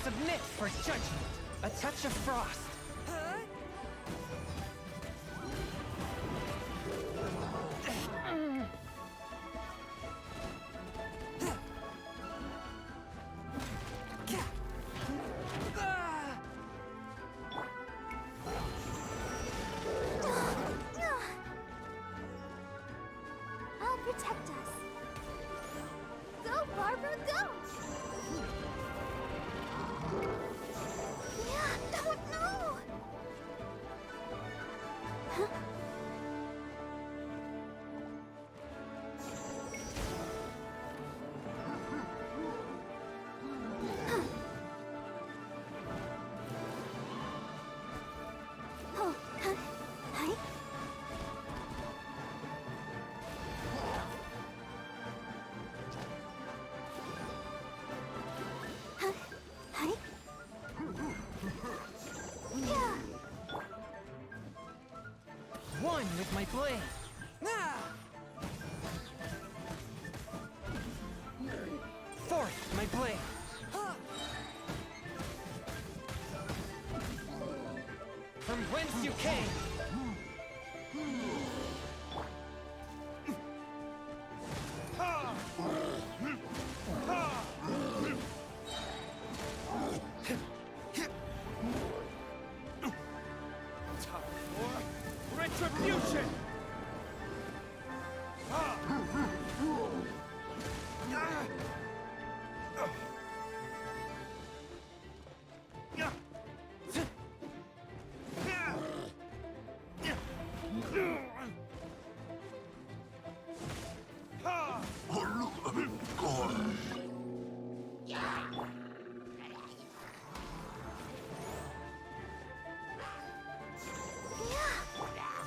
submit for judgment. A touch of frost. I'll protect us. Go, Barbara, go! Yeah, oh no! Huh? Oh, huh? Hi? Huh? Hi? Yeah. One with my blade. Fourth, my blade. From whence you came. Time for retribution.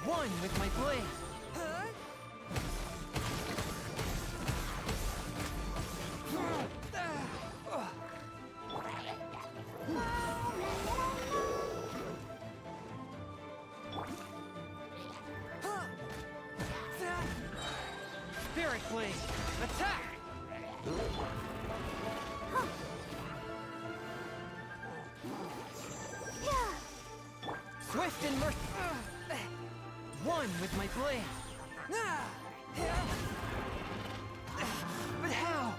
One with my blade. Spirit blade, attack! Yeah. Swift and mercy. One with my blade. But how?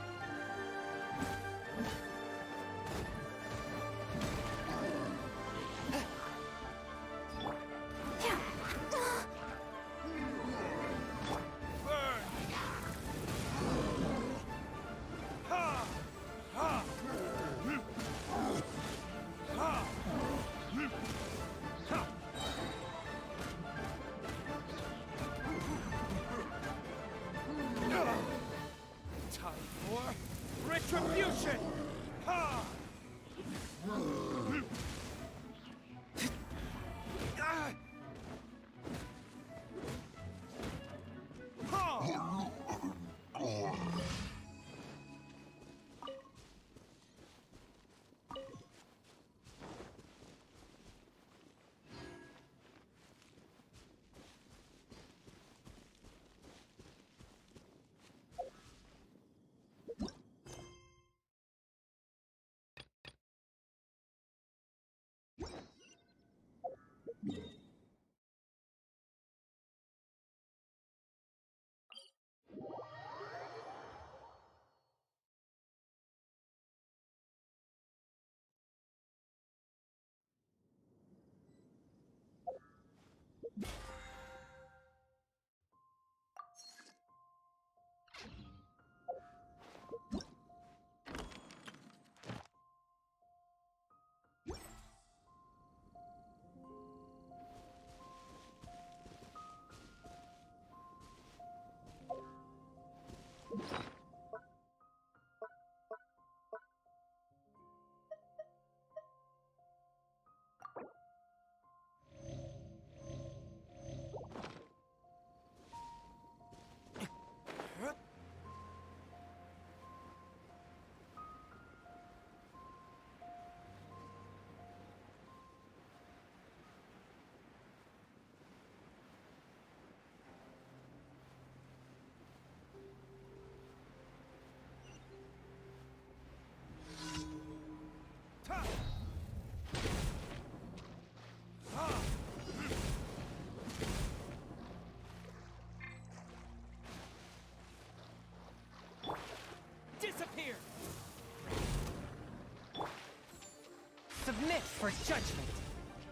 for judgment.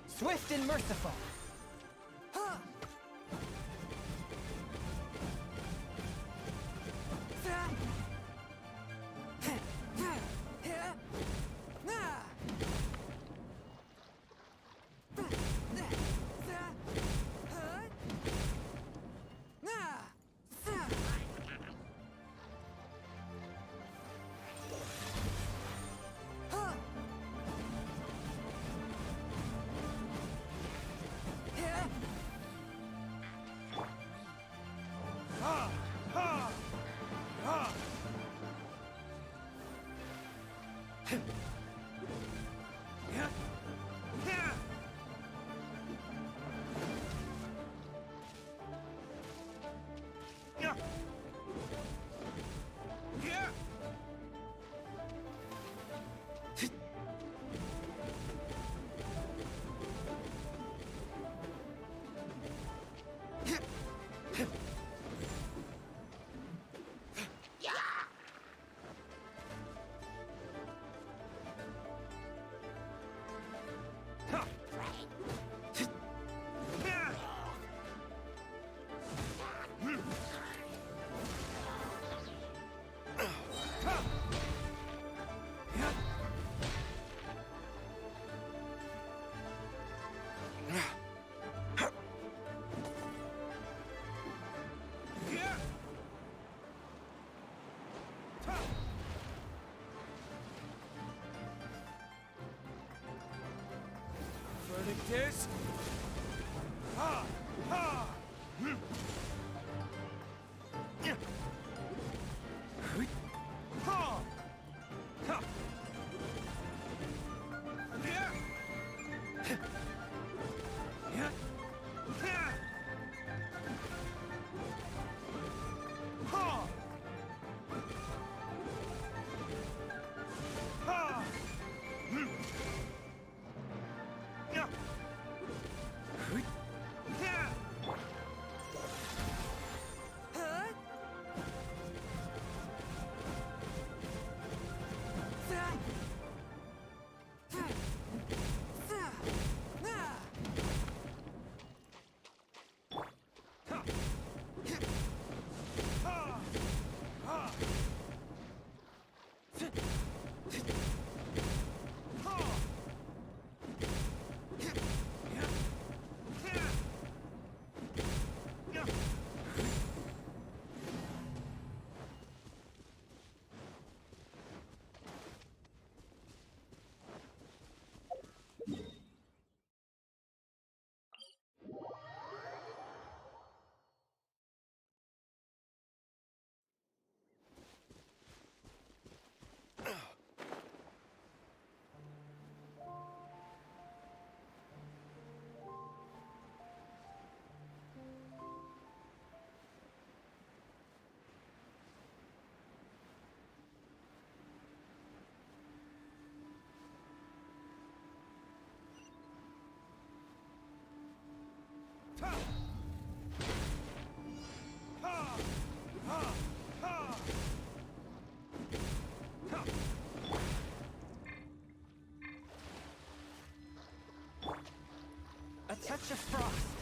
Swift and merciful. Verdict is... Ha! Ha! Ha! Ha! A touch of frost.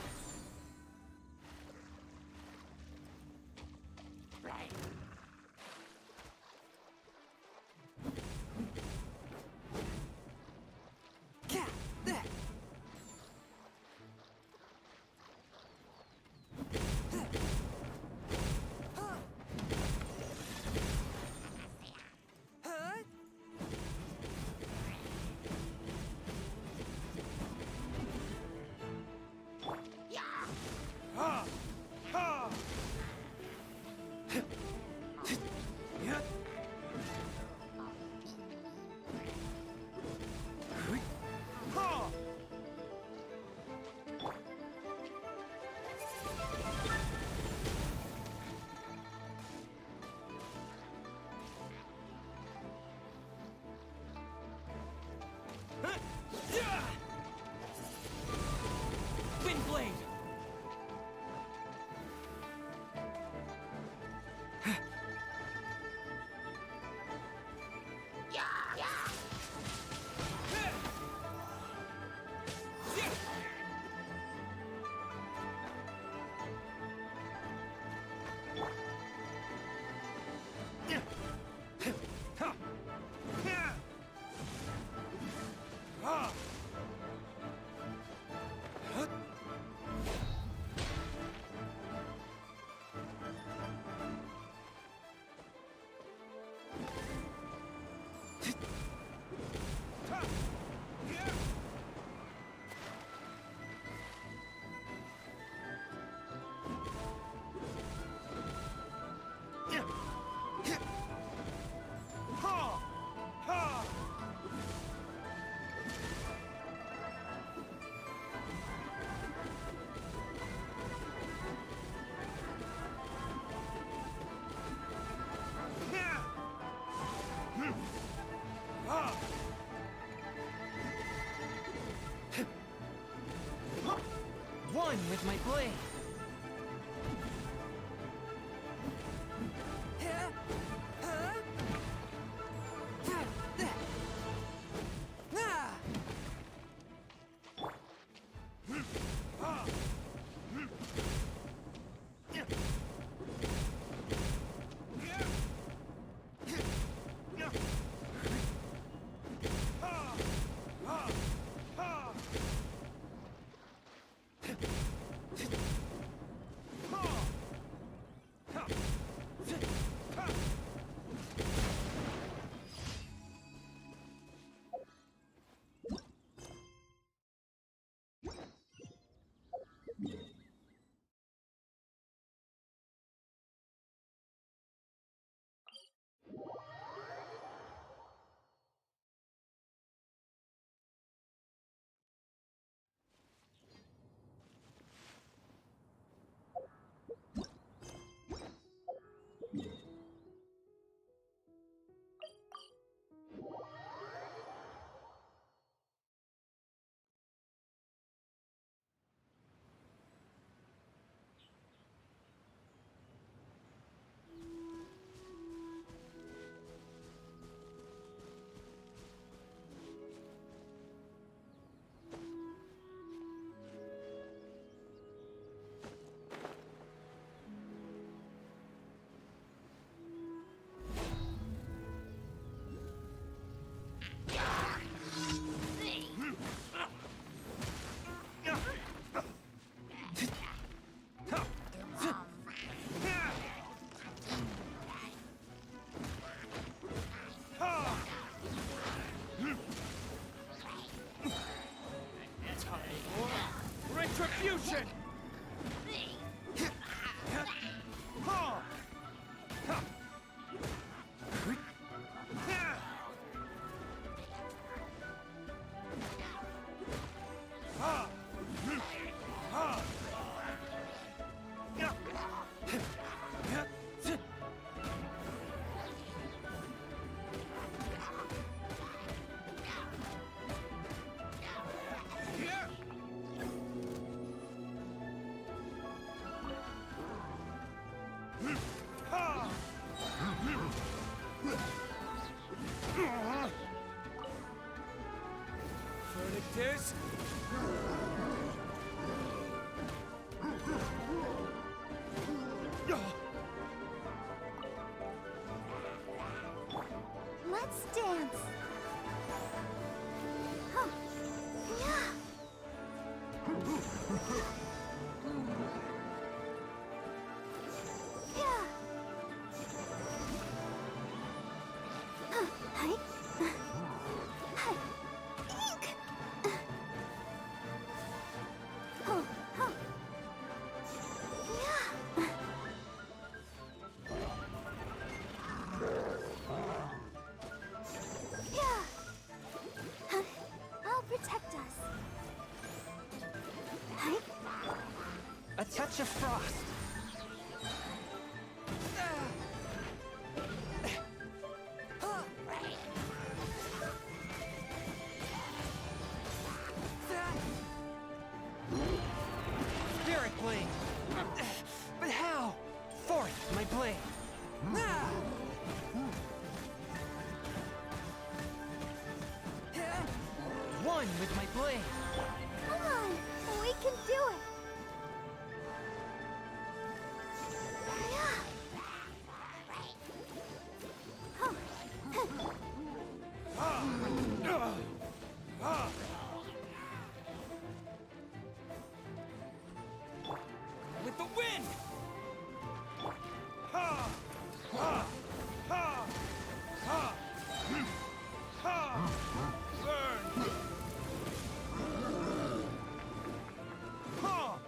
One with my blade. Retribution! Verdict is... Let's dance. Huh. Yeah. Yeah. Huh. Hi. Hi. Eek. Oh. Huh. Yeah. Yeah. Huh. I'll protect us. Hi. A touch of frost. Spirit blade. But how? Fourth, my blade. One with my blade. Come on. We can do it. Yeah. Huh. With the wind! Ha! Ha! Ha! Ha! Ha! Burn! Ha!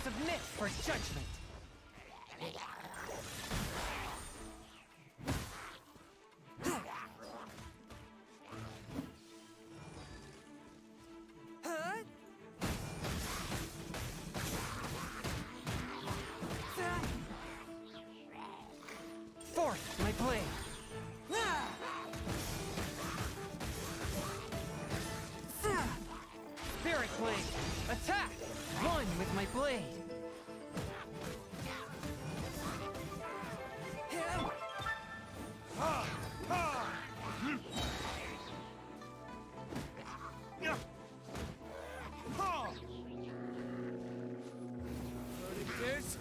Submit for judgment. Forth my blade. Spirit blade. Attack. One with my blade. Verdict is...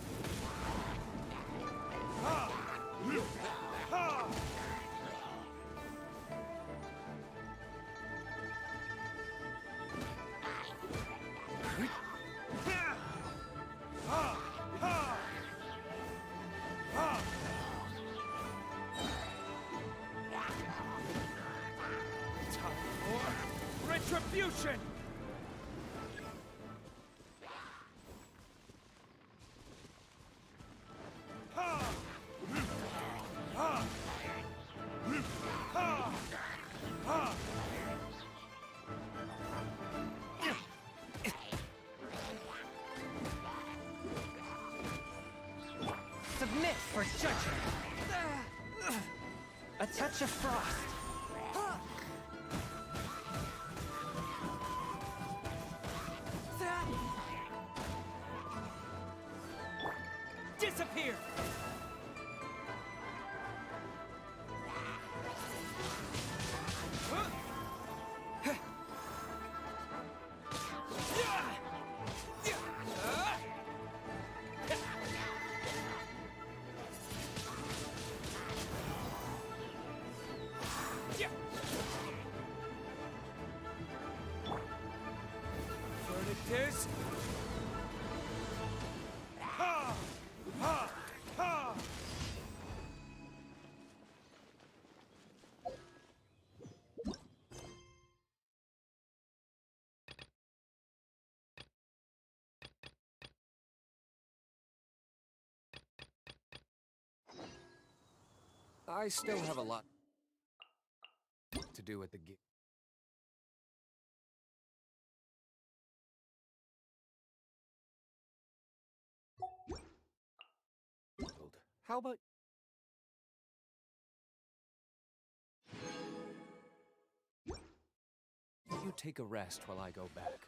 Time for retribution! Submit for judgment. A touch of frost. Disappear! Verdict is... Ha! Ha! Ha! I still have a lot to do at the gig. How about... you take a rest while I go back?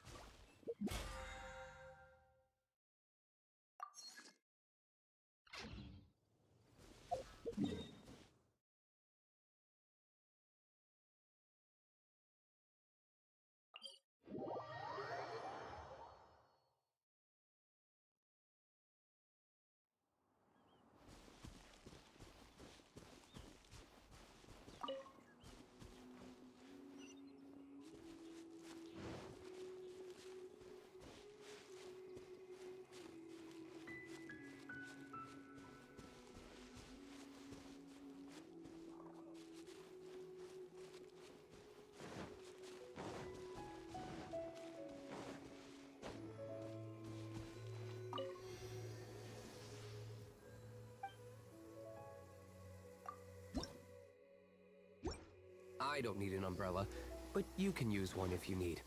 I don't need an umbrella, but you can use one if you need.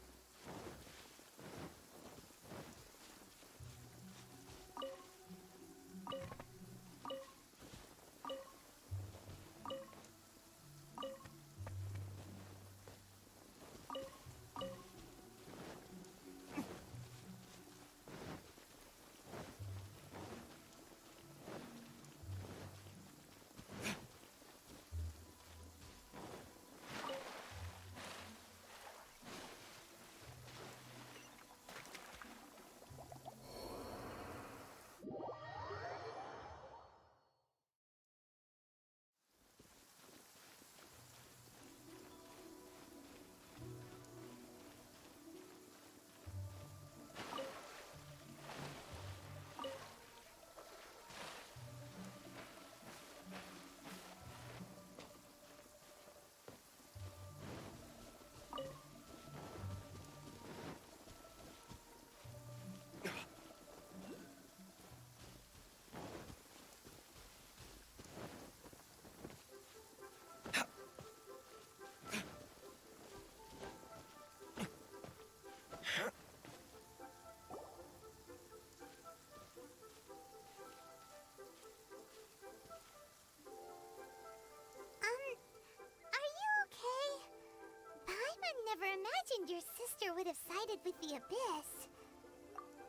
sister would have sided with the Abyss.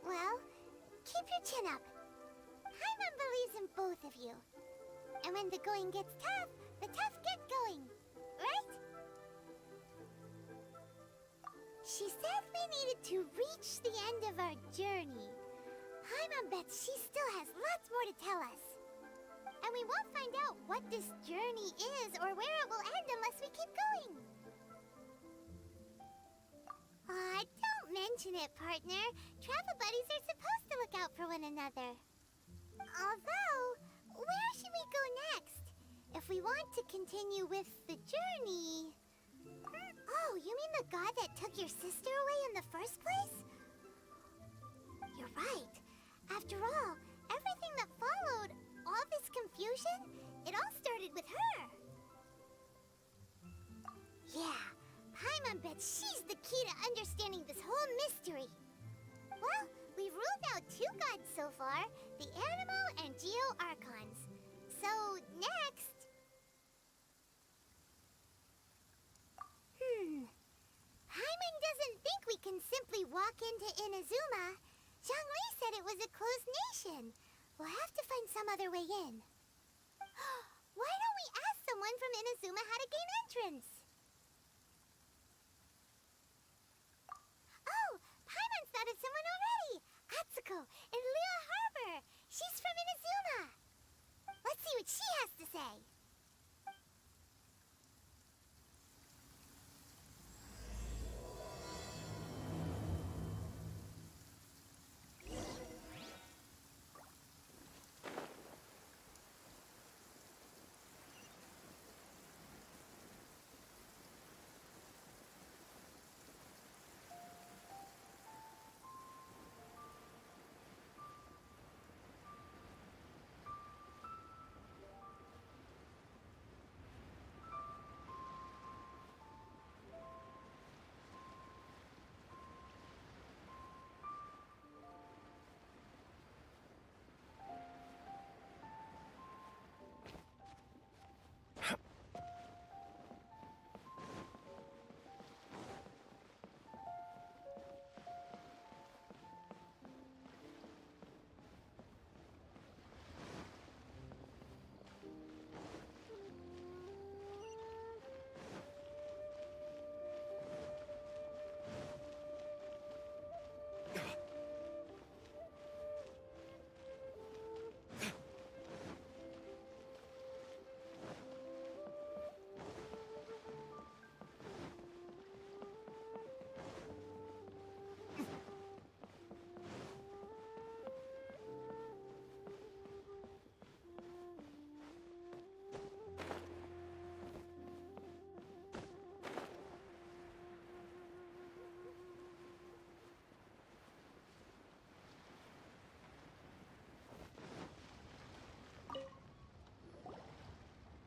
Well, keep your chin up. Paimon believes in both of you. And when the going gets tough, the tough get going. Right? She said we needed to reach the end of our journey. Paimon bets she still has lots more to tell us. And we won't find out what this journey is or where it will end unless we keep going. Aw, don't mention it, partner. Travel buddies are supposed to look out for one another. Although, where should we go next? If we want to continue with the journey... Oh, you mean the god that took your sister away in the first place? You're right. After all, everything that followed, all this confusion, it all started with her. Yeah, Paimon bets she's the key to understanding this whole mystery. Well, we've ruled out 2 gods so far, the Animo and Geo Archons. So, next... Paimon doesn't think we can simply walk into Inazuma. Zhongli said it was a closed nation. We'll have to find some other way in. Why don't we ask someone from Inazuma how to gain entrance? Oh, Paimon's thought of someone already! Atsuko in Liyue Harbor! She's from Inazuma! Let's see what she has to say.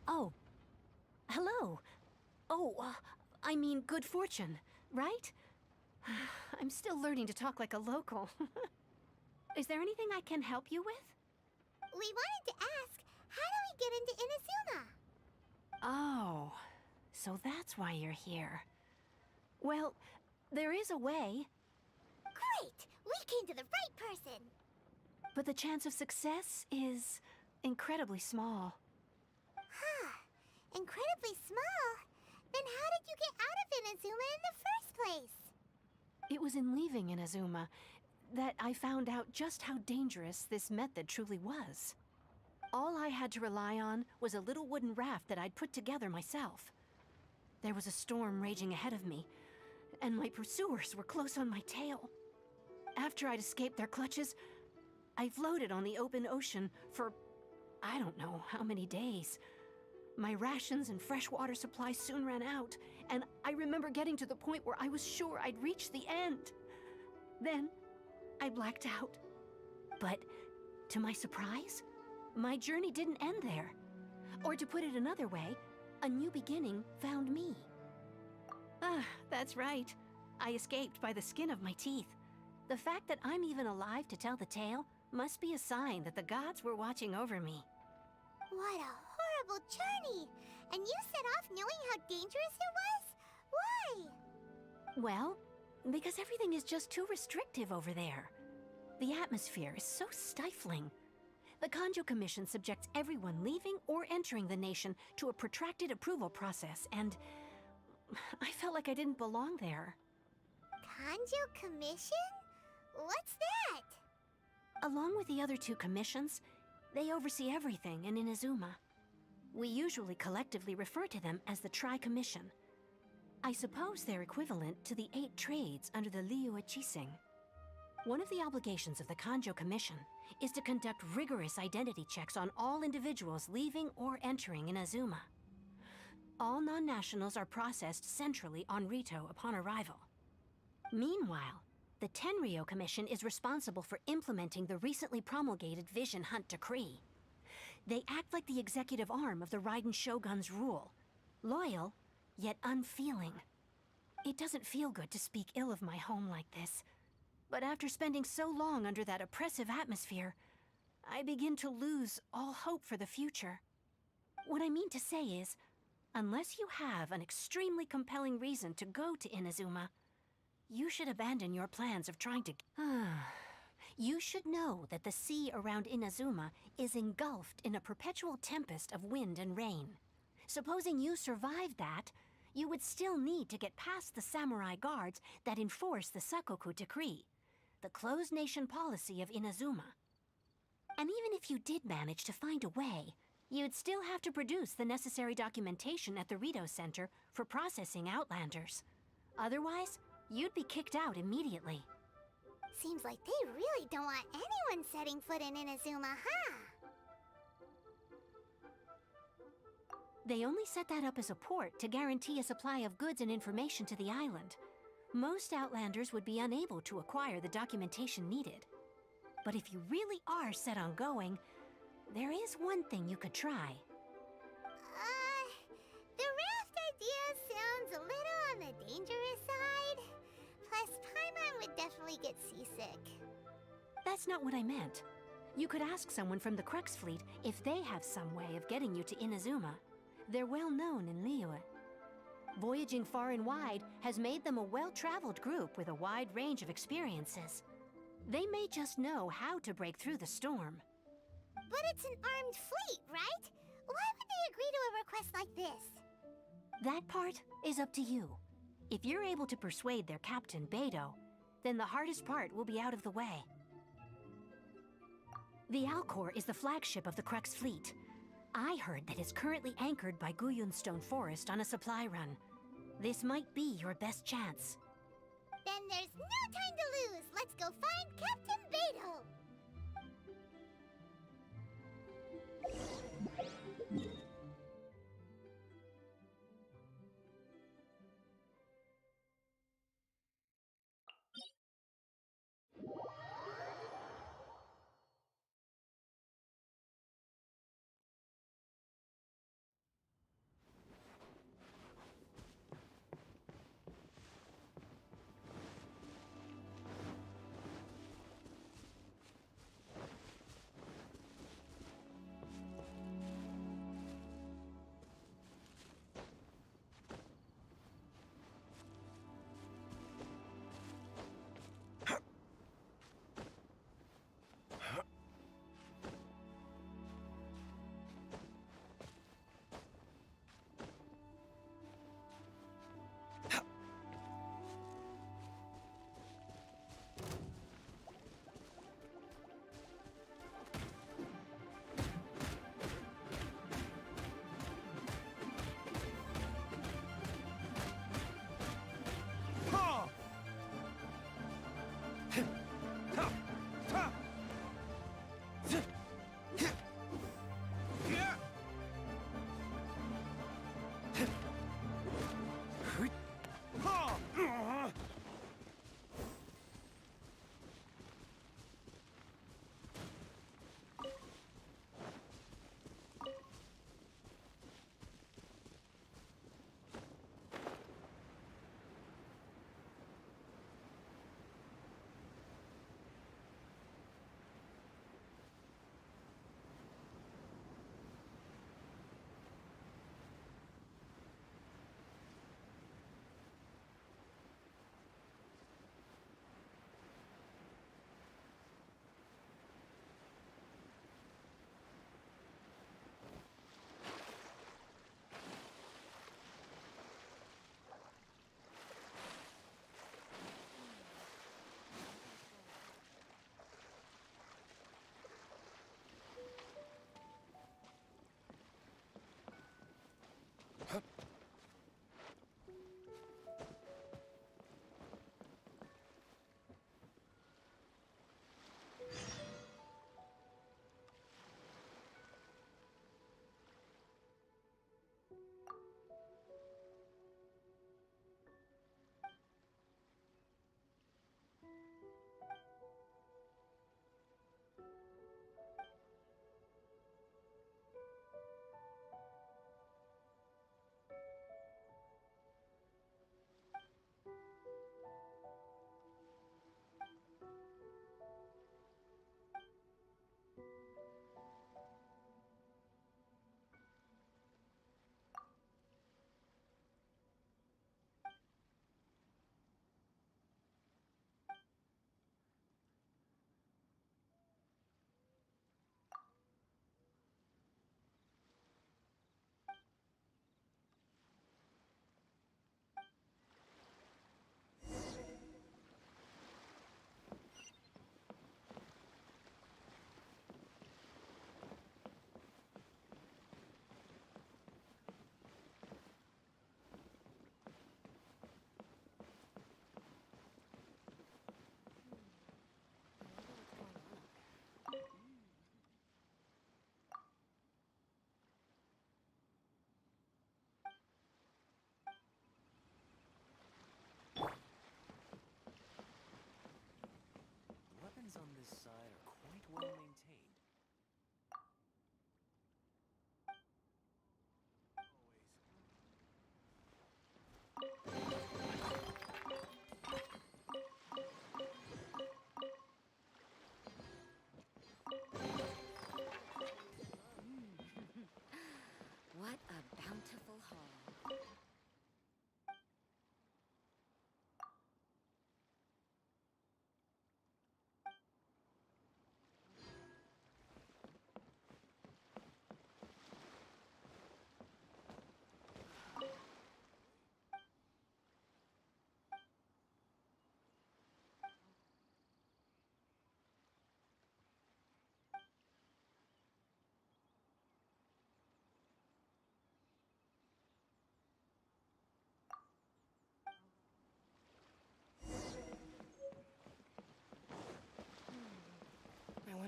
Oh. Hello. Oh, I mean good fortune, right? I'm still learning to talk like a local. Is there anything I can help you with? We wanted to ask, how do we get into Inazuma? Oh, so that's why you're here. Well, there is a way, Great! We came to the right person! but the chance of success is incredibly small. Huh. Incredibly small? Then how did you get out of Inazuma in the first place? It was in leaving Inazuma that I found out just how dangerous this method truly was. All I had to rely on was a little wooden raft that I'd put together myself. There was a storm raging ahead of me, and my pursuers were close on my tail. After I'd escaped their clutches, I floated on the open ocean for I don't know how many days. My rations and freshwater supply soon ran out, and I remember getting to the point where I was sure I'd reached the end. Then, I blacked out. But, to my surprise, my journey didn't end there. Or to put it another way, a new beginning found me. Ah, that's right. I escaped by the skin of my teeth. The fact that I'm even alive to tell the tale must be a sign that the gods were watching over me. What a horrible journey! And you set off knowing how dangerous it was? Why? Well, Because everything is just too restrictive over there. The atmosphere is so stifling. The Kanjo Commission subjects everyone leaving or entering the nation to a protracted approval process, and I felt like I didn't belong there. Kanjo Commission? What's that? Along with the other two commissions, they oversee everything in Inazuma. We usually collectively refer to them as the Tri-Commission. I suppose they're equivalent to the 8 trades under the Liyue Chising. One of the obligations of the Kanjo Commission is to conduct rigorous identity checks on all individuals leaving or entering Inazuma. All non-nationals are processed centrally on Rito upon arrival. Meanwhile, the Tenryo Commission is responsible for implementing the recently promulgated Vision Hunt Decree. They act like the executive arm of the Raiden Shogun's rule, loyal, yet unfeeling. It doesn't feel good to speak ill of my home like this, but after spending so long under that oppressive atmosphere, I begin to lose all hope for the future. What I mean to say is, unless you have an extremely compelling reason to go to Inazuma, you should abandon your plans of trying to... You should know that the sea around Inazuma is engulfed in a perpetual tempest of wind and rain. Supposing you survived that, you would still need to get past the samurai guards that enforce the Sakoku Decree, the closed nation policy of Inazuma. And even if you did manage to find a way, you'd still have to produce the necessary documentation at the Rito Center for processing Outlanders. Otherwise, you'd be kicked out immediately. Seems like they really don't want anyone setting foot in Inazuma, huh? They only set that up as a port to guarantee a supply of goods and information to the island. Most Outlanders would be unable to acquire the documentation needed. But if you really are set on going, there is one thing you could try. The raft idea sounds a little on the dangerous side. Plus, Paimon would definitely get seasick. That's not what I meant. You could ask someone from the Crux Fleet if they have some way of getting you to Inazuma. They're well known in Liyue. Voyaging far and wide has made them a well-traveled group with a wide range of experiences. They may just know how to break through the storm. But it's an armed fleet, right? Why would they agree to a request like this? That part is up to you. If you're able to persuade their captain, Beidou, then the hardest part will be out of the way. The Alcor is the flagship of the Crux Fleet. I heard that it's currently anchored by Guyunstone Forest on a supply run. This might be your best chance. Then there's no time to lose. Let's go find Captain Beidou.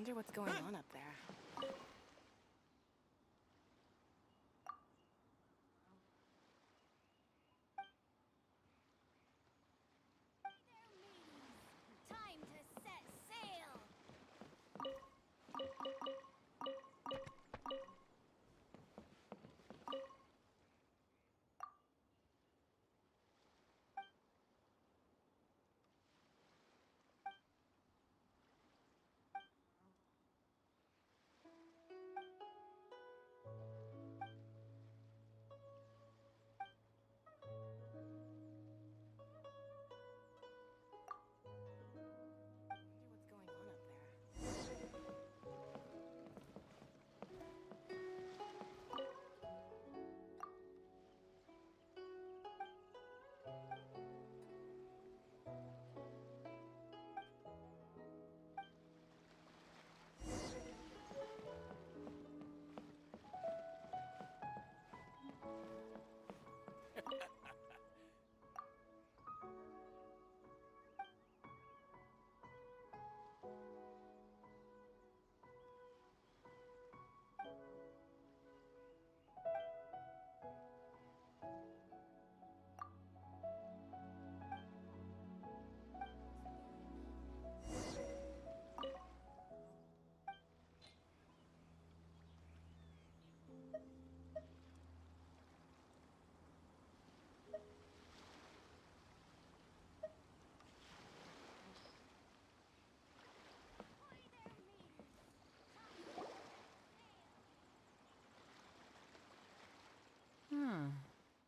Wonder what's going on up there. Time to set sail! Wonder what's going on up there.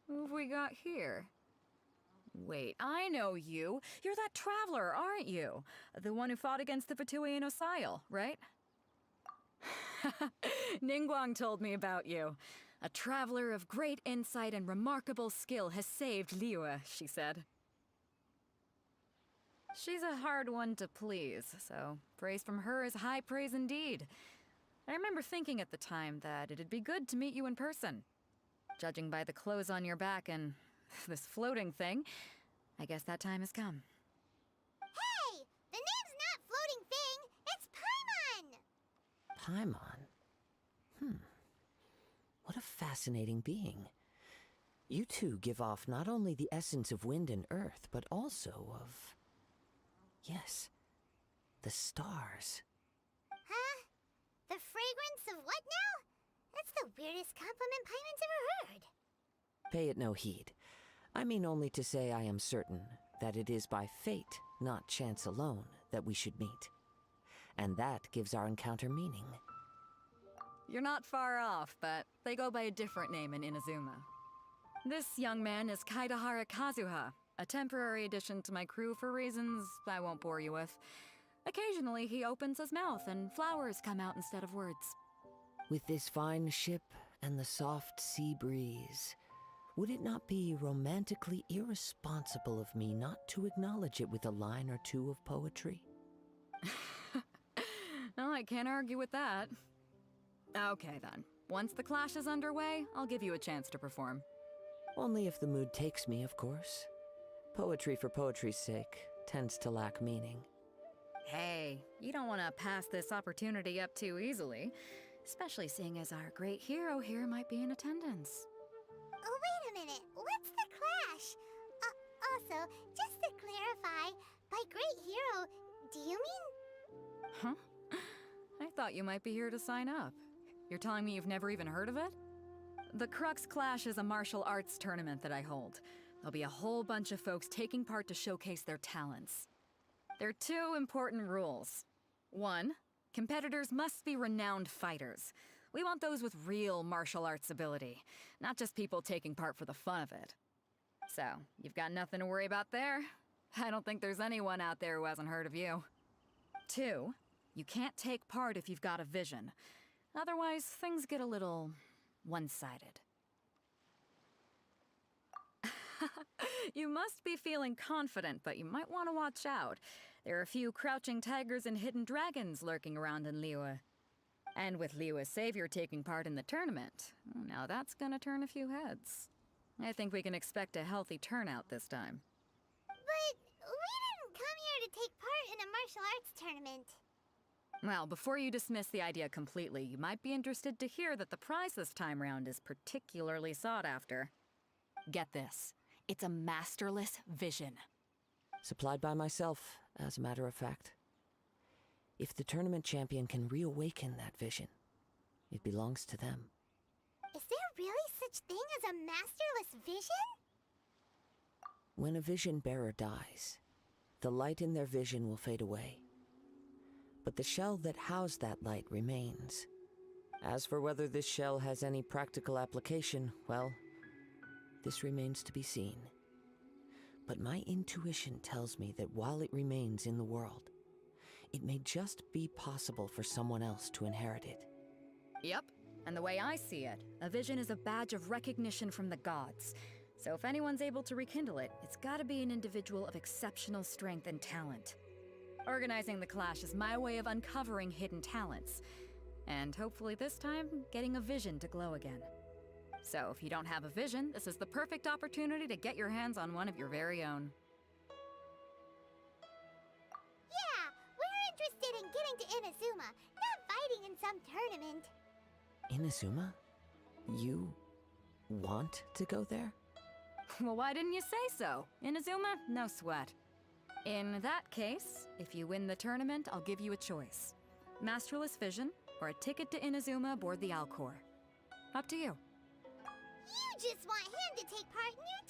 Who have we got here? Wait, I know you. You're that traveler, aren't you? The one who fought against the Fatui and Osile, right? Ningguang told me about you. A traveler of great insight and remarkable skill has saved Liyue, she said. She's a hard one to please, so praise from her is high praise indeed. I remember thinking at the time that it'd be good to meet you in person. Judging by the clothes on your back and this floating thing, I guess that time has come. Hey! The name's not Floating Thing! It's Paimon! What a fascinating being. You two give off not only the essence of wind and earth, but also of... yes, the stars. Huh? The fragrance of what now? That's the weirdest compliment Paimon's ever heard. Pay it no heed. I mean only to say I am certain that it is by fate, not chance alone, that we should meet. And that gives our encounter meaning. You're not far off, but they go by a different name in Inazuma. This young man is Kaidahara Kazuha, a temporary addition to my crew for reasons I won't bore you with. Occasionally he opens his mouth and flowers come out instead of words. With this fine ship and the soft sea breeze, would it not be romantically irresponsible of me not to acknowledge it with a line or two of poetry? No, I can't argue with that. Okay then. Once the clash is underway, I'll give you a chance to perform. Only if the mood takes me, of course. Poetry for poetry's sake tends to lack meaning. Hey, you don't want to pass this opportunity up too easily, especially seeing as our great hero here might be in attendance. Oh, wait a minute. What's the clash? Also, just to clarify, by great hero, do you mean... Huh? I thought you might be here to sign up. You're telling me you've never even heard of it? The Crux Clash is a martial arts tournament that I hold. There'll be a whole bunch of folks taking part to showcase their talents. There are two important rules. One, competitors must be renowned fighters. We want those with real martial arts ability, not just people taking part for the fun of it. So, you've got nothing to worry about there. I don't think there's anyone out there who hasn't heard of you. Two, you can't take part if you've got a vision. Otherwise, things get a little one-sided. You must be feeling confident, but you might want to watch out. There are a few crouching tigers and hidden dragons lurking around in Liyue. And with Liyue's savior taking part in the tournament, now that's gonna turn a few heads. I think we can expect a healthy turnout this time. But we didn't come here to take part in a martial arts tournament. Well, before you dismiss the idea completely, you might be interested to hear that the prize this time round is particularly sought after. Get this. It's a masterless vision. Supplied by myself, as a matter of fact. If the tournament champion can reawaken that vision, it belongs to them. Is there really such thing as a masterless vision? When a vision bearer dies, the light in their vision will fade away. But the shell that housed that light remains. As for whether this shell has any practical application, well, this remains to be seen. But my intuition tells me that while it remains in the world, it may just be possible for someone else to inherit it. Yep. And the way I see it, a vision is a badge of recognition from the gods. So if anyone's able to rekindle it, it's gotta be an individual of exceptional strength and talent. Organizing the clash is my way of uncovering hidden talents. And hopefully this time, getting a vision to glow again. So if you don't have a vision, this is the perfect opportunity to get your hands on one of your very own. Yeah, we're interested in getting to Inazuma, not fighting in some tournament. Inazuma? You want to go there? Well, why didn't you say so? Inazuma? No sweat. In that case, if you win the tournament, I'll give you a choice. Masterless Vision, or a ticket to Inazuma aboard the Alcor. Up to you. You just want him to take part in your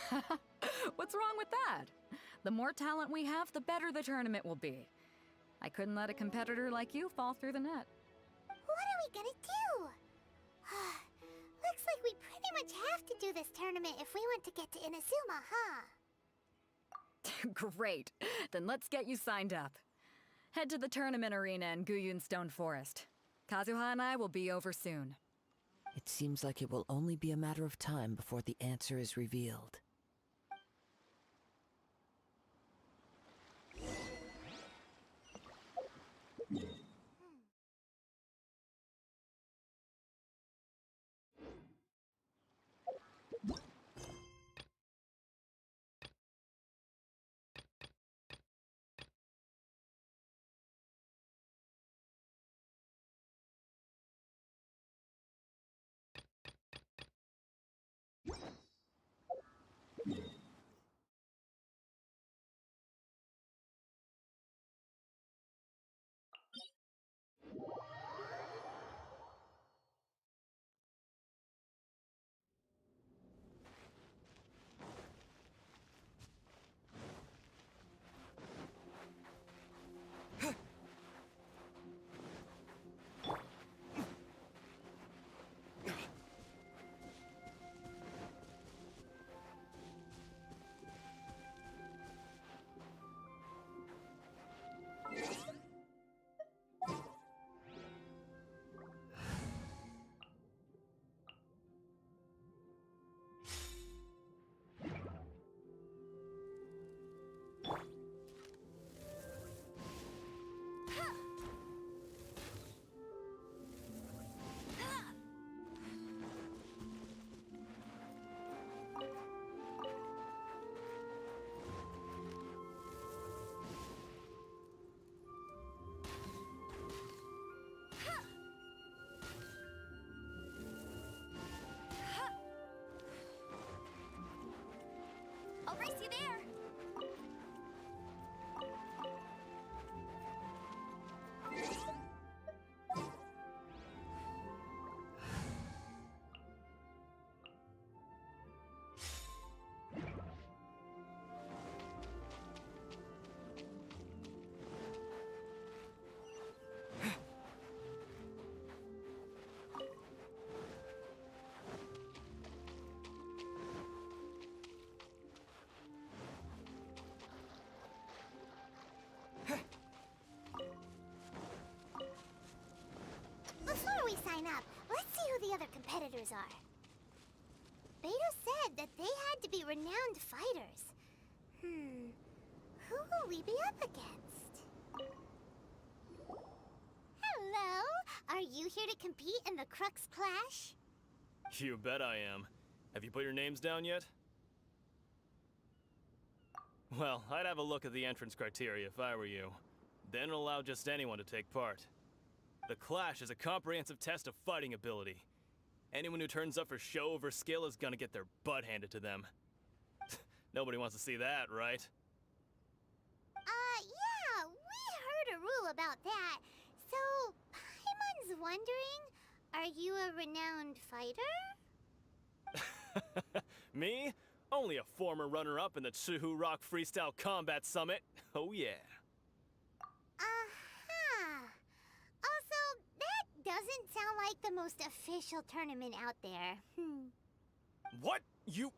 tournament! What's wrong with that? The more talent we have, the better the tournament will be. I couldn't let a competitor like you fall through the net. What are we gonna do? Looks like we pretty much have to do this tournament if we want to get to Inazuma, huh? Great. Then let's get you signed up. Head to the tournament arena in Guyun Stone Forest. Kazuha and I will be over soon. It seems like it will only be a matter of time before the answer is revealed. I'll race you there! Before we sign up, let's see who the other competitors are. Beto said that they had to be renowned fighters. Who will we be up against? Hello! Are you here to compete in the Crux Clash? You bet I am. Have you put your names down yet? Well, I'd have a look at the entrance criteria if I were you. Then it'll allow just anyone to take part. The Clash is a comprehensive test of fighting ability. Anyone who turns up for show over skill is gonna get their butt handed to them. Nobody wants to see that, right? Yeah, we heard a rule about that. So, Paimon's wondering, are you a renowned fighter? Me? Only a former runner-up in the Chihu Rock Freestyle Combat Summit. Oh yeah. Also, that doesn't sound like the most official tournament out there. What? You...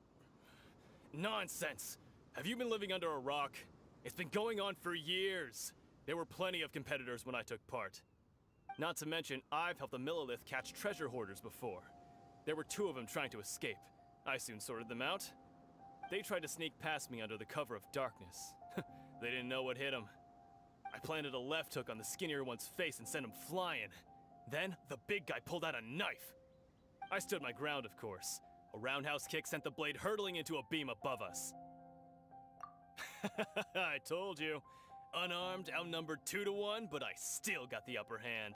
Nonsense. Have you been living under a rock? It's been going on for years. There were plenty of competitors when I took part. Not to mention, I've helped the Millilith catch treasure hoarders before. There were 2 of them trying to escape. I soon sorted them out. They tried to sneak past me under the cover of darkness. They didn't know what hit them. I planted a left hook on the skinnier one's face and sent him flying. Then, the big guy pulled out a knife. I stood my ground, of course. A roundhouse kick sent the blade hurtling into a beam above us. I told you. Unarmed, outnumbered 2 to 1, but I still got the upper hand.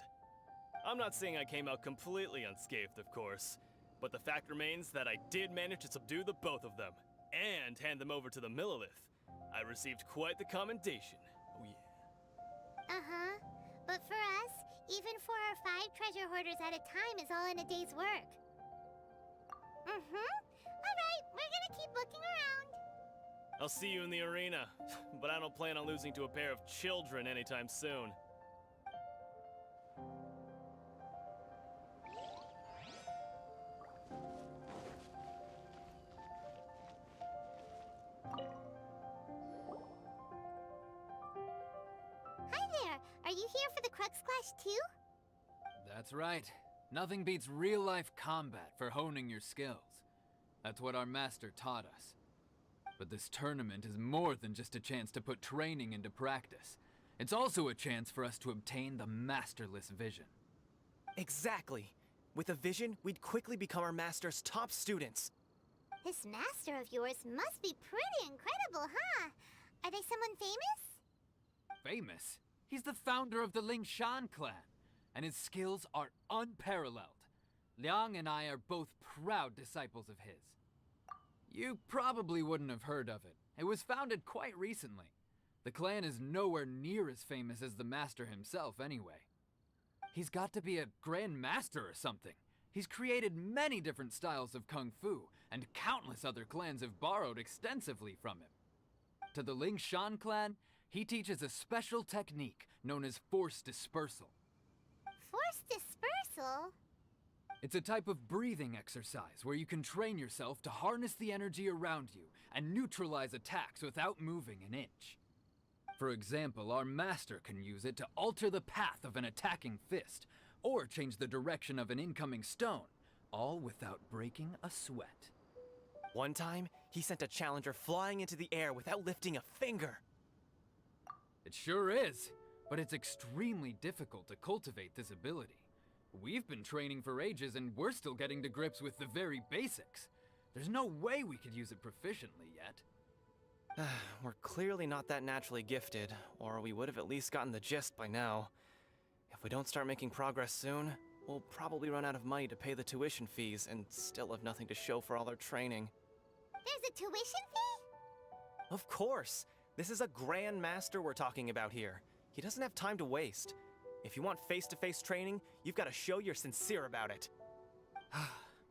I'm not saying I came out completely unscathed, of course, but the fact remains that I did manage to subdue the both of them, and hand them over to the Millilith. I received quite the commendation. Oh yeah. But for us, even 4 or 5 treasure hoarders at a time is all in a day's work. Alright, we're gonna keep looking around. I'll see you in the arena, but I don't plan on losing to a pair of children anytime soon. Hi there, are you here for the Crux Clash too? That's right. Nothing beats real-life combat for honing your skills. That's what our master taught us. But this tournament is more than just a chance to put training into practice. It's also a chance for us to obtain the masterless vision. Exactly. With a vision, we'd quickly become our master's top students. This master of yours must be pretty incredible, huh? Are they someone famous? Famous? He's the founder of the Lingshan clan, and his skills are unparalleled. Liang and I are both proud disciples of his. You probably wouldn't have heard of it. It was founded quite recently. The clan is nowhere near as famous as the master himself, anyway. He's got to be a grand master or something. He's created many different styles of kung fu, and countless other clans have borrowed extensively from him. To the Lingshan clan, he teaches a special technique known as force dispersal. Force dispersal? It's a type of breathing exercise where you can train yourself to harness the energy around you and neutralize attacks without moving an inch. For example, our master can use it to alter the path of an attacking fist, or change the direction of an incoming stone, all without breaking a sweat. One time, he sent a challenger flying into the air without lifting a finger. It sure is, but it's extremely difficult to cultivate this ability. We've been training for ages and we're still getting to grips with the very basics. There's no way we could use it proficiently yet. We're clearly not that naturally gifted, or we would have at least gotten the gist by now. If we don't start making progress soon, we'll probably run out of money to pay the tuition fees and still have nothing to show for all our training. There's a tuition fee? Of course! This is a Grand Master we're talking about here. He doesn't have time to waste. If you want face-to-face training, you've got to show you're sincere about it.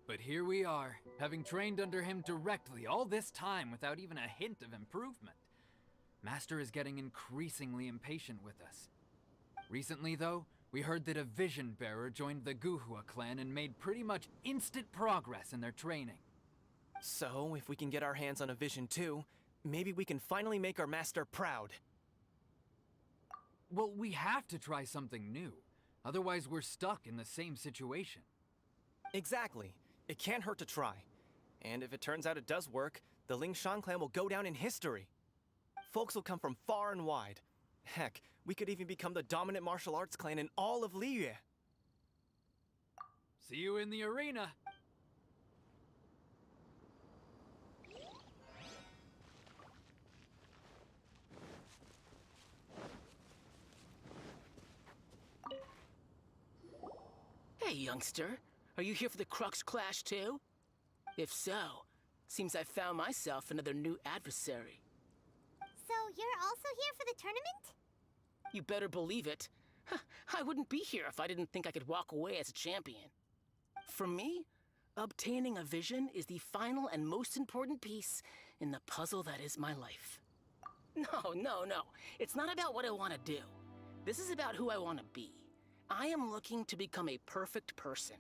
But here we are, having trained under him directly all this time without even a hint of improvement. Master is getting increasingly impatient with us. Recently, though, we heard that a Vision Bearer joined the Guhua clan and made pretty much instant progress in their training. So, if we can get our hands on a Vision too, maybe we can finally make our master proud. Well, we have to try something new. Otherwise, we're stuck in the same situation. Exactly. It can't hurt to try. And if it turns out it does work, the Lingshan clan will go down in history. Folks will come from far and wide. Heck, we could even become the dominant martial arts clan in all of Liyue. See you in the arena! youngster. Are you here for the Crux Clash too? If so, seems I found myself another new adversary. So you're also here for the tournament? You better believe it. I wouldn't be here if I didn't think I could walk away as a champion. For me, obtaining a vision is the final and most important piece in the puzzle that is my life. No. It's not about what I want to do. This is about who I want to be. I am looking to become a perfect person.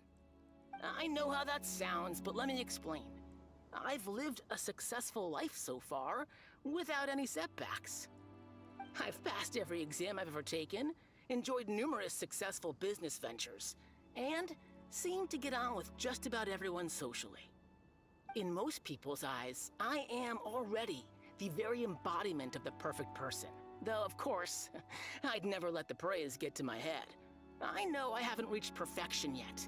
I know how that sounds, but let me explain. I've lived a successful life so far, without any setbacks. I've passed every exam I've ever taken, enjoyed numerous successful business ventures, and seem to get on with just about everyone socially. In most people's eyes, I am already the very embodiment of the perfect person. Though, of course, I'd never let the praise get to my head. I know I haven't reached perfection yet,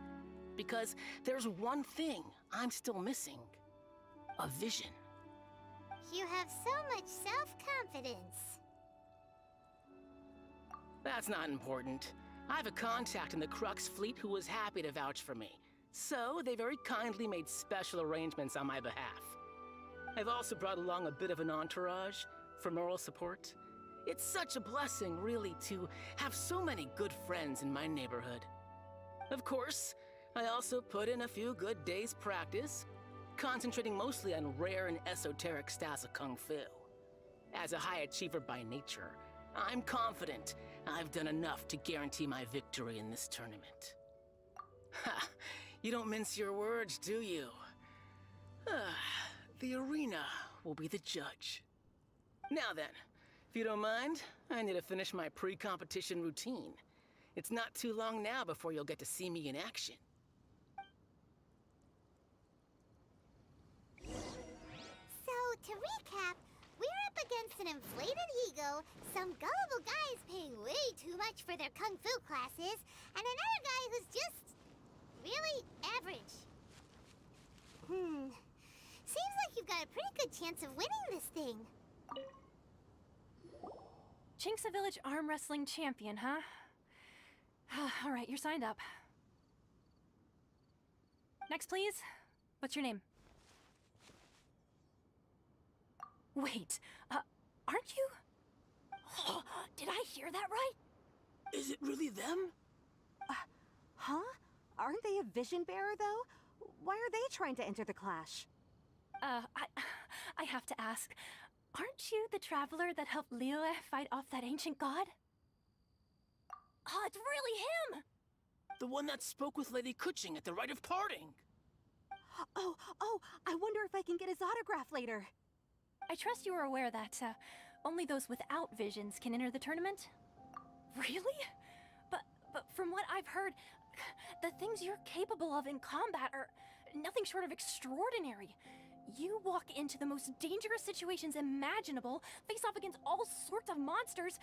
because there's one thing I'm still missing. A vision. You have so much self-confidence. That's not important. I have a contact in the Crux fleet who was happy to vouch for me, so they very kindly made special arrangements on my behalf. I've also brought along a bit of an entourage for moral support. It's such a blessing, really, to have so many good friends in my neighborhood. Of course, I also put in a few good days' practice, concentrating mostly on rare and esoteric styles of Kung Fu. As a high achiever by nature, I'm confident I've done enough to guarantee my victory in this tournament. Ha! You don't mince your words, do you? The arena will be the judge. Now then, if you don't mind, I need to finish my pre-competition routine. It's not too long now before you'll get to see me in action. So, to recap, we're up against an inflated ego, some gullible guys paying way too much for their kung fu classes, and another guy who's just really average. Seems like you've got a pretty good chance of winning this thing. Chinksa Village arm wrestling champion, huh? All right, you're signed up. Next, please. What's your name? Wait, aren't you? Did I hear that right? Is it really them? Huh? Aren't they a vision bearer, though? Why are they trying to enter the clash? I have to ask, aren't you the traveler that helped Liyue fight off that ancient god? Oh, it's really him! The one that spoke with Lady Kuching at the rite of parting. Oh, I wonder if I can get his autograph later. I trust you are aware that, only those without visions can enter the tournament? Really? But from what I've heard, the things you're capable of in combat are nothing short of extraordinary. You walk into the most dangerous situations imaginable, face off against all sorts of monsters,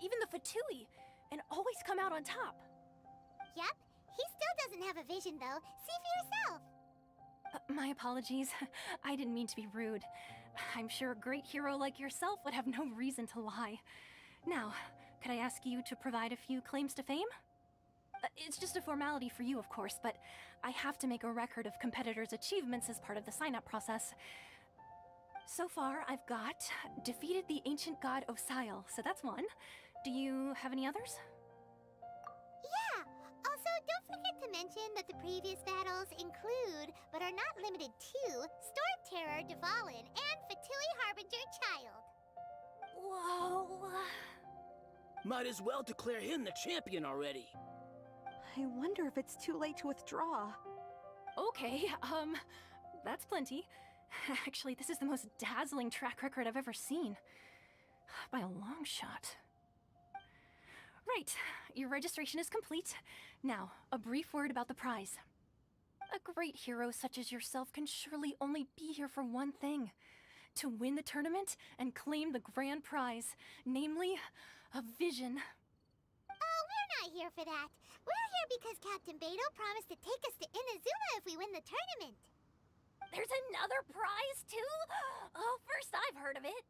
even the Fatui, and always come out on top. Yep, he still doesn't have a vision, though. See for yourself. My apologies. I didn't mean to be rude. I'm sure a great hero like yourself would have no reason to lie. Now, could I ask you to provide a few claims to fame? It's just a formality for you, of course, but I have to make a record of competitors' achievements as part of the sign-up process. So far, I've got defeated the ancient god Osail, so that's one. Do you have any others? Yeah! Also, don't forget to mention that the previous battles include, but are not limited to, Storm Terror Dvalin and Fatui Harbinger Child. Whoa... Might as well declare him the champion already. I wonder if it's too late to withdraw. Okay, that's plenty. Actually, this is the most dazzling track record I've ever seen. By a long shot. Right, your registration is complete. Now, a brief word about the prize. A great hero such as yourself can surely only be here for one thing. To win the tournament and claim the grand prize, namely, a vision. Oh, we're not here for that. We're here because Captain Beto promised to take us to Inazuma if we win the tournament. There's another prize, too? Oh, first I've heard of it.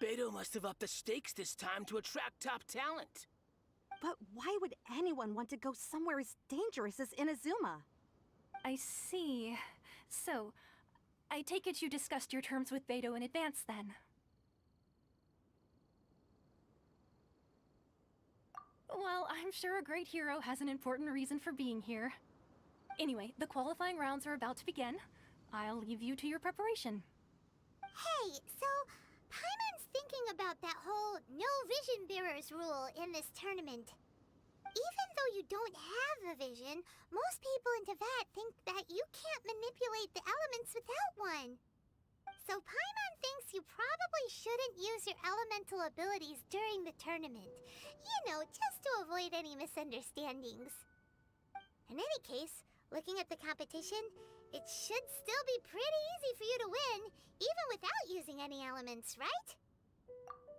Beto must have upped the stakes this time to attract top talent. But why would anyone want to go somewhere as dangerous as Inazuma? I see. So, I take it you discussed your terms with Beto in advance, then? Well, I'm sure a great hero has an important reason for being here. Anyway, the qualifying rounds are about to begin. I'll leave you to your preparation. Hey, so Paimon's thinking about that whole no vision bearers rule in this tournament. Even though you don't have a vision, most people in Teyvat think that you can't manipulate the elements without one. So Paimon thinks you probably shouldn't use your elemental abilities during the tournament. You know, just to avoid any misunderstandings. In any case, looking at the competition, it should still be pretty easy for you to win, even without using any elements, right?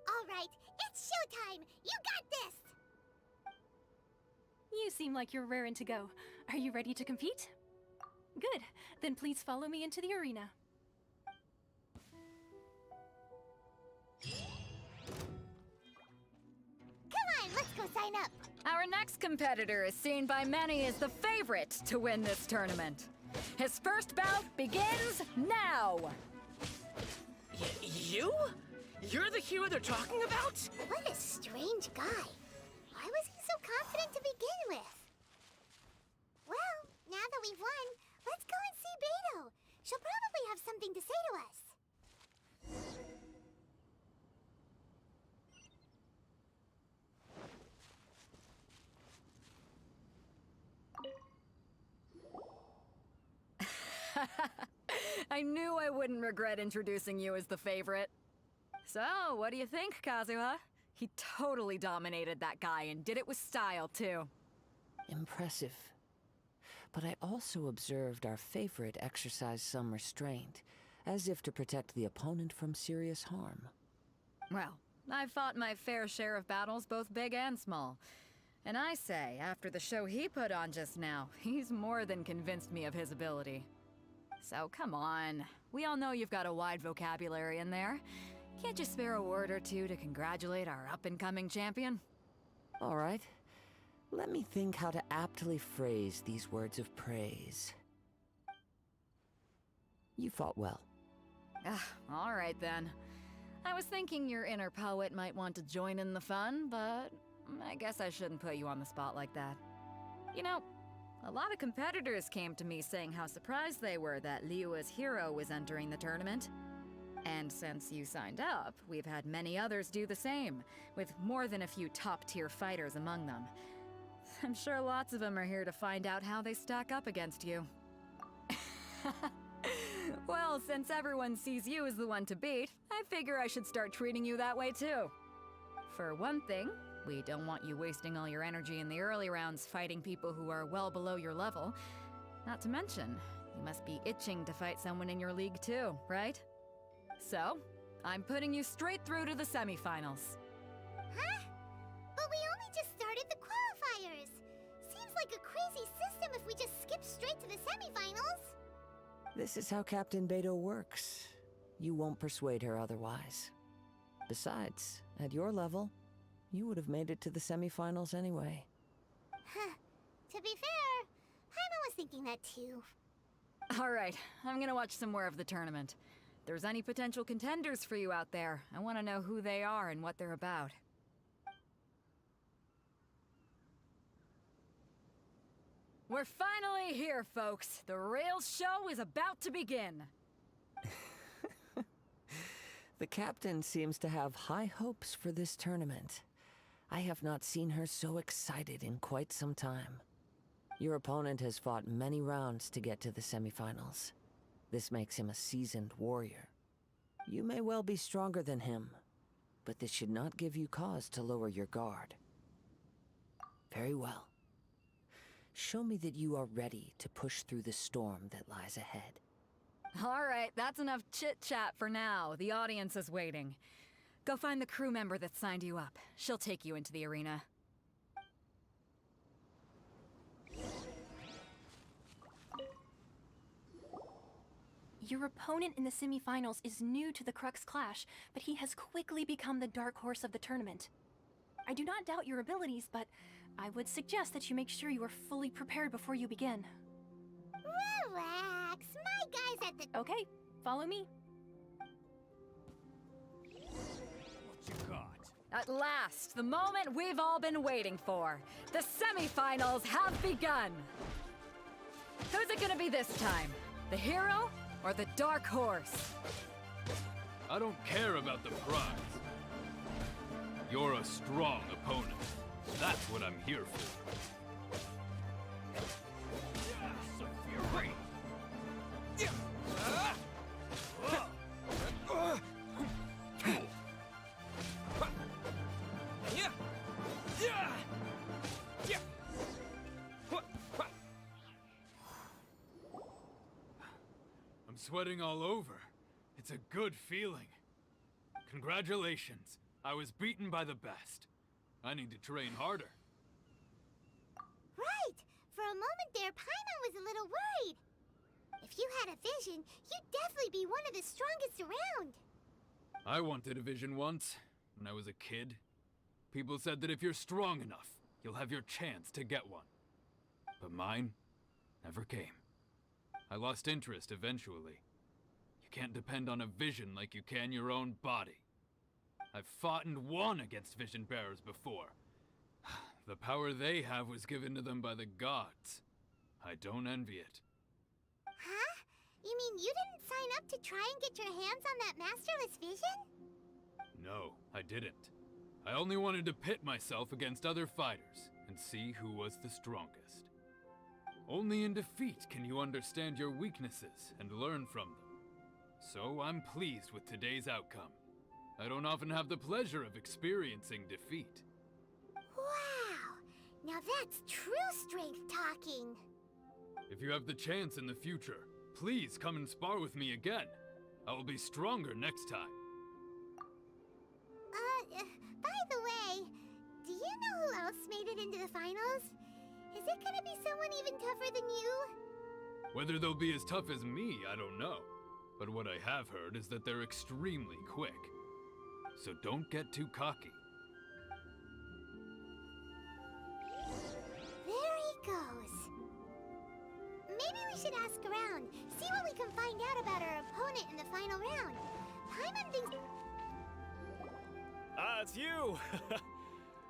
Alright, it's showtime! You got this! You seem like you're raring to go. Are you ready to compete? Good. Then please follow me into the arena. Come on, let's go sign up! Our next competitor is seen by many as the favorite to win this tournament. His first bout begins now! You? You're the hero they're talking about? What a strange guy. Why was he so confident to begin with? Well, now that we've won, let's go and see Beto. She'll probably have something to say to us. I knew I wouldn't regret introducing you as the favorite. So, what do you think, Kazuha? He totally dominated that guy and did it with style, too. Impressive. But I also observed our favorite exercise some restraint, as if to protect the opponent from serious harm. Well, I've fought my fair share of battles, both big and small. And I say, after the show he put on just now, he's more than convinced me of his ability. So come on, we all know you've got a wide vocabulary in there. Can't you spare a word or two to congratulate our up-and-coming champion? All right. Let me think how to aptly phrase these words of praise. You fought well. All right then. I was thinking your inner poet might want to join in the fun, but I guess I shouldn't put you on the spot like that. You know, a lot of competitors came to me saying how surprised they were that Liyue's hero was entering the tournament. And since you signed up, we've had many others do the same, with more than a few top-tier fighters among them. I'm sure lots of them are here to find out how they stack up against you. Well, since everyone sees you as the one to beat, I figure I should start treating you that way too. For one thing, we don't want you wasting all your energy in the early rounds fighting people who are well below your level. Not to mention, you must be itching to fight someone in your league too, right? So, I'm putting you straight through to the semifinals. Huh? But we only just started the qualifiers. Seems like a crazy system if we just skip straight to the semifinals. This is how Captain Beto works. You won't persuade her otherwise. Besides, at your level, you would have made it to the semifinals anyway. Huh. To be fair, Paimon was thinking that too. All right, I'm gonna watch some more of the tournament. If there's any potential contenders for you out there, I want to know who they are and what they're about. We're finally here, folks. The real show is about to begin. The captain seems to have high hopes for this tournament. I have not seen her so excited in quite some time. Your opponent has fought many rounds to get to the semifinals. This makes him a seasoned warrior. You may well be stronger than him, but this should not give you cause to lower your guard. Very well. Show me that you are ready to push through the storm that lies ahead. All right, that's enough chit-chat for now. The audience is waiting. Go find the crew member that signed you up. She'll take you into the arena. Your opponent in the semifinals is new to the Crux Clash, but he has quickly become the dark horse of the tournament. I do not doubt your abilities, but I would suggest that you make sure you are fully prepared before you begin. Relax. My guy's at the... Okay, follow me. What you got? At last, the moment we've all been waiting for. The semifinals have begun. Who's it gonna be this time? The hero or the dark horse? I don't care about the prize. You're a strong opponent. That's what I'm here for. Fury. I'm sweating all over. It's a good feeling. Congratulations. I was beaten by the best. I need to train harder. Right. For a moment there, Paimon was a little worried. If you had a vision, you'd definitely be one of the strongest around. I wanted a vision once, when I was a kid. People said that if you're strong enough, you'll have your chance to get one. But mine never came. I lost interest eventually. You can't depend on a vision like you can your own body. I've fought and won against vision bearers before. The power they have was given to them by the gods. I don't envy it. Huh? You mean you didn't sign up to try and get your hands on that masterless vision? No, I didn't. I only wanted to pit myself against other fighters and see who was the strongest. Only in defeat can you understand your weaknesses and learn from them. So I'm pleased with today's outcome. I don't often have the pleasure of experiencing defeat. Wow! Now that's true strength talking. If you have the chance in the future, please come and spar with me again. I will be stronger next time. By the way, do you know who else made it into the finals? Is it gonna be someone even tougher than you? Whether they'll be as tough as me, I don't know. But what I have heard is that they're extremely quick. So don't get too cocky. There he goes. Maybe we should ask around, see what we can find out about our opponent in the final round. Paimon thinks... Ah, it's you!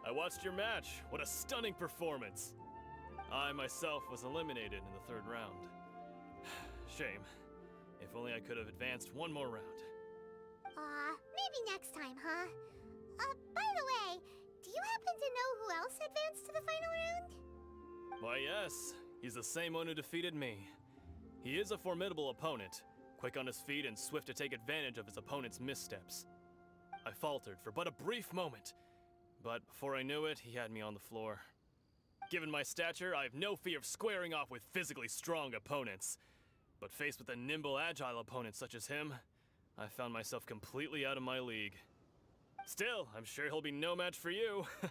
I watched your match. What a stunning performance. I myself was eliminated in the third round. Shame. If only I could have advanced one more round. Maybe next time, huh? By the way, do you happen to know who else advanced to the final round? Why, yes. He's the same one who defeated me. He is a formidable opponent, quick on his feet and swift to take advantage of his opponent's missteps. I faltered for but a brief moment, but before I knew it, he had me on the floor. Given my stature, I have no fear of squaring off with physically strong opponents. But faced with a nimble, agile opponent such as him, I found myself completely out of my league. Still, I'm sure he'll be no match for you. Hey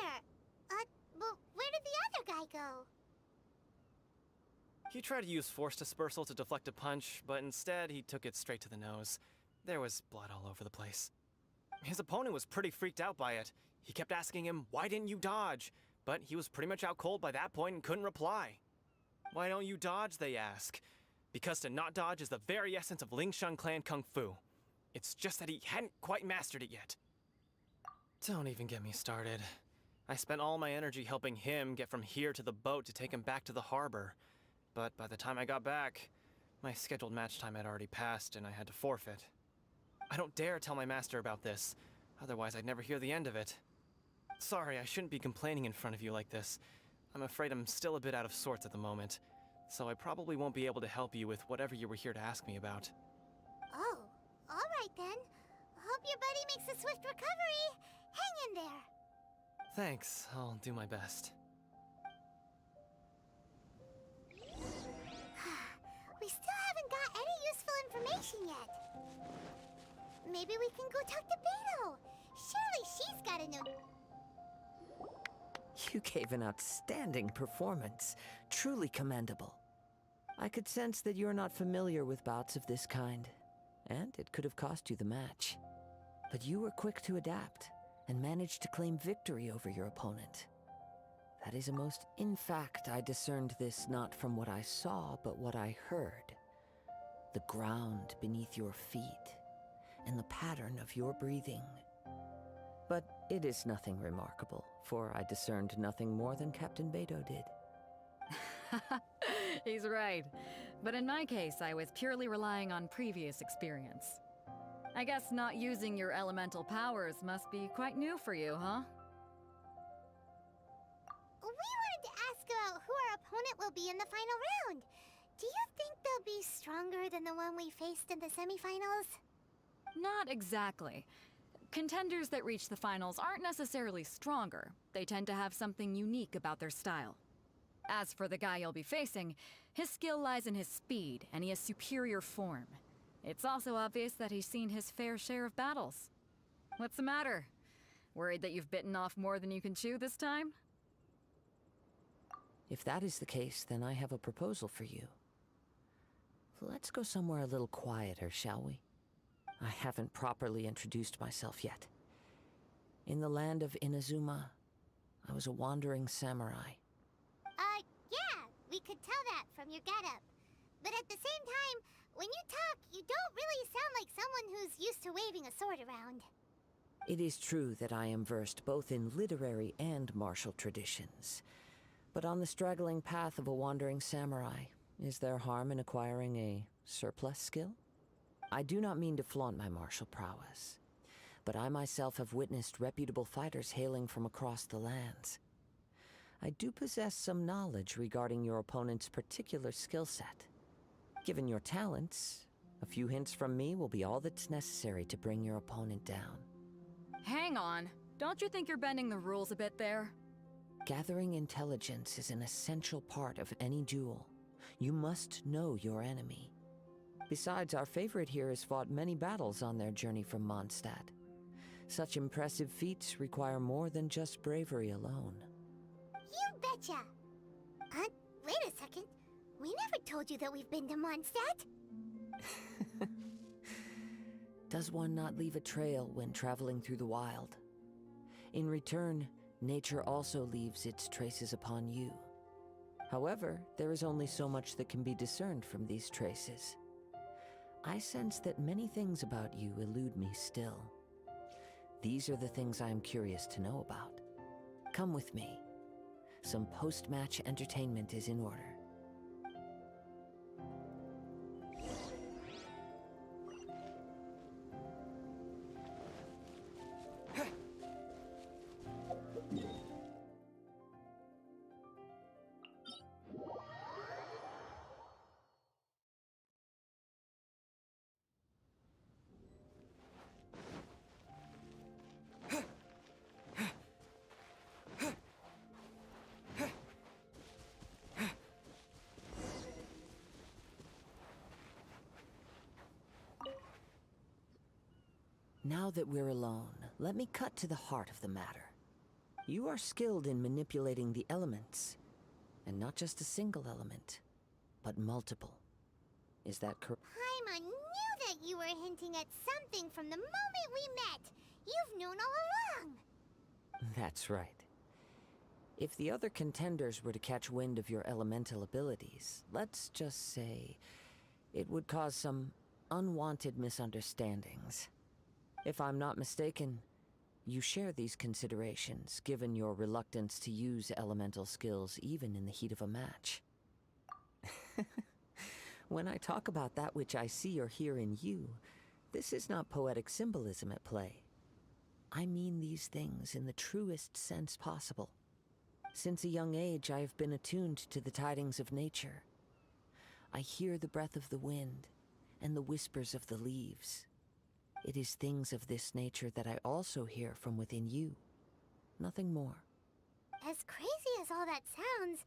there! Well, where did the other guy go? He tried to use force dispersal to deflect a punch, but instead he took it straight to the nose. There was blood all over the place. His opponent was pretty freaked out by it. He kept asking him, "Why didn't you dodge?" But he was pretty much out cold by that point and couldn't reply. "Why don't you dodge?" they ask. Because to not dodge is the very essence of Lingshan clan kung fu. It's just that he hadn't quite mastered it yet. Don't even get me started. I spent all my energy helping him get from here to the boat to take him back to the harbor. But by the time I got back, my scheduled match time had already passed and I had to forfeit. I don't dare tell my master about this, otherwise I'd never hear the end of it. Sorry, I shouldn't be complaining in front of you like this. I'm afraid I'm still a bit out of sorts at the moment, so I probably won't be able to help you with whatever you were here to ask me about. Oh, alright then. Hope your buddy makes a swift recovery. Hang in there. Thanks, I'll do my best. We still haven't got any useful information yet. Maybe we can go talk to Beto. Surely she's gotta know. You gave an outstanding performance. Truly commendable. I could sense that you're not familiar with bouts of this kind, and it could have cost you the match. But you were quick to adapt, and managed to claim victory over your opponent. That is a most... In fact, I discerned this not from what I saw, but what I heard. The ground beneath your feet, and the pattern of your breathing. But it is nothing remarkable, for I discerned nothing more than Captain Beto did. He's right. But in my case, I was purely relying on previous experience. I guess not using your elemental powers must be quite new for you, huh? We wanted to ask about who our opponent will be in the final round. Do you think they'll be stronger than the one we faced in the semifinals? Not exactly. Contenders that reach the finals aren't necessarily stronger. They tend to have something unique about their style. As for the guy you'll be facing, his skill lies in his speed, and he has superior form. It's also obvious that he's seen his fair share of battles. What's the matter? Worried that you've bitten off more than you can chew this time? If that is the case, then I have a proposal for you. Let's go somewhere a little quieter, shall we? I haven't properly introduced myself yet. In the land of Inazuma, I was a wandering samurai. Yeah, we could tell that from your getup. But at the same time, when you talk, you don't really sound like someone who's used to waving a sword around. It is true that I am versed both in literary and martial traditions. But on the straggling path of a wandering samurai, is there harm in acquiring a surplus skill? I do not mean to flaunt my martial prowess, but I myself have witnessed reputable fighters hailing from across the lands. I do possess some knowledge regarding your opponent's particular skill set. Given your talents, a few hints from me will be all that's necessary to bring your opponent down. Hang on. Don't you think you're bending the rules a bit there? Gathering intelligence is an essential part of any duel. You must know your enemy. Besides, our favorite here has fought many battles on their journey from Mondstadt. Such impressive feats require more than just bravery alone. You betcha! Wait a second. We never told you that we've been to Mondstadt. Does one not leave a trail when traveling through the wild? In return, nature also leaves its traces upon you. However, there is only so much that can be discerned from these traces. I sense that many things about you elude me still. These are the things I am curious to know about. Come with me. Some post-match entertainment is in order. Now that we're alone, let me cut to the heart of the matter. You are skilled in manipulating the elements, and not just a single element, but multiple. Is that correct? Paimon knew that you were hinting at something from the moment we met. You've known all along. That's right. If the other contenders were to catch wind of your elemental abilities, let's just say, it would cause some unwanted misunderstandings. If I'm not mistaken, you share these considerations, given your reluctance to use elemental skills even in the heat of a match. When I talk about that which I see or hear in you, this is not poetic symbolism at play. I mean these things in the truest sense possible. Since a young age, I have been attuned to the tidings of nature. I hear the breath of the wind and the whispers of the leaves. It is things of this nature that I also hear from within you. Nothing more. As crazy as all that sounds,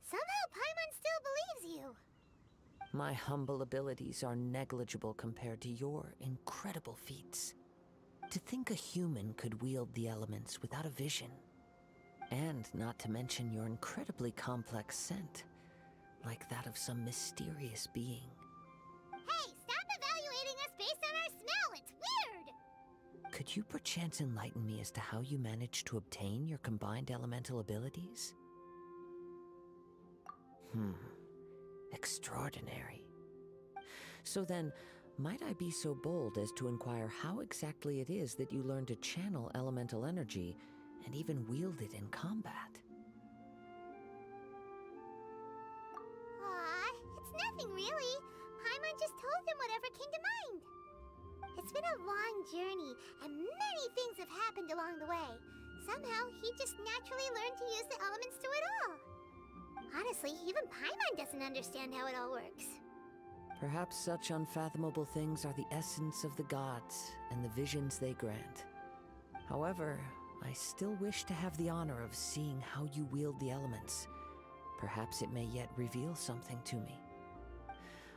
somehow Paimon still believes you. My humble abilities are negligible compared to your incredible feats. To think a human could wield the elements without a vision. And not to mention your incredibly complex scent. like that of some mysterious being. Hey, stop evaluating us based on our smell! It's weird! Could you perchance enlighten me as to how you managed to obtain your combined elemental abilities? Extraordinary. So then, might I be so bold as to inquire how exactly it is that you learned to channel elemental energy and even wield it in combat? Aw, it's nothing really. Paimon just told him whatever came to mind. It's been a long journey, and many things have happened along the way. Somehow, he just naturally learned to use the elements through it all. Honestly, even Paimon doesn't understand how it all works. Perhaps such unfathomable things are the essence of the gods and the visions they grant. However, I still wish to have the honor of seeing how you wield the elements. Perhaps it may yet reveal something to me.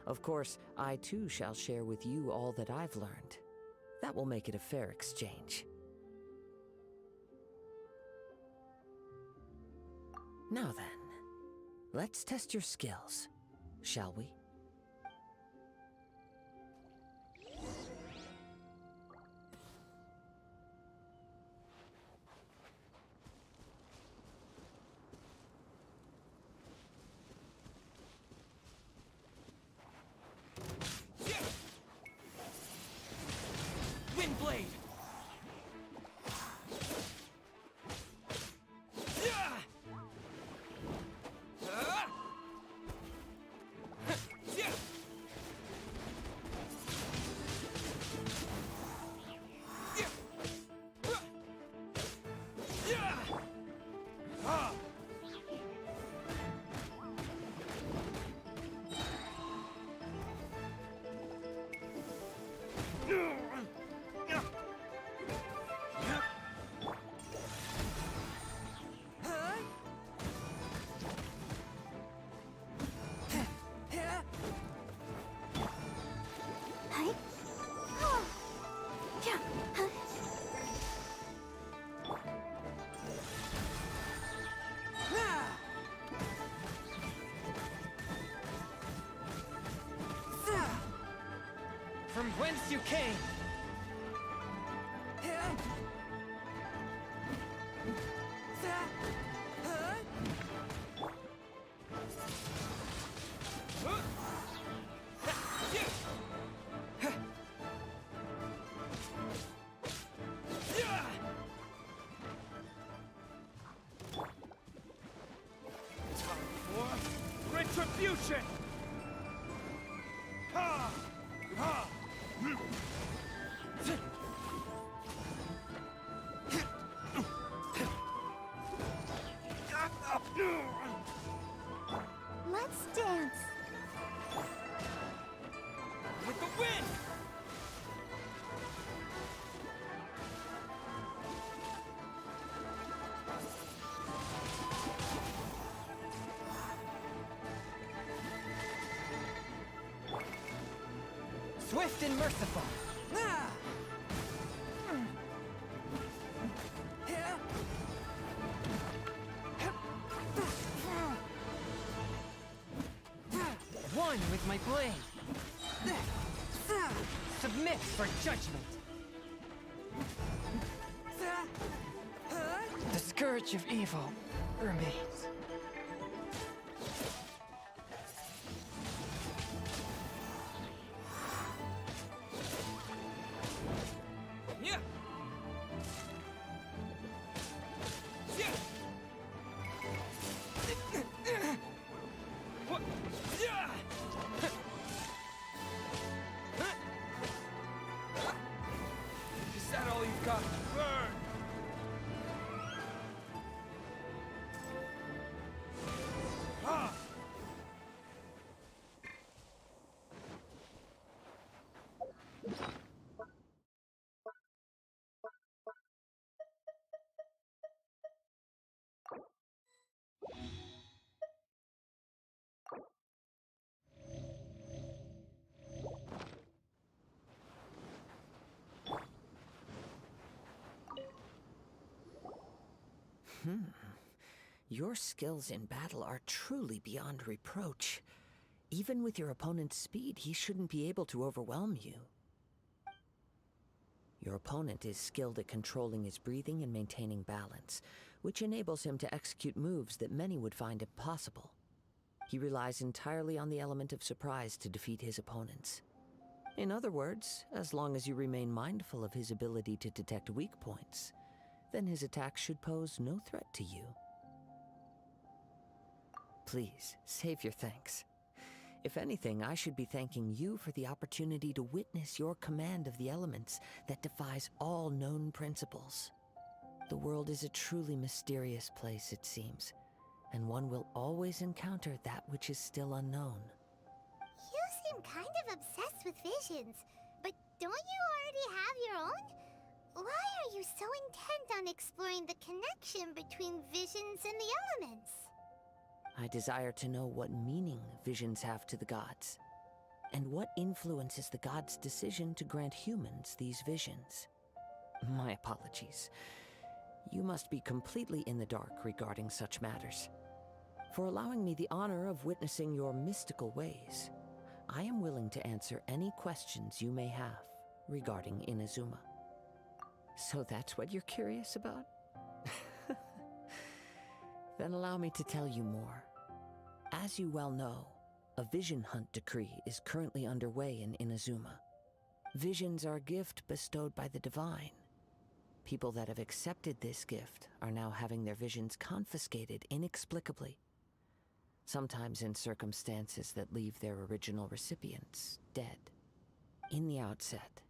Of course, I too shall share with you all that I've learned. That will make it a fair exchange. Now then, let's test your skills, shall we? Windblade! From whence you came! Time for retribution! Ha! Ha! Let's dance. With the wind! Swift and merciful. One with my blade. Submit for judgment. The scourge of evil remains. Yeah. What? Yeah. Is that all you've got? Burn! Ah! Your skills in battle are truly beyond reproach. Even with your opponent's speed, he shouldn't be able to overwhelm you. Your opponent is skilled at controlling his breathing and maintaining balance, which enables him to execute moves that many would find impossible. He relies entirely on the element of surprise to defeat his opponents. In other words, as long as you remain mindful of his ability to detect weak points, then his attacks should pose no threat to you. Please, save your thanks. If anything, I should be thanking you for the opportunity to witness your command of the elements that defies all known principles. The world is a truly mysterious place, it seems, and one will always encounter that which is still unknown. You seem kind of obsessed with visions, but don't you already have your own? Why are you so intent on exploring the connection between visions and the elements? I desire to know what meaning visions have to the gods, and what influences the gods' decision to grant humans these visions. My apologies. You must be completely in the dark regarding such matters. For allowing me the honor of witnessing your mystical ways, I am willing to answer any questions you may have regarding Inazuma. So that's what you're curious about? Then allow me to tell you more. As you well know, a vision hunt decree is currently underway in Inazuma. Visions are a gift bestowed by the divine. People that have accepted this gift are now having their visions confiscated inexplicably, sometimes in circumstances that leave their original recipients dead. In the outset,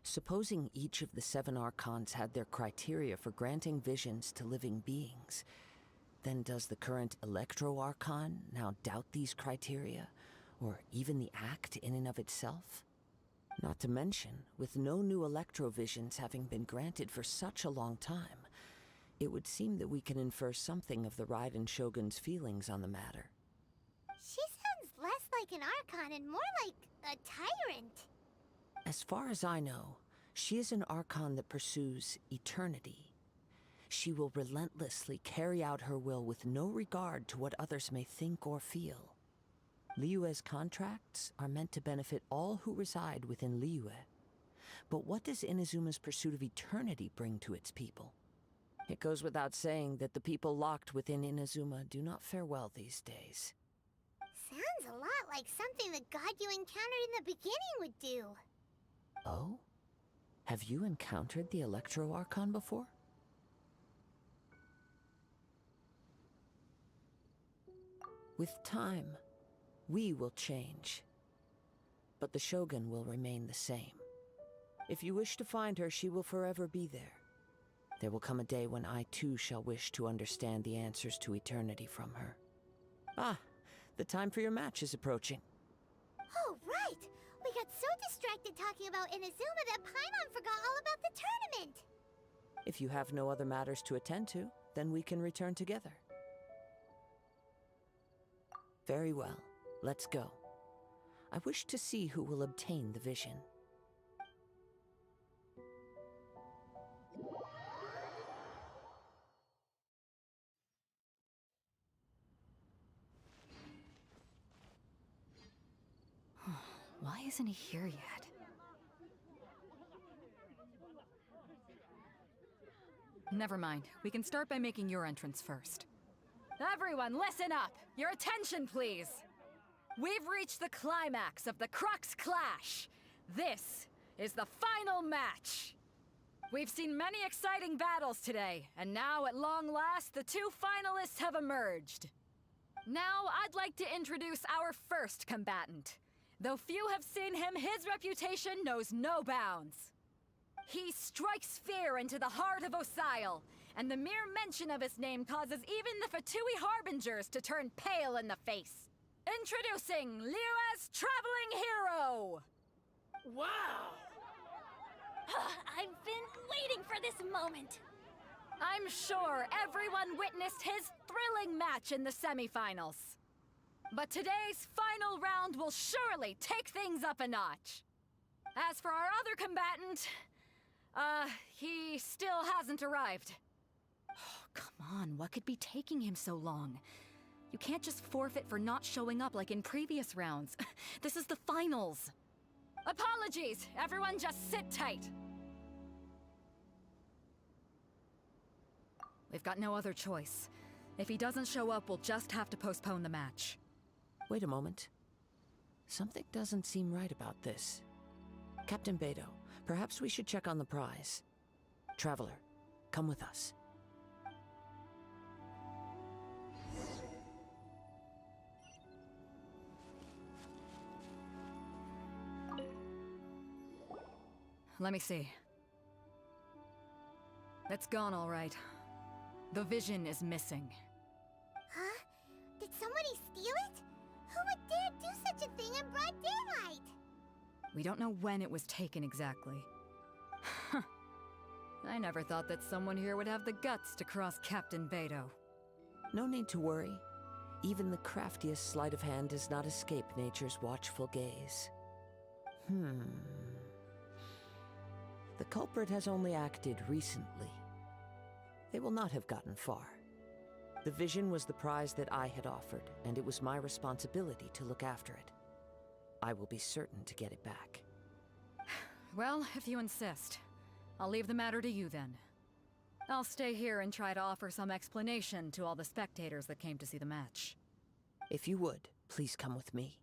supposing each of the 7 archons had their criteria for granting visions to living beings, then does the current Electro-Archon now doubt these criteria, or even the act in and of itself? Not to mention, with no new Electro-Visions having been granted for such a long time, it would seem that we can infer something of the Raiden Shogun's feelings on the matter. She sounds less like an Archon and more like a tyrant. As far as I know, she is an Archon that pursues eternity. She will relentlessly carry out her will with no regard to what others may think or feel. Liyue's contracts are meant to benefit all who reside within Liyue. But what does Inazuma's pursuit of eternity bring to its people? It goes without saying that the people locked within Inazuma do not fare well these days. Sounds a lot like something the god you encountered in the beginning would do. Oh? Have you encountered the Electro-Archon before? With time, we will change. But the Shogun will remain the same. If you wish to find her, she will forever be there. There will come a day when I too shall wish to understand the answers to eternity from her. Ah, the time for your match is approaching. Oh, right! We got so distracted talking about Inazuma that Paimon forgot all about the tournament! If you have no other matters to attend to, then we can return together. Very well, let's go. I wish to see who will obtain the vision. Why isn't he here yet? Never mind. We can start by making your entrance first. Everyone, listen up! Your attention, please! We've reached the climax of the Crux Clash! This is the final match! We've seen many exciting battles today, and now, at long last, the 2 finalists have emerged. Now, I'd like to introduce our first combatant. Though few have seen him, his reputation knows no bounds. He strikes fear into the heart of Osile, and the mere mention of his name causes even the Fatui Harbingers to turn pale in the face. Introducing Liyue's traveling hero! Wow! I've been waiting for this moment. I'm sure everyone witnessed his thrilling match in the semifinals. But today's final round will surely take things up a notch. As for our other combatant, he still hasn't arrived. Come on, what could be taking him so long? You can't just forfeit for not showing up like in previous rounds. This is the finals. Apologies! Everyone just sit tight! We've got no other choice. If he doesn't show up, we'll just have to postpone the match. Wait a moment. Something doesn't seem right about this. Captain Beto, perhaps we should check on the prize. Traveler, come with us. Let me see. It's gone all right. The vision is missing. Huh? Did somebody steal it? Who would dare do such a thing in broad daylight? We don't know when it was taken exactly. I never thought that someone here would have the guts to cross Captain Beto. No need to worry. Even the craftiest sleight of hand does not escape nature's watchful gaze. The culprit has only acted recently. They will not have gotten far. The vision was the prize that I had offered, and it was my responsibility to look after it. I will be certain to get it back. Well, if you insist. I'll leave the matter to you then. I'll stay here and try to offer some explanation to all the spectators that came to see the match. If you would, please come with me.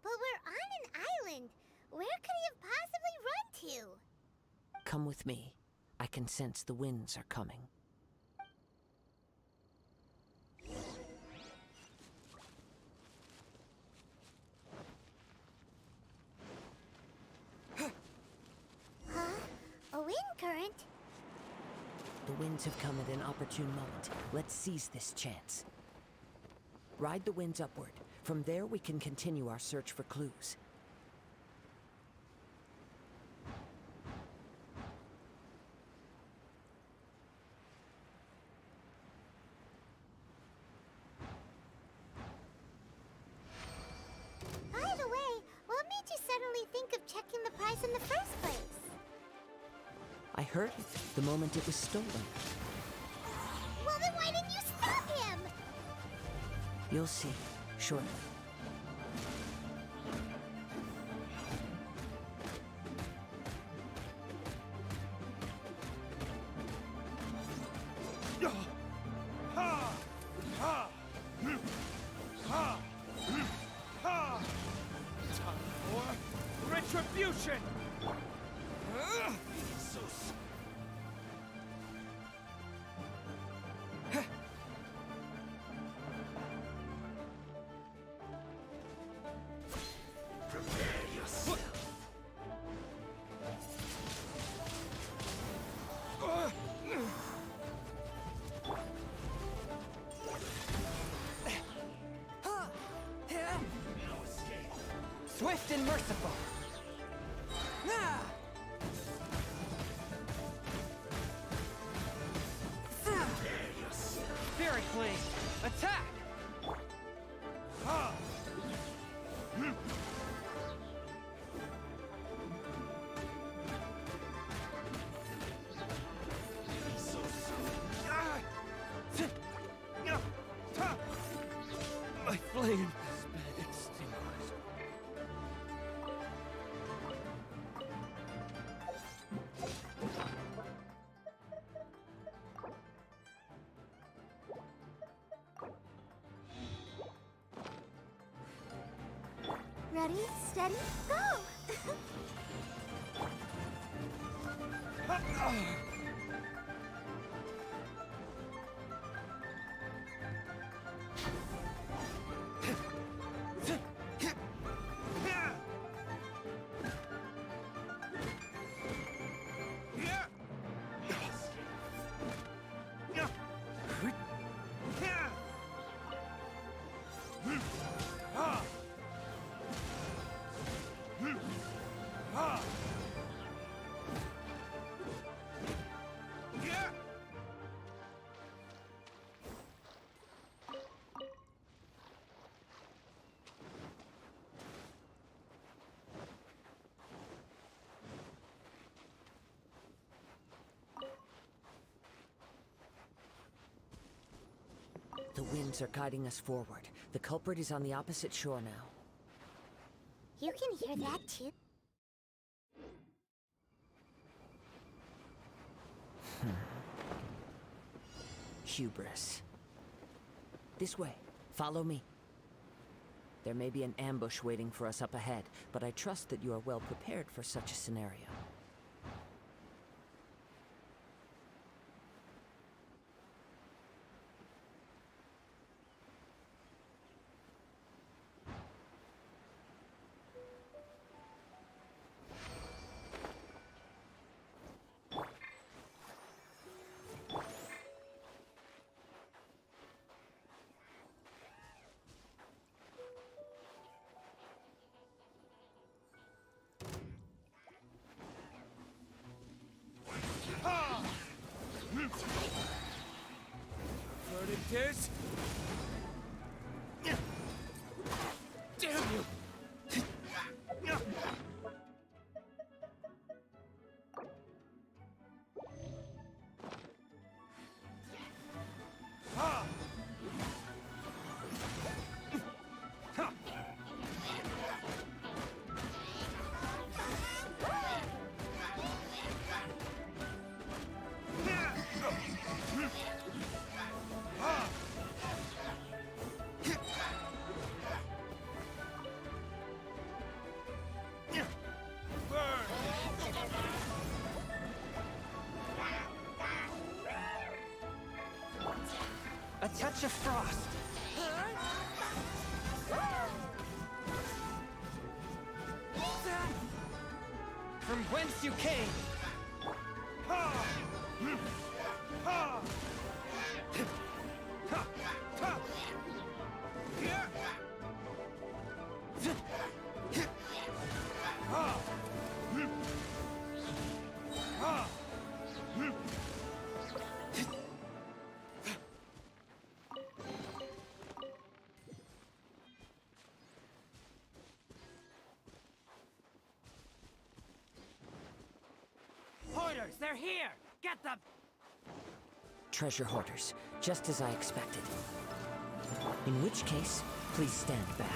But we're on an island. Where could he have possibly run to? Come with me. I can sense the winds are coming. Huh? A wind current? The winds have come at an opportune moment. Let's seize this chance. Ride the winds upward. From there, we can continue our search for clues. By the way, what made you suddenly think of checking the prize in the first place? I heard it the moment it was stolen. Well, then why didn't you stop him? You'll see, shortly. Time for retribution! Swift and merciful. Ah! Spirit Flame, attack! My flame has been extinguished. Ready, steady, go! The winds are guiding us forward. The culprit is on the opposite shore now. You can hear that too. Hubris. This way. Follow me. There may be an ambush waiting for us up ahead, but I trust that you are well prepared for such a scenario. Verdict is... Damn you! A touch of frost. From whence you came. Hoarders, they're here! Get them! Treasure hoarders, just as I expected. In which case, please stand back.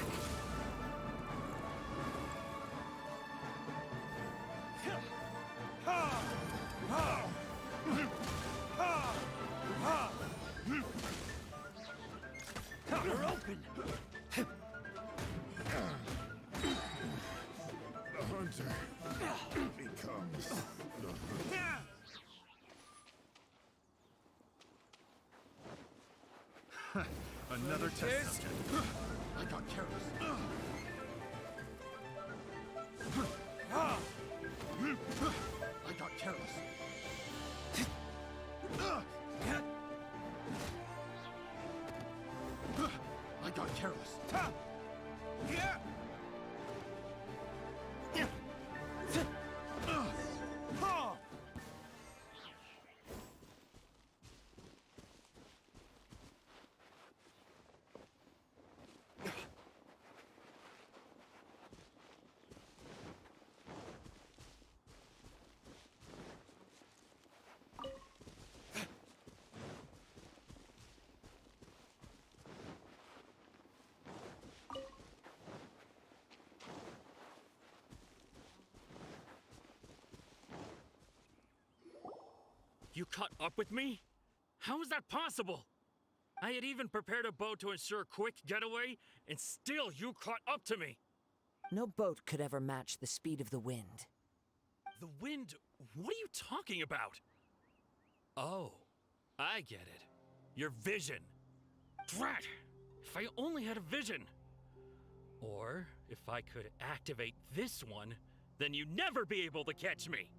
You're open! The hunter becomes the hunter. Another test subject. I got careless. I got careless. I got careless. You caught up with me? How is that possible? I had even prepared a boat to ensure a quick getaway, and still you caught up to me! No boat could ever match the speed of the wind. The wind? What are you talking about? Oh, I get it. Your vision. Drat! If I only had a vision! Or, if I could activate this one, then you'd never be able to catch me!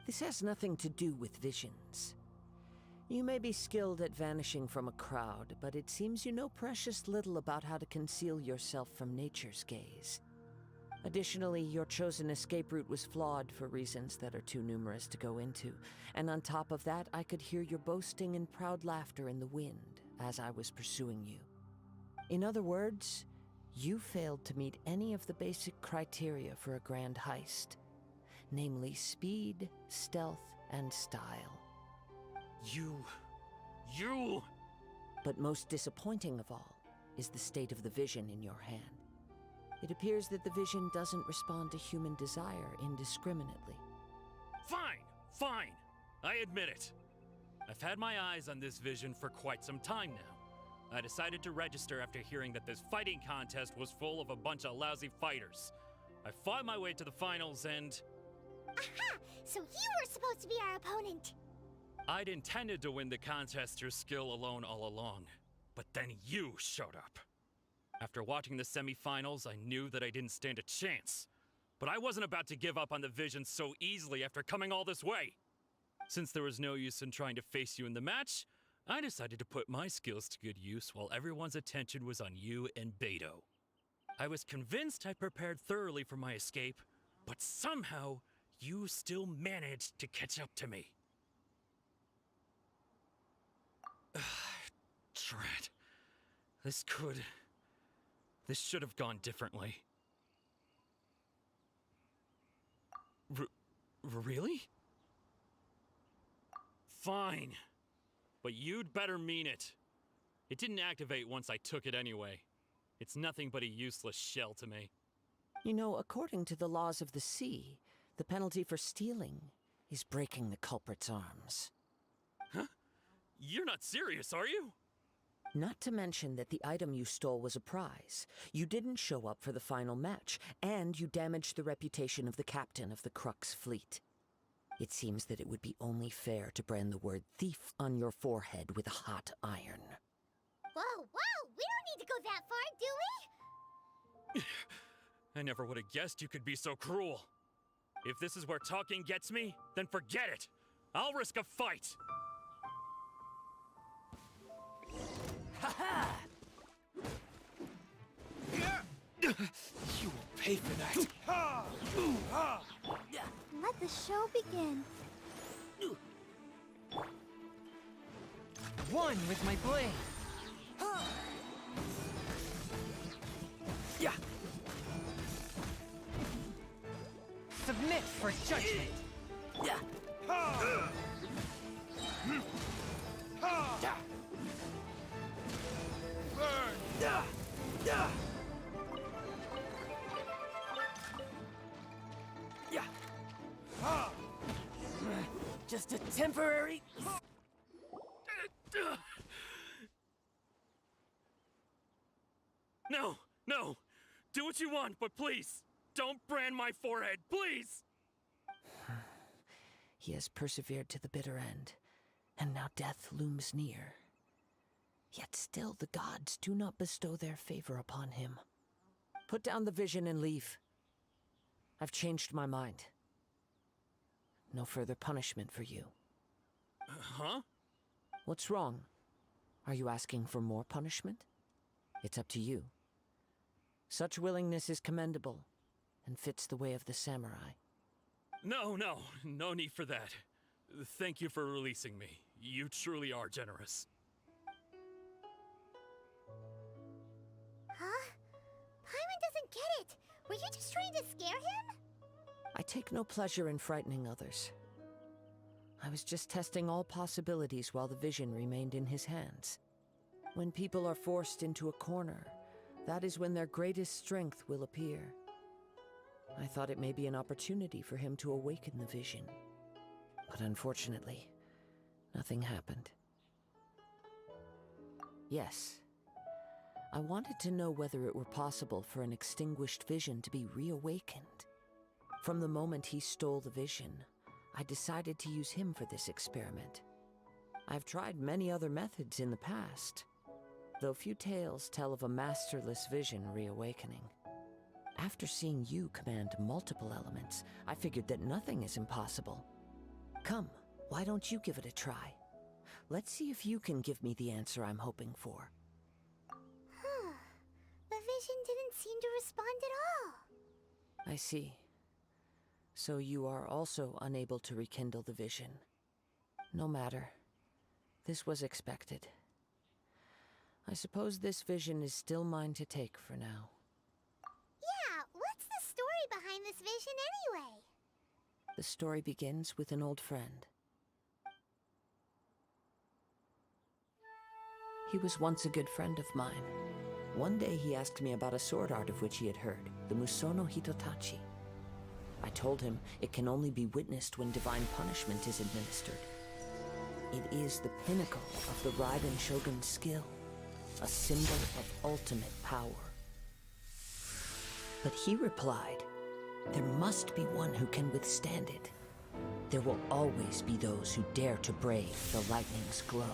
This has nothing to do with visions. You may be skilled at vanishing from a crowd, but it seems you know precious little about how to conceal yourself from nature's gaze. Additionally, your chosen escape route was flawed for reasons that are too numerous to go into, and on top of that, I could hear your boasting and proud laughter in the wind as I was pursuing you. In other words, you failed to meet any of the basic criteria for a grand heist. Namely speed, stealth, and style. You... But most disappointing of all is the state of the vision in your hand. It appears that the vision doesn't respond to human desire indiscriminately. Fine, fine. I admit it. I've had my eyes on this vision for quite some time now. I decided to register after hearing that this fighting contest was full of a bunch of lousy fighters. I fought my way to the finals and... Aha! So you were supposed to be our opponent! I'd intended to win the contest through skill alone all along. But then you showed up. After watching the semifinals, I knew that I didn't stand a chance. But I wasn't about to give up on the vision so easily after coming all this way. Since there was no use in trying to face you in the match, I decided to put my skills to good use while everyone's attention was on you and Beto. I was convinced I prepared thoroughly for my escape, but somehow you still managed to catch up to me. Drat. This should have gone differently. Really? Fine. But you'd better mean it. It didn't activate once I took it anyway. It's nothing but a useless shell to me. You know, according to the laws of the sea, the penalty for stealing is breaking the culprit's arms. Huh? You're not serious, are you? Not to mention that the item you stole was a prize. You didn't show up for the final match, and you damaged the reputation of the captain of the Crux fleet. It seems that it would be only fair to brand the word thief on your forehead with a hot iron. Whoa, whoa! We don't need to go that far, do we? I never would have guessed you could be so cruel. If this is where talking gets me, then forget it. I'll risk a fight. Ha-ha! You will pay for that. Let the show begin. One with my blade. Yeah. Submit for judgment. Yeah. Just a temporary... No, no. Do what you want, but please, don't brand my forehead, please! He has persevered to the bitter end, and now death looms near. Yet still the gods do not bestow their favor upon him. Put down the vision and leave. I've changed my mind. No further punishment for you. Huh? What's wrong? Are you asking for more punishment? It's up to you. Such willingness is commendable, and fits the way of the samurai. No need for that. Thank you for releasing me. You truly are generous. Huh? Paimon doesn't get it. Were you just trying to scare him? I take no pleasure in frightening others. I was just testing all possibilities while the vision remained in his hands. When people are forced into a corner, that is when their greatest strength will appear. I thought it may be an opportunity for him to awaken the vision. But unfortunately, nothing happened. Yes, I wanted to know whether it were possible for an extinguished vision to be reawakened. From the moment he stole the vision, I decided to use him for this experiment. I've tried many other methods in the past, though few tales tell of a masterless vision reawakening. After seeing you command multiple elements, I figured that nothing is impossible. Come, why don't you give it a try? Let's see if you can give me the answer I'm hoping for. The vision didn't seem to respond at all. I see. So you are also unable to rekindle the vision. No matter. This was expected. I suppose this vision is still mine to take for now. Yeah, what's the story behind this vision anyway? The story begins with an old friend. He He was once a good friend of mine. One day he asked me about a sword art of which he had heard, the Musono Hitotachi. I told him it can only be witnessed when divine punishment is administered. It is the pinnacle of the Raiden Shogun's skill, a symbol of ultimate power. But he replied, there must be one who can withstand it. There will always be those who dare to brave the lightning's glow.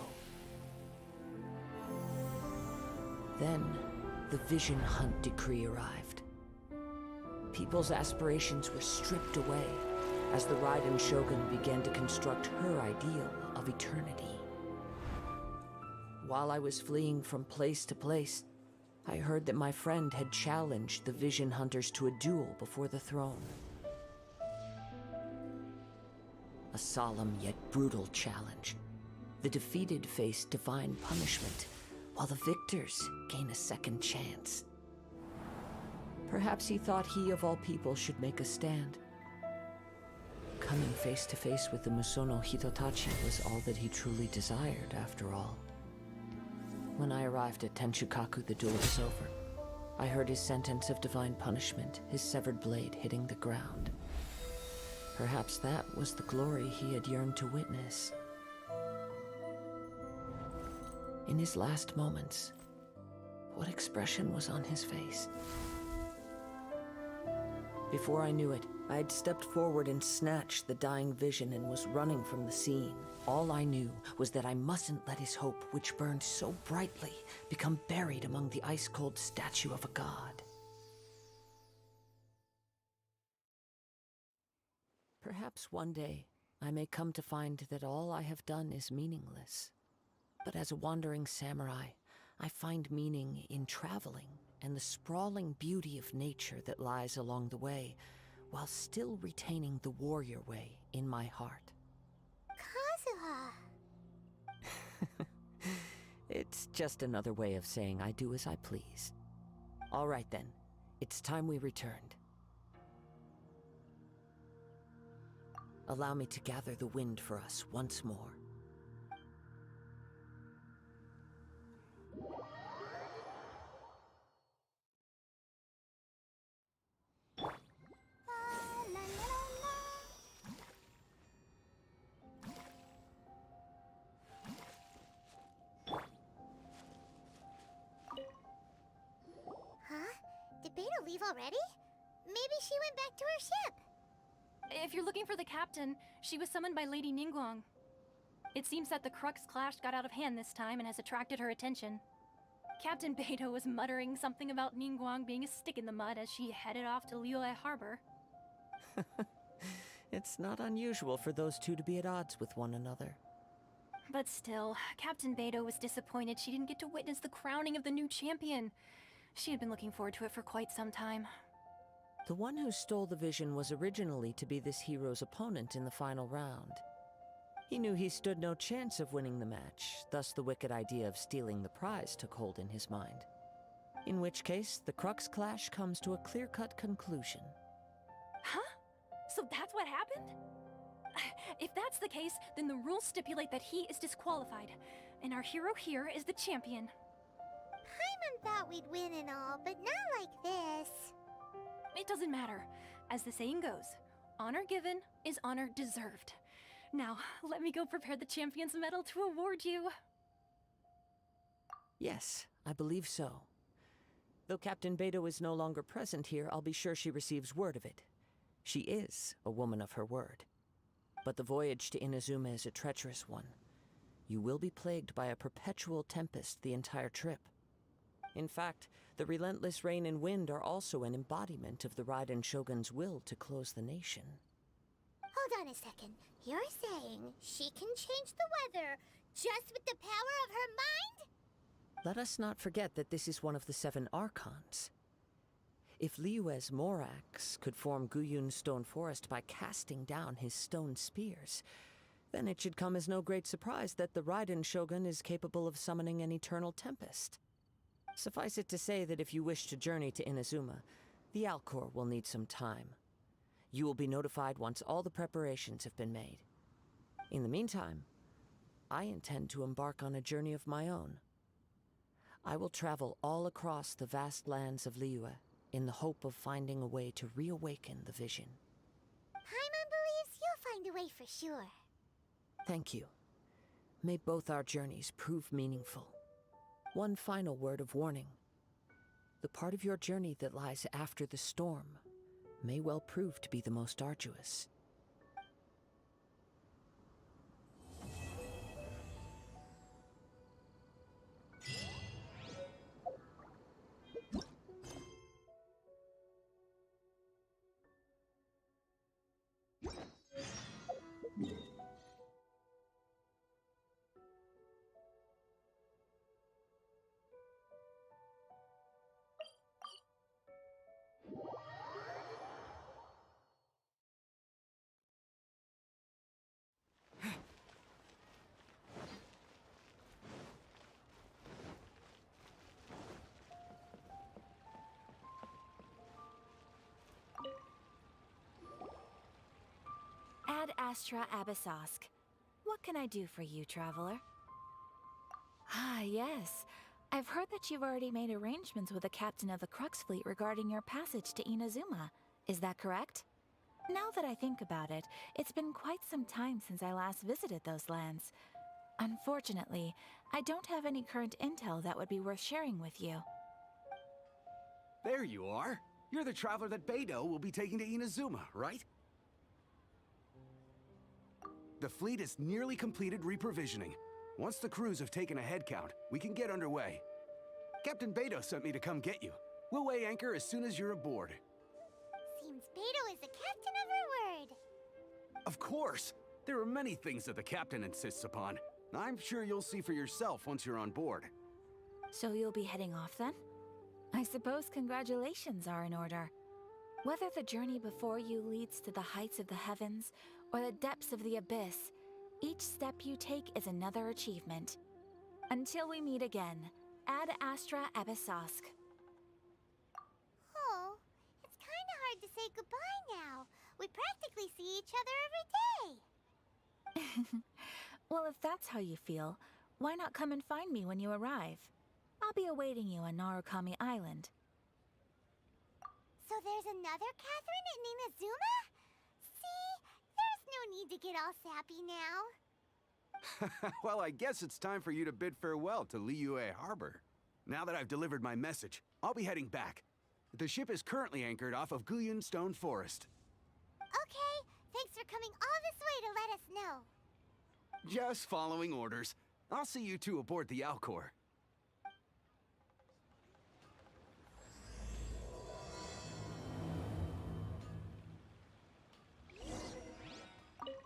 Then, the Vision Hunt decree arrived. People's aspirations were stripped away as the Raiden Shogun began to construct her ideal of eternity. While I was fleeing from place to place, I heard that my friend had challenged the Vision Hunters to a duel before the throne. A solemn yet brutal challenge. The defeated face divine punishment, while the victors gain a second chance. Perhaps he thought he of all people should make a stand. Coming face to face with the Musono Hitotachi was all that he truly desired, after all. When I arrived at Tenshukaku, the duel was over. I heard his sentence of divine punishment, his severed blade hitting the ground. Perhaps that was the glory he had yearned to witness. In his last moments, what expression was on his face? Before I knew it, I had stepped forward and snatched the dying vision and was running from the scene. All I knew was that I mustn't let his hope, which burned so brightly, become buried among the ice-cold statue of a god. Perhaps one day, I may come to find that all I have done is meaningless. But as a wandering samurai, I find meaning in traveling and the sprawling beauty of nature that lies along the way, while still retaining the warrior way in my heart. Kazuha. It's just another way of saying I do as I please. All right then, it's time we returned. Allow me to gather the wind for us once more. Did Beta leave already? Maybe she went back to her ship. If you're looking for the captain, she was summoned by Lady Ningguang. It seems that the Crux clash got out of hand this time and has attracted her attention. Captain Beto was muttering something about Ningguang being a stick in the mud as she headed off to Liyue Harbor. It's not unusual for those two to be at odds with one another. But still, Captain Beto was disappointed she didn't get to witness the crowning of the new champion. She had been looking forward to it for quite some time. The one who stole the vision was originally to be this hero's opponent in the final round. He knew he stood no chance of winning the match, thus the wicked idea of stealing the prize took hold in his mind. In which case, the Crux clash comes to a clear-cut conclusion. Huh? So that's what happened? If that's the case, then the rules stipulate that he is disqualified, and our hero here is the champion. Paimon thought we'd win and all, but not like this. It doesn't matter. As the saying goes, honor given is honor deserved. Now, let me go prepare the champion's medal to award you. Yes, I believe so. Though Captain Beto is no longer present here, I'll be sure she receives word of it. She is a woman of her word. But the voyage to Inazuma is a treacherous one. You will be plagued by a perpetual tempest the entire trip. In fact, the relentless rain and wind are also an embodiment of the Raiden Shogun's will to close the nation. Hold on a second. You're saying she can change the weather just with the power of her mind? Let us not forget that this is one of the 7 Archons. If Liyue's Morax could form Guyun's stone forest by casting down his stone spears, then it should come as no great surprise that the Raiden Shogun is capable of summoning an eternal tempest. Suffice it to say that if you wish to journey to Inazuma, the Alcor will need some time. You will be notified once all the preparations have been made. In the meantime, I intend to embark on a journey of my own. I will travel all across the vast lands of Liyue in the hope of finding a way to reawaken the vision. Paimon believes you'll find a way for sure. Thank you. May both our journeys prove meaningful. One final word of warning. The part of your journey that lies after the storm may well prove to be the most arduous. Ad Astra Abyssosk. What can I do for you, traveler? Ah, yes. I've heard that you've already made arrangements with the captain of the Crux fleet regarding your passage to Inazuma. Is that correct? Now that I think about it, it's been quite some time since I last visited those lands. Unfortunately, I don't have any current intel that would be worth sharing with you. There you are. You're the traveler that Beidou will be taking to Inazuma, right? The fleet is nearly completed reprovisioning. Once the crews have taken a head count, we can get underway. Captain Beidou sent me to come get you. We'll weigh anchor as soon as you're aboard. Seems Beidou is the captain of her word. Of course! There are many things that the captain insists upon. I'm sure you'll see for yourself once you're on board. So you'll be heading off then? I suppose congratulations are in order. Whether the journey before you leads to the heights of the heavens or the depths of the abyss, each step you take is another achievement. Until we meet again, Ad Astra Abyssosk. Oh, it's kinda hard to say goodbye now. We practically see each other every day. Well, if that's how you feel, why not come and find me when you arrive? I'll be awaiting you on Narukami Island. So there's another Catherine in Inazuma? See? There's no need to get all sappy now. Well, I guess it's time for you to bid farewell to Liyue Harbor. Now that I've delivered my message, I'll be heading back. The ship is currently anchored off of Guyun Stone Forest. Okay, thanks for coming all this way to let us know. Just following orders. I'll see you two aboard the Alcor.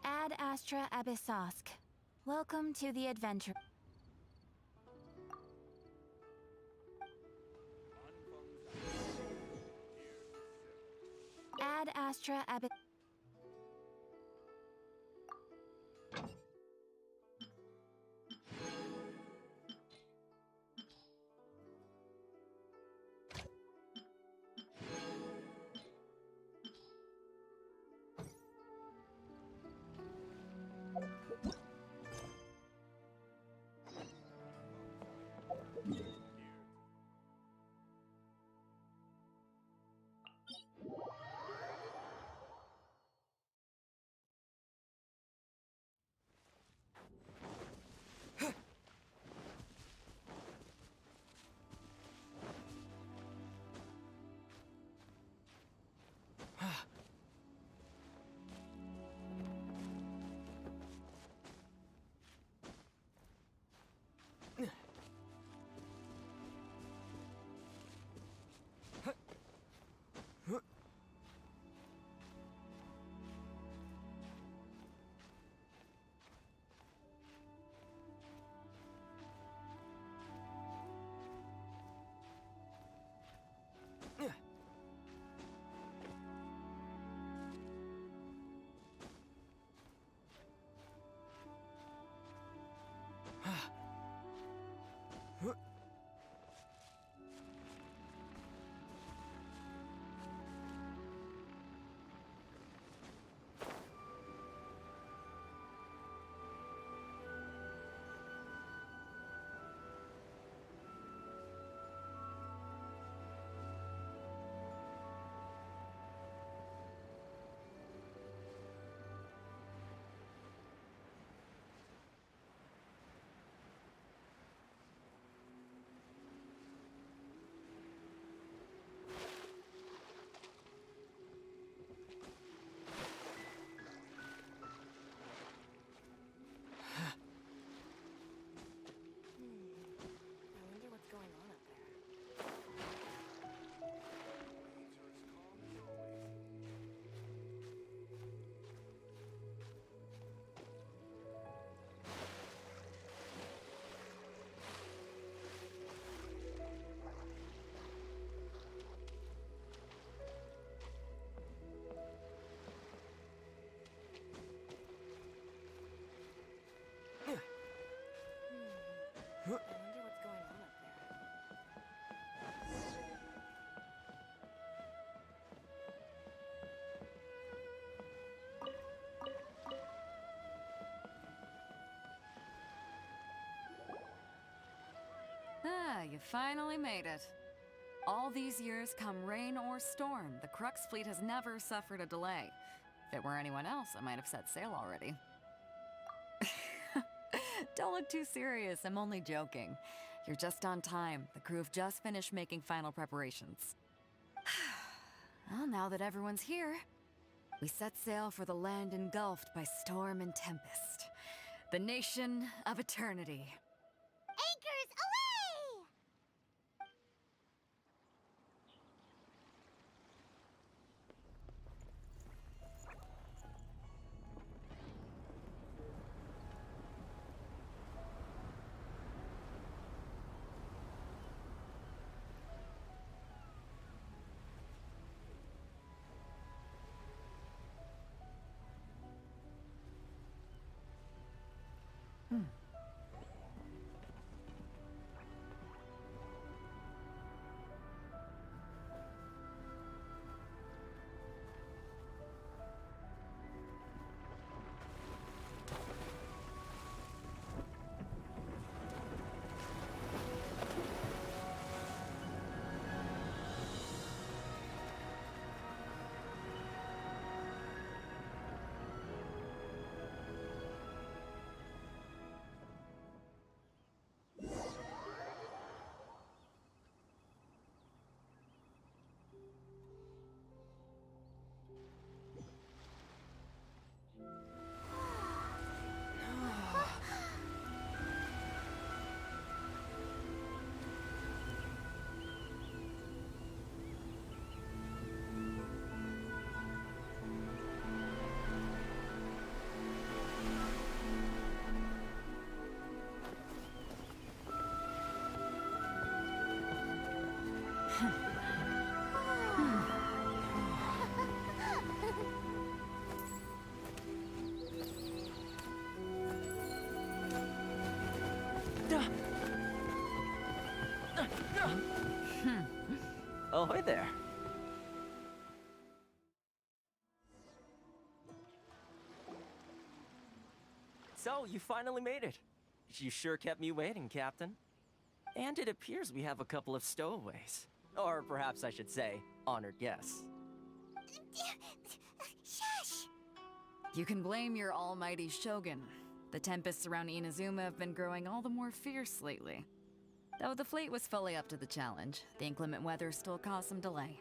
Ad Astra Abyssosk. Welcome to the adventure. Ad Astra Abyssosk. You finally made it. All these years, come rain or storm, the Crux fleet has never suffered a delay. If it were anyone else, I might have set sail already. Don't look too serious, I'm only joking. You're just on time. The crew have just finished making final preparations. Well, now that everyone's here, we set sail for the land engulfed by storm and tempest. The nation of eternity. Anchors away! Ahoy there. So, you finally made it. You sure kept me waiting, Captain. And it appears we have a couple of stowaways. Or perhaps I should say, honored guests. Shush! You can blame your almighty Shogun. The tempests around Inazuma have been growing all the more fierce lately. Though the fleet was fully up to the challenge, the inclement weather still caused some delay.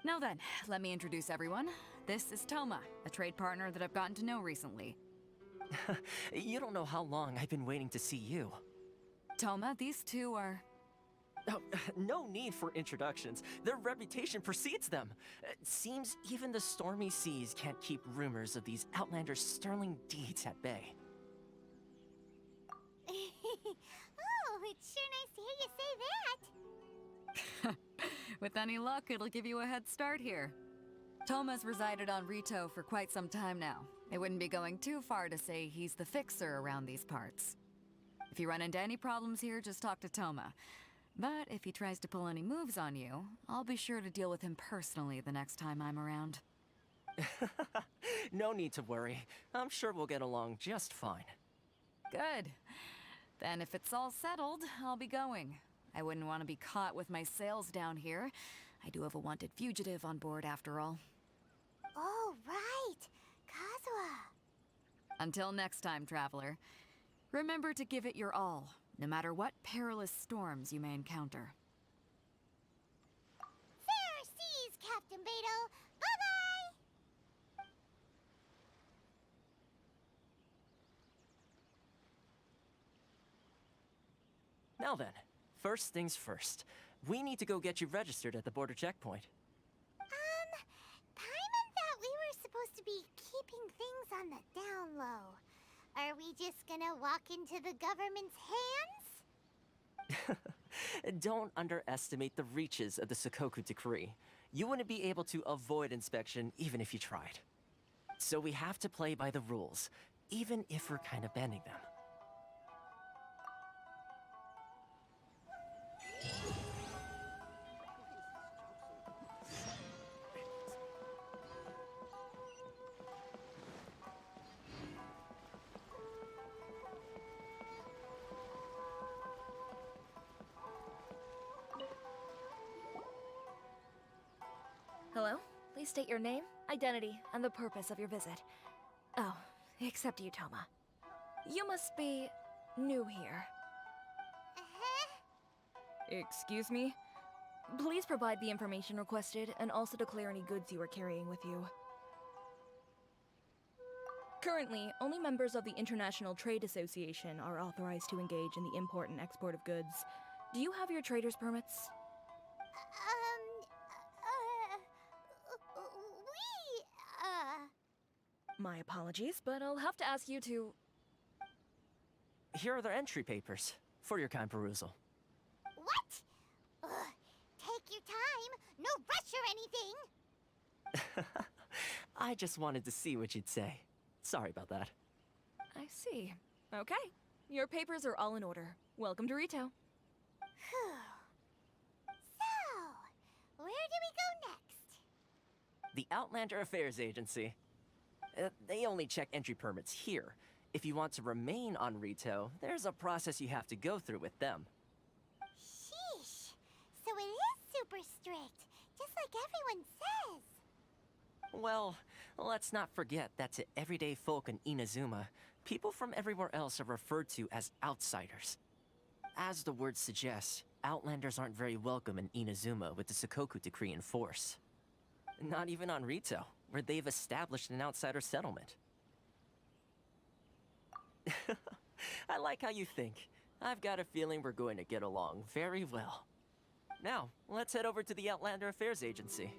Now then, let me introduce everyone. This is Toma, a trade partner that I've gotten to know recently. You don't know how long I've been waiting to see you. Toma, these two are... Oh, no need for introductions. Their reputation precedes them. It seems even the stormy seas can't keep rumors of these outlanders' sterling deeds at bay. Oh, it's sure nice to hear you say that. With any luck, it'll give you a head start here. Toma's resided on Rito for quite some time now. It wouldn't be going too far to say he's the fixer around these parts. If you run into any problems here, just talk to Toma. But if he tries to pull any moves on you, I'll be sure to deal with him personally the next time I'm around. No need to worry. I'm sure we'll get along just fine. Good. Then if it's all settled, I'll be going. I wouldn't want to be caught with my sails down here. I do have a wanted fugitive on board after all. Oh, right. Kazuha. Until next time, traveler. Remember to give it your all, no matter what perilous storms you may encounter. Fair seas, Captain Beto. Bye-bye! Now then, first things first. We need to go get you registered at the border checkpoint. Paimon thought we were supposed to be keeping things on the down low. Are we just gonna walk into the government's hands? Don't underestimate the reaches of the Sakoku Decree. You wouldn't be able to avoid inspection even if you tried. So we have to play by the rules, even if we're kind of bending them. Hello? Please state your name, identity, and the purpose of your visit. Oh, except you, Toma. You must be new here. Excuse me? Please provide the information requested and also declare any goods you are carrying with you. Currently, only members of the International Trade Association are authorized to engage in the import and export of goods. Do you have your trader's permits? My apologies, but I'll have to ask you to... Here are their entry papers, for your kind perusal. What? Ugh, take your time. No rush or anything. I just wanted to see what you'd say. Sorry about that. I see. Okay. Your papers are all in order. Welcome to Rito. Whew. So, where do we go next? The Outlander Affairs Agency. They only check entry permits here. If you want to remain on Rito, there's a process you have to go through with them. Sheesh. So it is super strict, just like everyone says. Well, let's not forget that to everyday folk in Inazuma, people from everywhere else are referred to as outsiders. As the word suggests, Outlanders aren't very welcome in Inazuma with the Sakoku Decree in force. Not even on Rito, where they've established an outsider settlement. I like how you think. I've got a feeling we're going to get along very well. Now, let's head over to the Outlander Affairs Agency.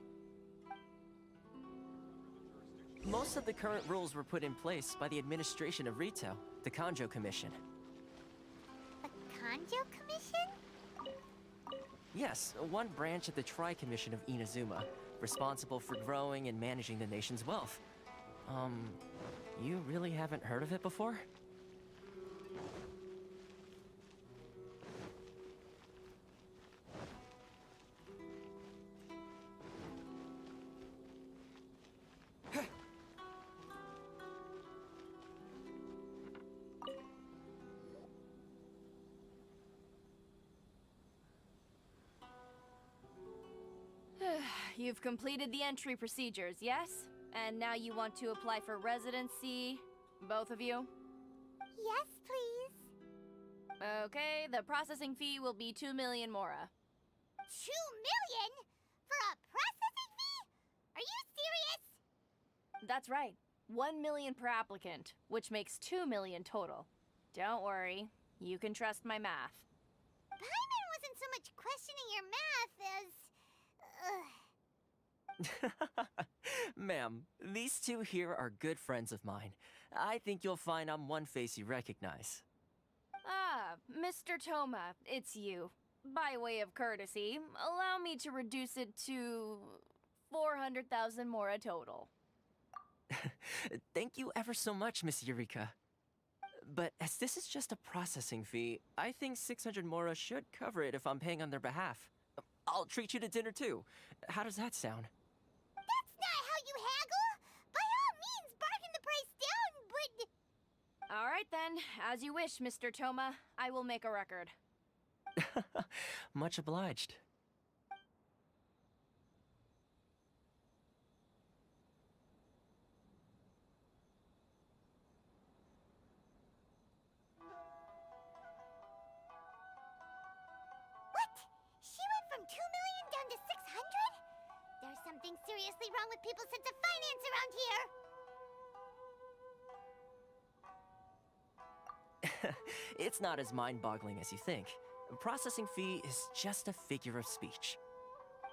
Most of the current rules were put in place by the administration of Rito, the Kanjo Commission. The Kanjo Commission? Yes, one branch of the Tri-Commission of Inazuma, responsible for growing and managing the nation's wealth. You really haven't heard of it before? You've completed the entry procedures, yes? And now you want to apply for residency, both of you? Yes, please. Okay, the processing fee will be 2 million mora. 2 million? For a processing fee? Are you serious? That's right. 1 million per applicant, which makes 2 million total. Don't worry, you can trust my math. Paimon wasn't so much questioning your math as... Ma'am, these two here are good friends of mine. I think you'll find I'm one face you recognize. Ah, Mr. Toma, it's you. By way of courtesy, allow me to reduce it to 400,000 mora total. Thank you ever so much, Miss Eureka. But as this is just a processing fee, I think 600 mora should cover it if I'm paying on their behalf. I'll treat you to dinner too. How does that sound? That's not how you haggle! By all means, bargain the price down, but... All right then, as you wish, Mr. Toma. I will make a record. Much obliged. What? She went from 2 million down to 600? There's something seriously wrong with people's sense of finance around here! It's not as mind-boggling as you think. A processing fee is just a figure of speech.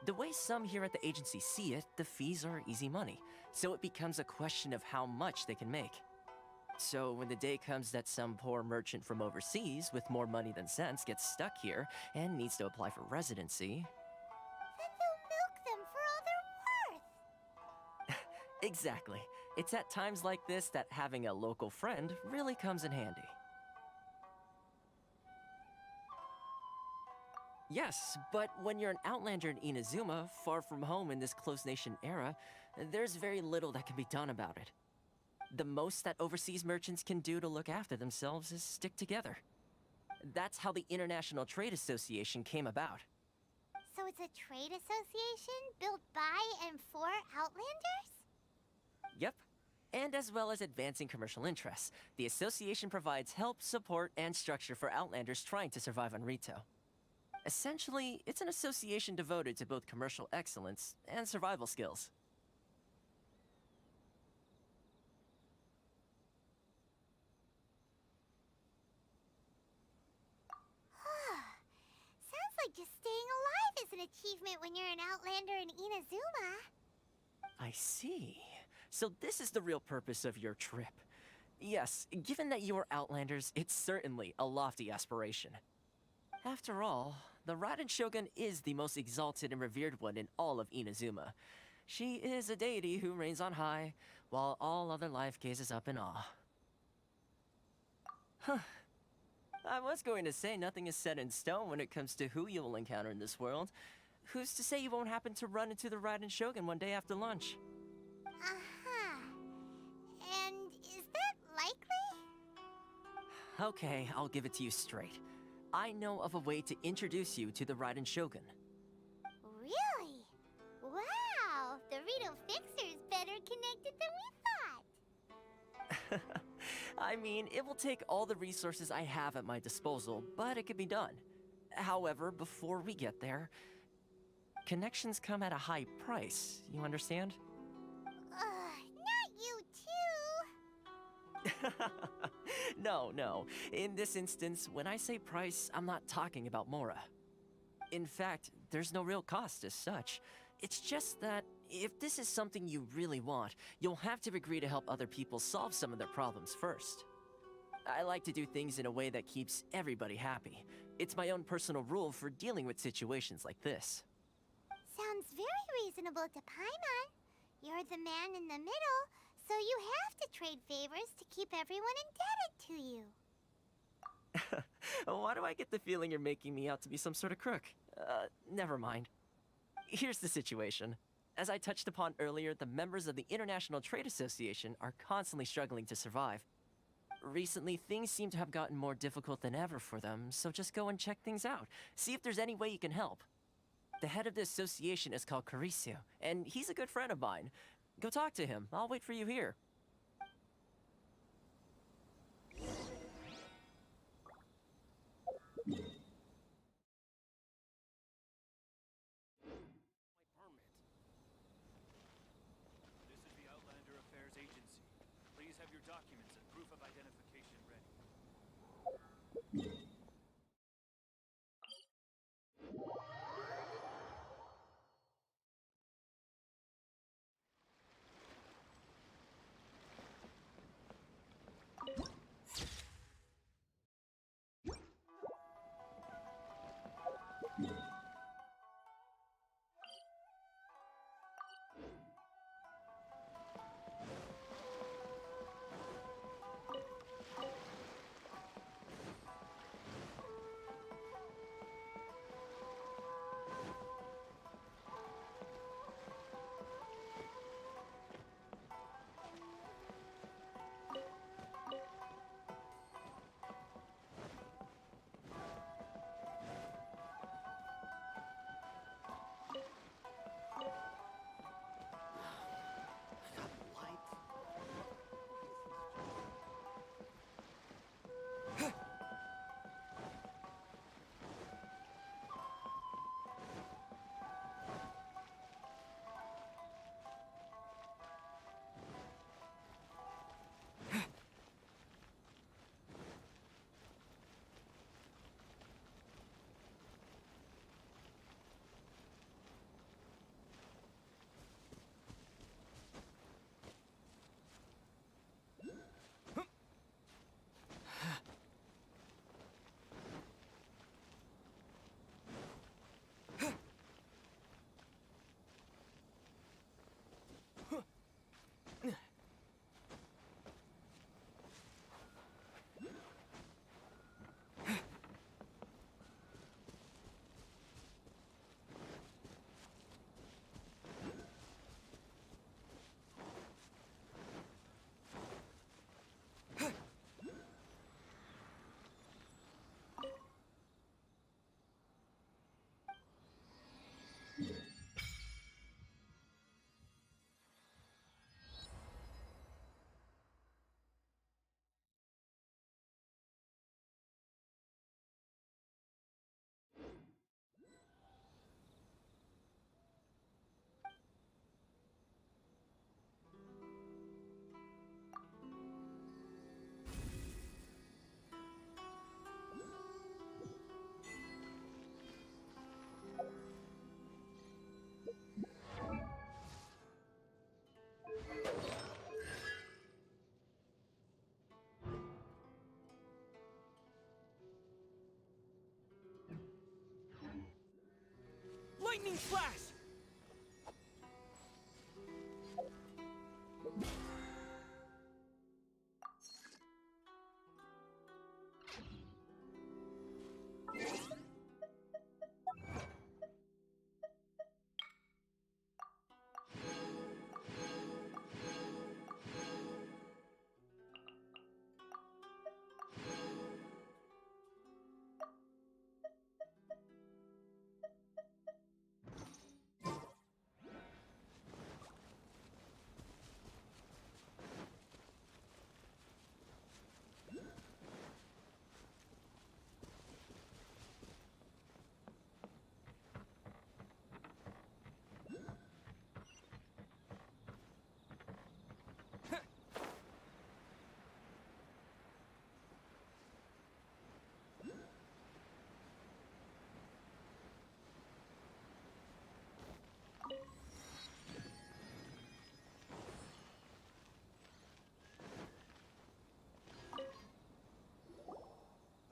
The way some here at the agency see it, the fees are easy money, so it becomes a question of how much they can make. So when the day comes that some poor merchant from overseas with more money than sense gets stuck here and needs to apply for residency... Then they'll milk them for all they're worth! Exactly. It's at times like this that having a local friend really comes in handy. Yes, but when you're an outlander in Inazuma, far from home in this closed nation era, there's very little that can be done about it. The most that overseas merchants can do to look after themselves is stick together. That's how the International Trade Association came about. So it's a trade association built by and for Outlanders? Yep. And as well as advancing commercial interests, the association provides help, support, and structure for Outlanders trying to survive on Rito. Essentially, it's an association devoted to both commercial excellence and survival skills. Sounds like just staying alive is an achievement when you're an Outlander in Inazuma. I see. So this is the real purpose of your trip. Yes, given that you are Outlanders, it's certainly a lofty aspiration. After all, the Raiden Shogun is the most exalted and revered one in all of Inazuma. She is a deity who reigns on high, while all other life gazes up in awe. Huh. I was going to say nothing is set in stone when it comes to who you will encounter in this world. Who's to say you won't happen to run into the Raiden Shogun one day after lunch? Uh-huh. And is that likely? Okay, I'll give it to you straight. I know of a way to introduce you to the Raiden Shogun. Really? Wow! The Rito Fixer's better connected than we thought. I mean, it will take all the resources I have at my disposal, but it can be done. However, before we get there, connections come at a high price, you understand? Not you too! No. In this instance, when I say price, I'm not talking about Mora. In fact, there's no real cost as such. It's just that if this is something you really want, you'll have to agree to help other people solve some of their problems first. I like to do things in a way that keeps everybody happy. It's my own personal rule for dealing with situations like this. Sounds very reasonable to Paimon. You're the man in the middle, so you have to trade favors to keep everyone indebted to you. Why do I get the feeling you're making me out to be some sort of crook? Never mind. Here's the situation. As I touched upon earlier, the members of the International Trade Association are constantly struggling to survive. Recently, things seem to have gotten more difficult than ever for them, so just go and check things out. See if there's any way you can help. The head of the association is called Caricio, and he's a good friend of mine. Go talk to him. I'll wait for you here. This is the Outlander Affairs Agency. Please have your documents and proof of identification ready. Lightning Flash!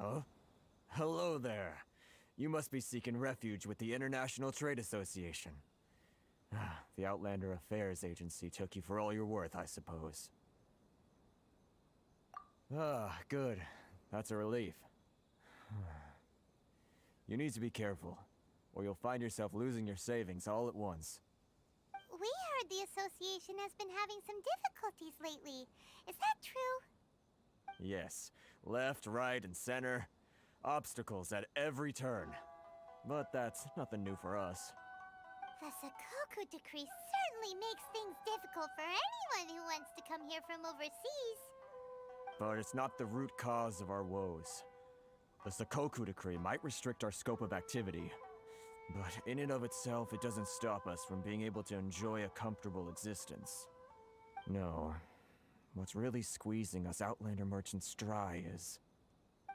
Huh? Hello there. You must be seeking refuge with the International Trade Association. The Outlander Affairs Agency took you for all you're worth, I suppose. Ah, good. That's a relief. You need to be careful, or you'll find yourself losing your savings all at once. We heard the association has been having some difficulties lately. Is that true? Yes, left, right, and center. Obstacles at every turn. But that's nothing new for us. The Sakoku Decree certainly makes things difficult for anyone who wants to come here from overseas. But it's not the root cause of our woes. The Sakoku Decree might restrict our scope of activity, but in and of itself, it doesn't stop us from being able to enjoy a comfortable existence. No. What's really squeezing us Outlander merchants dry is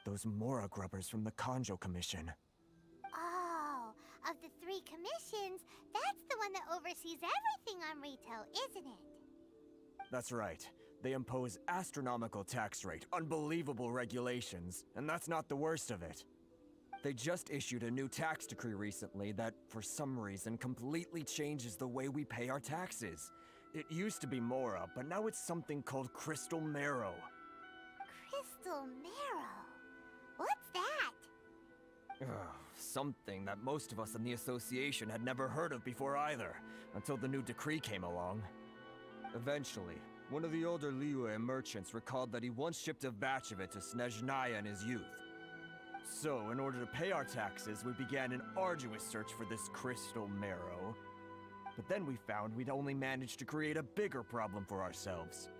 those Mora grubbers from the Kanjo Commission. Oh, of the 3 commissions, that's the one that oversees everything on retail, isn't it? That's right. They impose astronomical tax rate, unbelievable regulations, and that's not the worst of it. They just issued a new tax decree recently that, for some reason, completely changes the way we pay our taxes. It used to be Mora, but now it's something called Crystal Marrow. Crystal Marrow? What's that? Something that most of us in the association had never heard of before either, until the new decree came along. Eventually, one of the older Liyue merchants recalled that he once shipped a batch of it to Snezhnaya in his youth. So, in order to pay our taxes, we began an arduous search for this Crystal Marrow. But then we found we'd only managed to create a bigger problem for ourselves.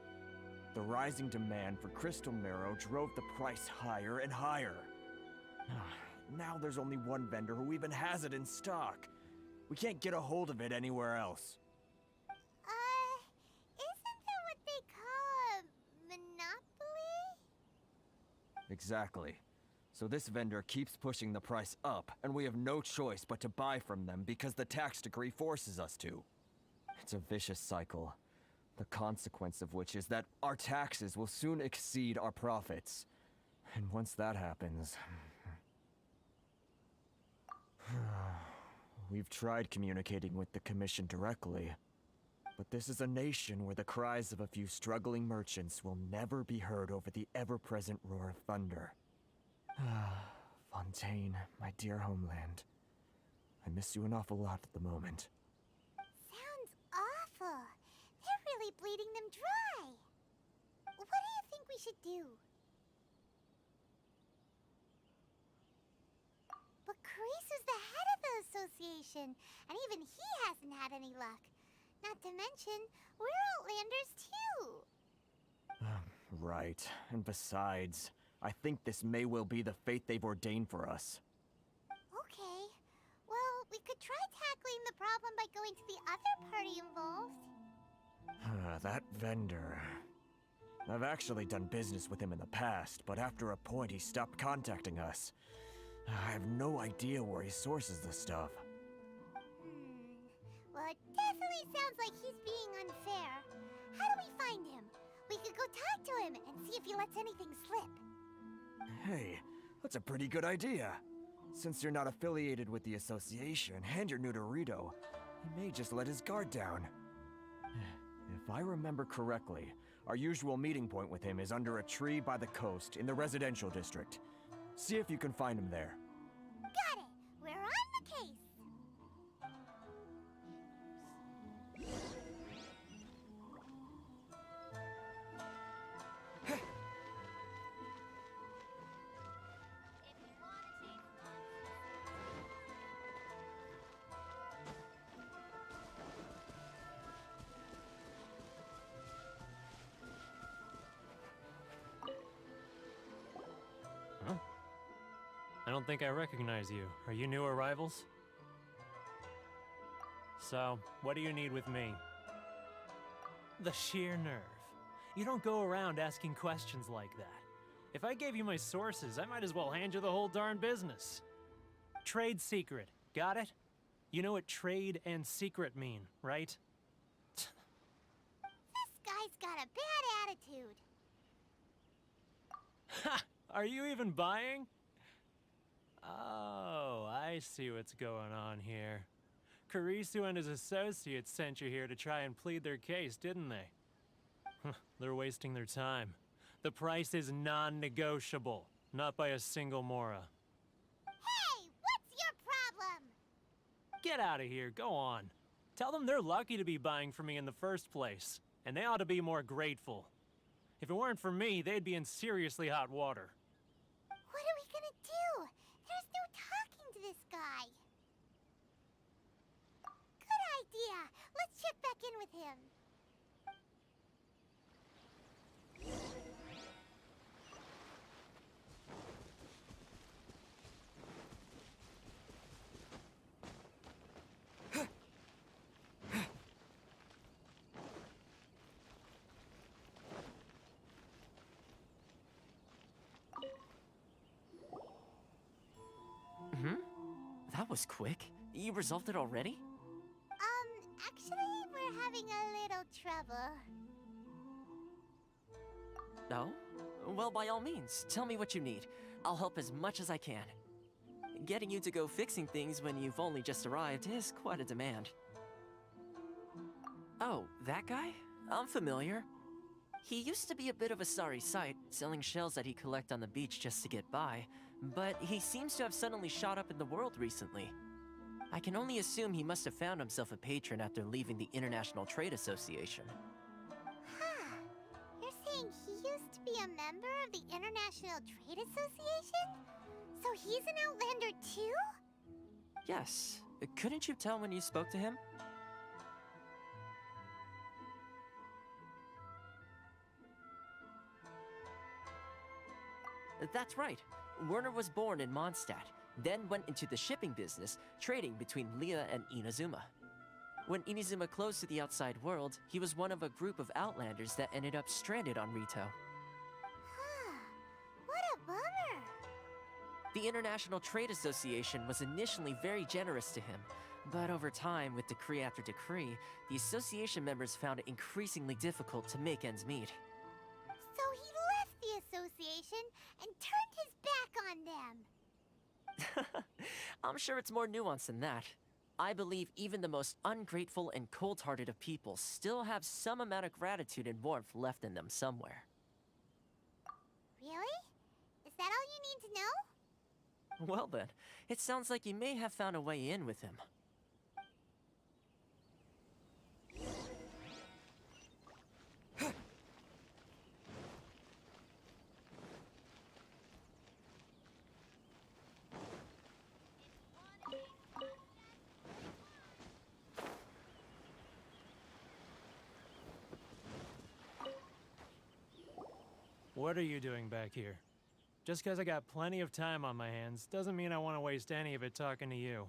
The rising demand for Crystal Marrow drove the price higher and higher. Now there's only one vendor who even has it in stock. We can't get a hold of it anywhere else. Isn't that what they call a monopoly? Exactly. So this vendor keeps pushing the price up, and we have no choice but to buy from them because the tax decree forces us to. It's a vicious cycle, the consequence of which is that our taxes will soon exceed our profits. And once that happens... We've tried communicating with the Commission directly, but this is a nation where the cries of a few struggling merchants will never be heard over the ever-present roar of thunder. Fontaine, my dear homeland. I miss you an awful lot at the moment. Sounds awful. They're really bleeding them dry. What do you think we should do? But Karisu's the head of the association, and even he hasn't had any luck. Not to mention, we're Outlanders too. Right. And besides, I think this may well be the fate they've ordained for us. Okay. Well, we could try tackling the problem by going to the other party involved. That vendor... I've actually done business with him in the past, but after a point he stopped contacting us. I have no idea where he sources the stuff. Well, it definitely sounds like he's being unfair. How do we find him? We could go talk to him and see if he lets anything slip. Hey, that's a pretty good idea. Since you're not affiliated with the association and you're new to Rito, he may just let his guard down. If I remember correctly, our usual meeting point with him is under a tree by the coast in the residential district. See if you can find him there. Got it! We're on the case! Huh? I don't think I recognize you. Are you new arrivals? So, what do you need with me? The sheer nerve. You don't go around asking questions like that. If I gave you my sources, I might as well hand you the whole darn business. Trade secret. Got it? You know what trade and secret mean, right? This guy's got a bad attitude. Ha! Are you even buying? Oh, I see what's going on here. Karisu and his associates sent you here to try and plead their case, didn't they? They're wasting their time. The price is non-negotiable, not by a single Mora. Hey, what's your problem? Get out of here, go on. Tell them they're lucky to be buying from me in the first place, and they ought to be more grateful. If it weren't for me, they'd be in seriously hot water. What are we gonna do? There's no talking to this guy. Good idea. Let's check back in with him. That was quick. You resolved it already? Actually, we're having a little trouble. No? Well, by all means, tell me what you need. I'll help as much as I can. Getting you to go fixing things when you've only just arrived is quite a demand. Oh, that guy? I'm familiar. He used to be a bit of a sorry sight, selling shells that he collect on the beach just to get by, but he seems to have suddenly shot up in the world recently. I can only assume he must have found himself a patron after leaving the International Trade Association. Huh. You're saying he used to be a member of the International Trade Association? So he's an Outlander too? Yes. Couldn't you tell when you spoke to him? That's right. Werner was born in Mondstadt, then went into the shipping business, trading between Leah and Inazuma. When Inazuma closed to the outside world, he was one of a group of Outlanders that ended up stranded on Rito. What a bummer! The International Trade Association was initially very generous to him, but over time, with decree after decree, the association members found it increasingly difficult to make ends meet. So he left the association and turned his back on them. I'm sure it's more nuanced than that. I believe even the most ungrateful and cold-hearted of people still have some amount of gratitude and warmth left in them somewhere. Really? Is that all you need to know? Well then, it sounds like you may have found a way in with him. What are you doing back here? Just because I got plenty of time on my hands doesn't mean I want to waste any of it talking to you.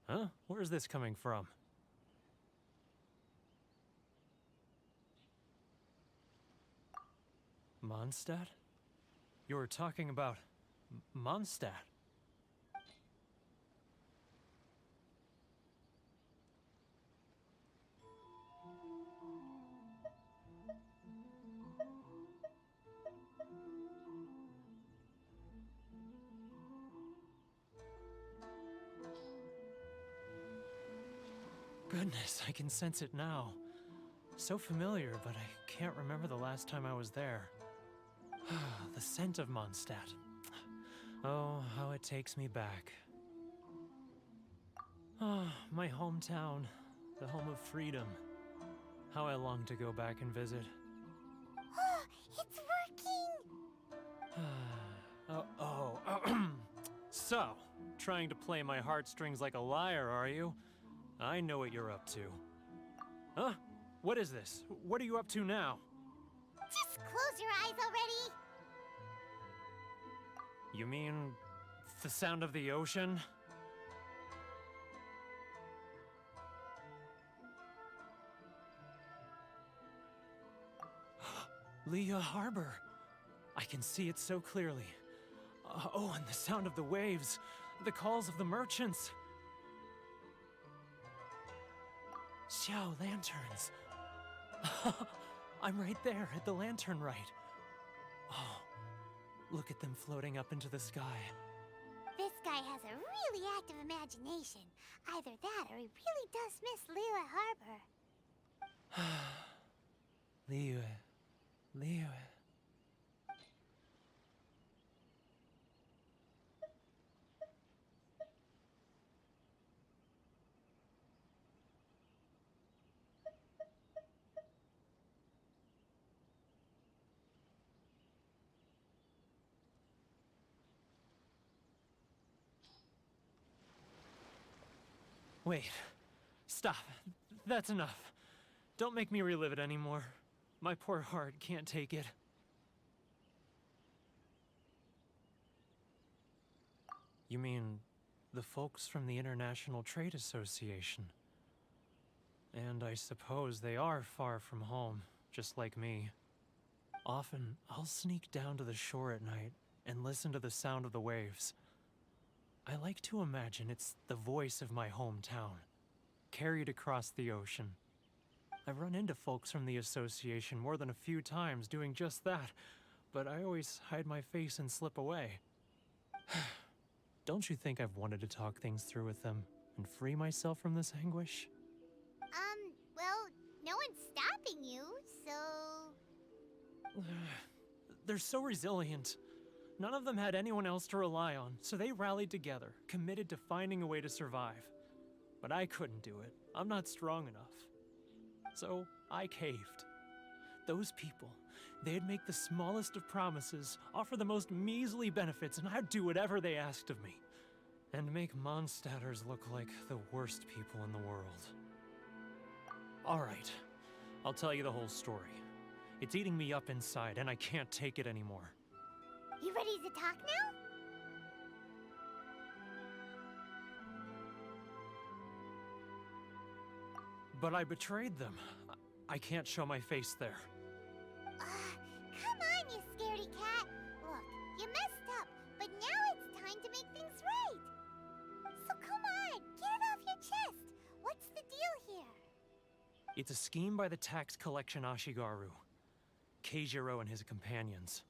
Huh? Where's this coming from? Mondstadt? You were talking about Mondstadt. goodness, I can sense it now. So familiar, but I can't remember the last time I was there. The scent of Mondstadt. Oh, how it takes me back. Oh, my hometown, the home of freedom. How I long to go back and visit. It's working! So, trying to play my heartstrings like a liar, are you? I know what you're up to. Huh? What is this? What are you up to now? Just close your eyes already! You mean the sound of the ocean? Leah Harbor. I can see it so clearly. Oh, and the sound of the waves. The calls of the merchants. Xiao lanterns. I'm right there at the lantern right. Oh, look at them floating up into the sky. This guy has a really active imagination. Either that or he really does miss Liyue Harbor. Liyue. Wait. Stop. That's enough. Don't make me relive it anymore. My poor heart can't take it. You mean the folks from the International Trade Association? And I suppose they are far from home, just like me. Often, I'll sneak down to the shore at night and listen to the sound of the waves. I like to imagine it's the voice of my hometown, carried across the ocean. I've run into folks from the association more than a few times doing just that, but I always hide my face and slip away. Don't you think I've wanted to talk things through with them and free myself from this anguish? Well, no one's stopping you, so... They're so resilient. None of them had anyone else to rely on, so they rallied together, committed to finding a way to survive. But I couldn't do it. I'm not strong enough. So I caved. Those people, they'd make the smallest of promises, offer the most measly benefits, and I'd do whatever they asked of me. And make Mondstadters look like the worst people in the world. All right, I'll tell you the whole story. It's eating me up inside, and I can't take it anymore. You ready to talk now? But I betrayed them. I can't show my face there. Come on, you scaredy cat. Look, you messed up, but now it's time to make things right. So come on, get it off your chest. What's the deal here? It's a scheme by the tax collection Ashigaru, Keijiro and his companions.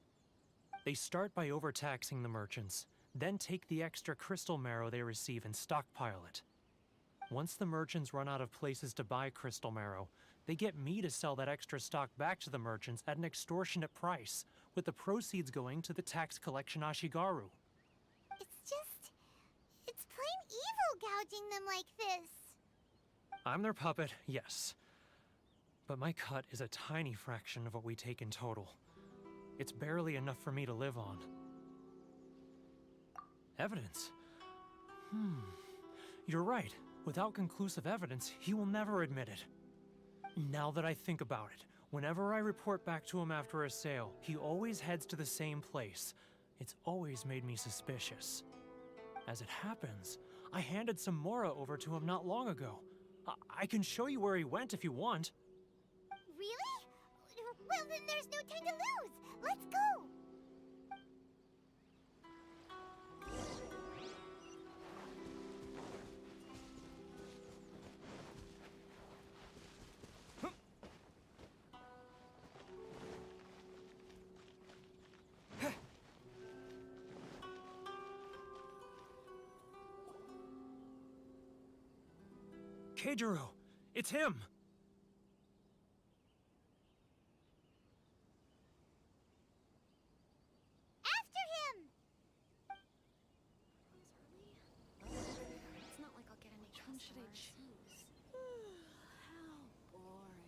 They start by overtaxing the merchants, then take the extra crystal marrow they receive and stockpile it. Once the merchants run out of places to buy crystal marrow, they get me to sell that extra stock back to the merchants at an extortionate price, with the proceeds going to the tax collection Ashigaru. It's plain evil gouging them like this. I'm their puppet, yes. But my cut is a tiny fraction of what we take in total. It's barely enough for me to live on. Evidence? You're right. Without conclusive evidence, he will never admit it. Now that I think about it, whenever I report back to him after a sale, he always heads to the same place. It's always made me suspicious. As it happens, I handed some Mora over to him not long ago. I can show you where he went if you want. Really? Well, then there's no time to lose. Let's go! Keijiro, It's him! After him! It's not like I'll get any customers. Should I choose? How boring.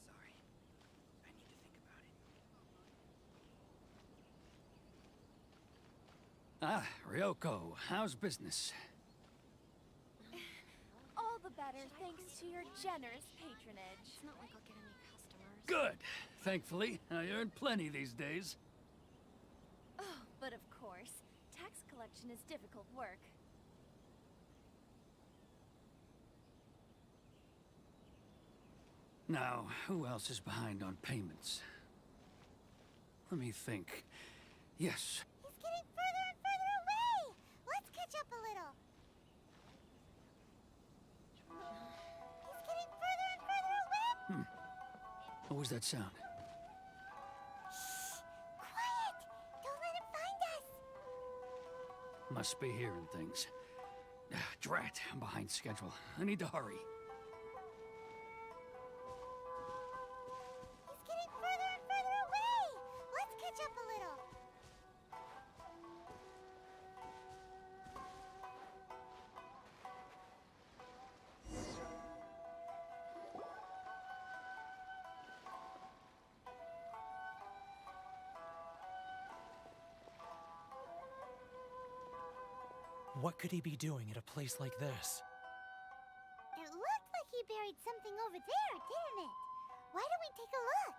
Sorry. I need to think about it. Ah, Ryoko, how's business? All the better thanks to your generous patronage. It's not like I'll get any customers. Good. Thankfully, I earn plenty these days. Oh, but of course, tax collection is difficult work. Now, who else is behind on payments? Let me think. Yes, He's getting further and further away! Let's catch up a little. He's getting further and further away! what was that sound? Shh! Quiet! Don't let him find us! Must be hearing things. Drat, I'm behind schedule. I need to hurry. He's getting further and further away! Let's catch up a little. What could he be doing at a place like this? It looked like he buried something over there, didn't it? Why don't we take a look?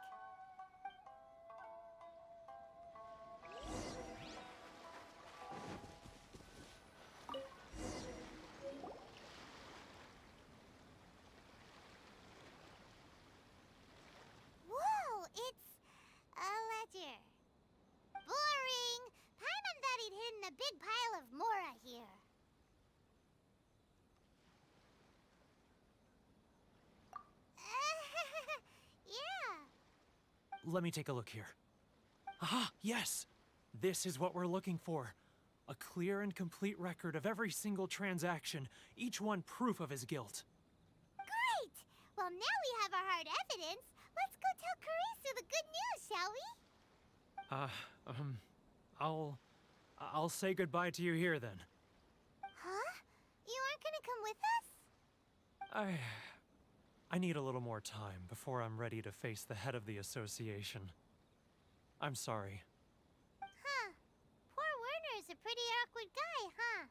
Whoa, it's a ledger. Boring! Paimon thought he'd hidden a big pile of Mora here. Yeah. Let me take a look here. Aha! Yes! This is what we're looking for. A clear and complete record of every single transaction, each one proof of his guilt. Great! Well, now we have our hard evidence. Let's go tell Karisu the good news, shall we? I'll say goodbye to you here then. Huh? You aren't gonna come with us? I need a little more time before I'm ready to face the head of the association. I'm sorry. Huh. Poor Werner's a pretty awkward guy, huh?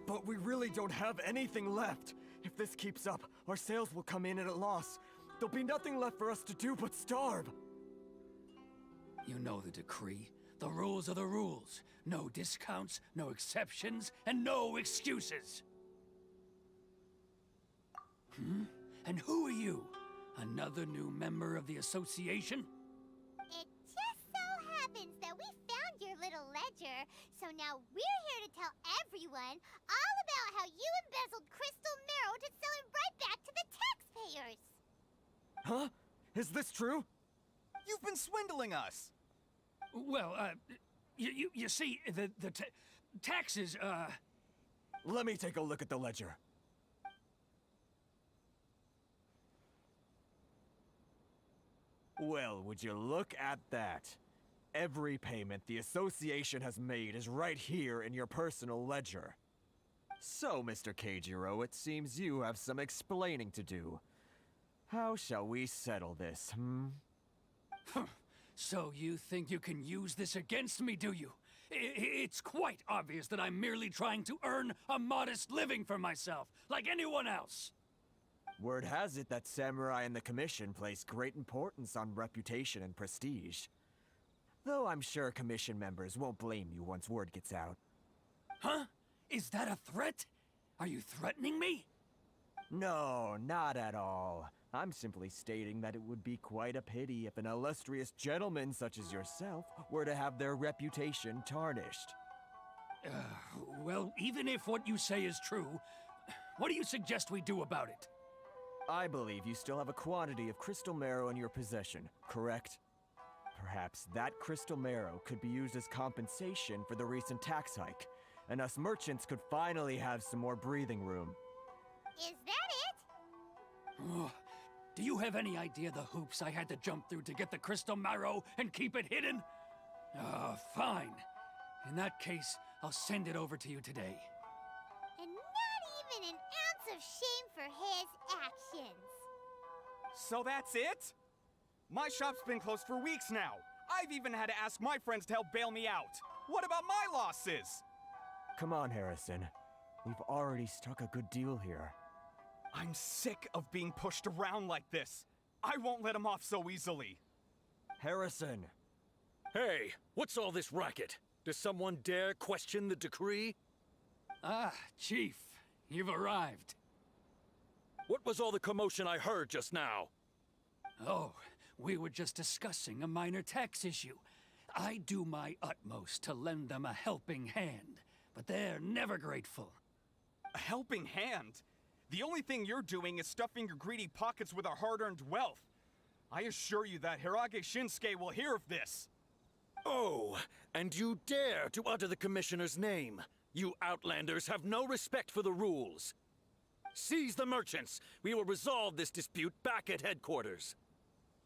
But we really don't have anything left. If this keeps up, our sales will come in at a loss. There'll be nothing left for us to do but starve. You know the decree. The rules are the rules. No discounts, no exceptions, and no excuses. And who are you? Another new member of the association? It just so happens that we found your little ledger, so now we're here to tell everyone all about how you embezzled crystal marrow to sell it right back to the taxpayers. Huh? Is this true? You've been swindling us! Well, you see, the taxes, Let me take a look at the ledger. Well, would you look at that? Every payment the association has made is right here in your personal ledger. So, Mr. Keijiro, it seems you have some explaining to do. How shall we settle this, So you think you can use this against me, do you? It's quite obvious that I'm merely trying to earn a modest living for myself, like anyone else. Word has it that samurai in the commission place great importance on reputation and prestige. Though I'm sure commission members won't blame you once word gets out. Huh? Is that a threat? Are you threatening me? No, not at all. I'm simply stating that it would be quite a pity if an illustrious gentleman such as yourself were to have their reputation tarnished. Well, even if what you say is true, what do you suggest we do about it? I believe you still have a quantity of crystal marrow in your possession, correct? Perhaps that crystal marrow could be used as compensation for the recent tax hike, and us merchants could finally have some more breathing room. Is that it? Do you have any idea the hoops I had to jump through to get the crystal marrow and keep it hidden? Fine. In that case, I'll send it over to you today. And not even an ounce of shame for his actions. So that's it? My shop's been closed for weeks now. I've even had to ask my friends to help bail me out. What about my losses? Come on, Harrison. We've already struck a good deal here. I'm sick of being pushed around like this. I won't let him off so easily. Harrison! Hey, what's all this racket? Does someone dare question the decree? Ah, Chief, you've arrived. What was all the commotion I heard just now? Oh, we were just discussing a minor tax issue. I do my utmost to lend them a helping hand, but they're never grateful. A helping hand? The only thing you're doing is stuffing your greedy pockets with our hard-earned wealth. I assure you that Hirage Shinsuke will hear of this. Oh, and you dare to utter the Commissioner's name. You Outlanders have no respect for the rules. Seize the merchants. We will resolve this dispute back at headquarters.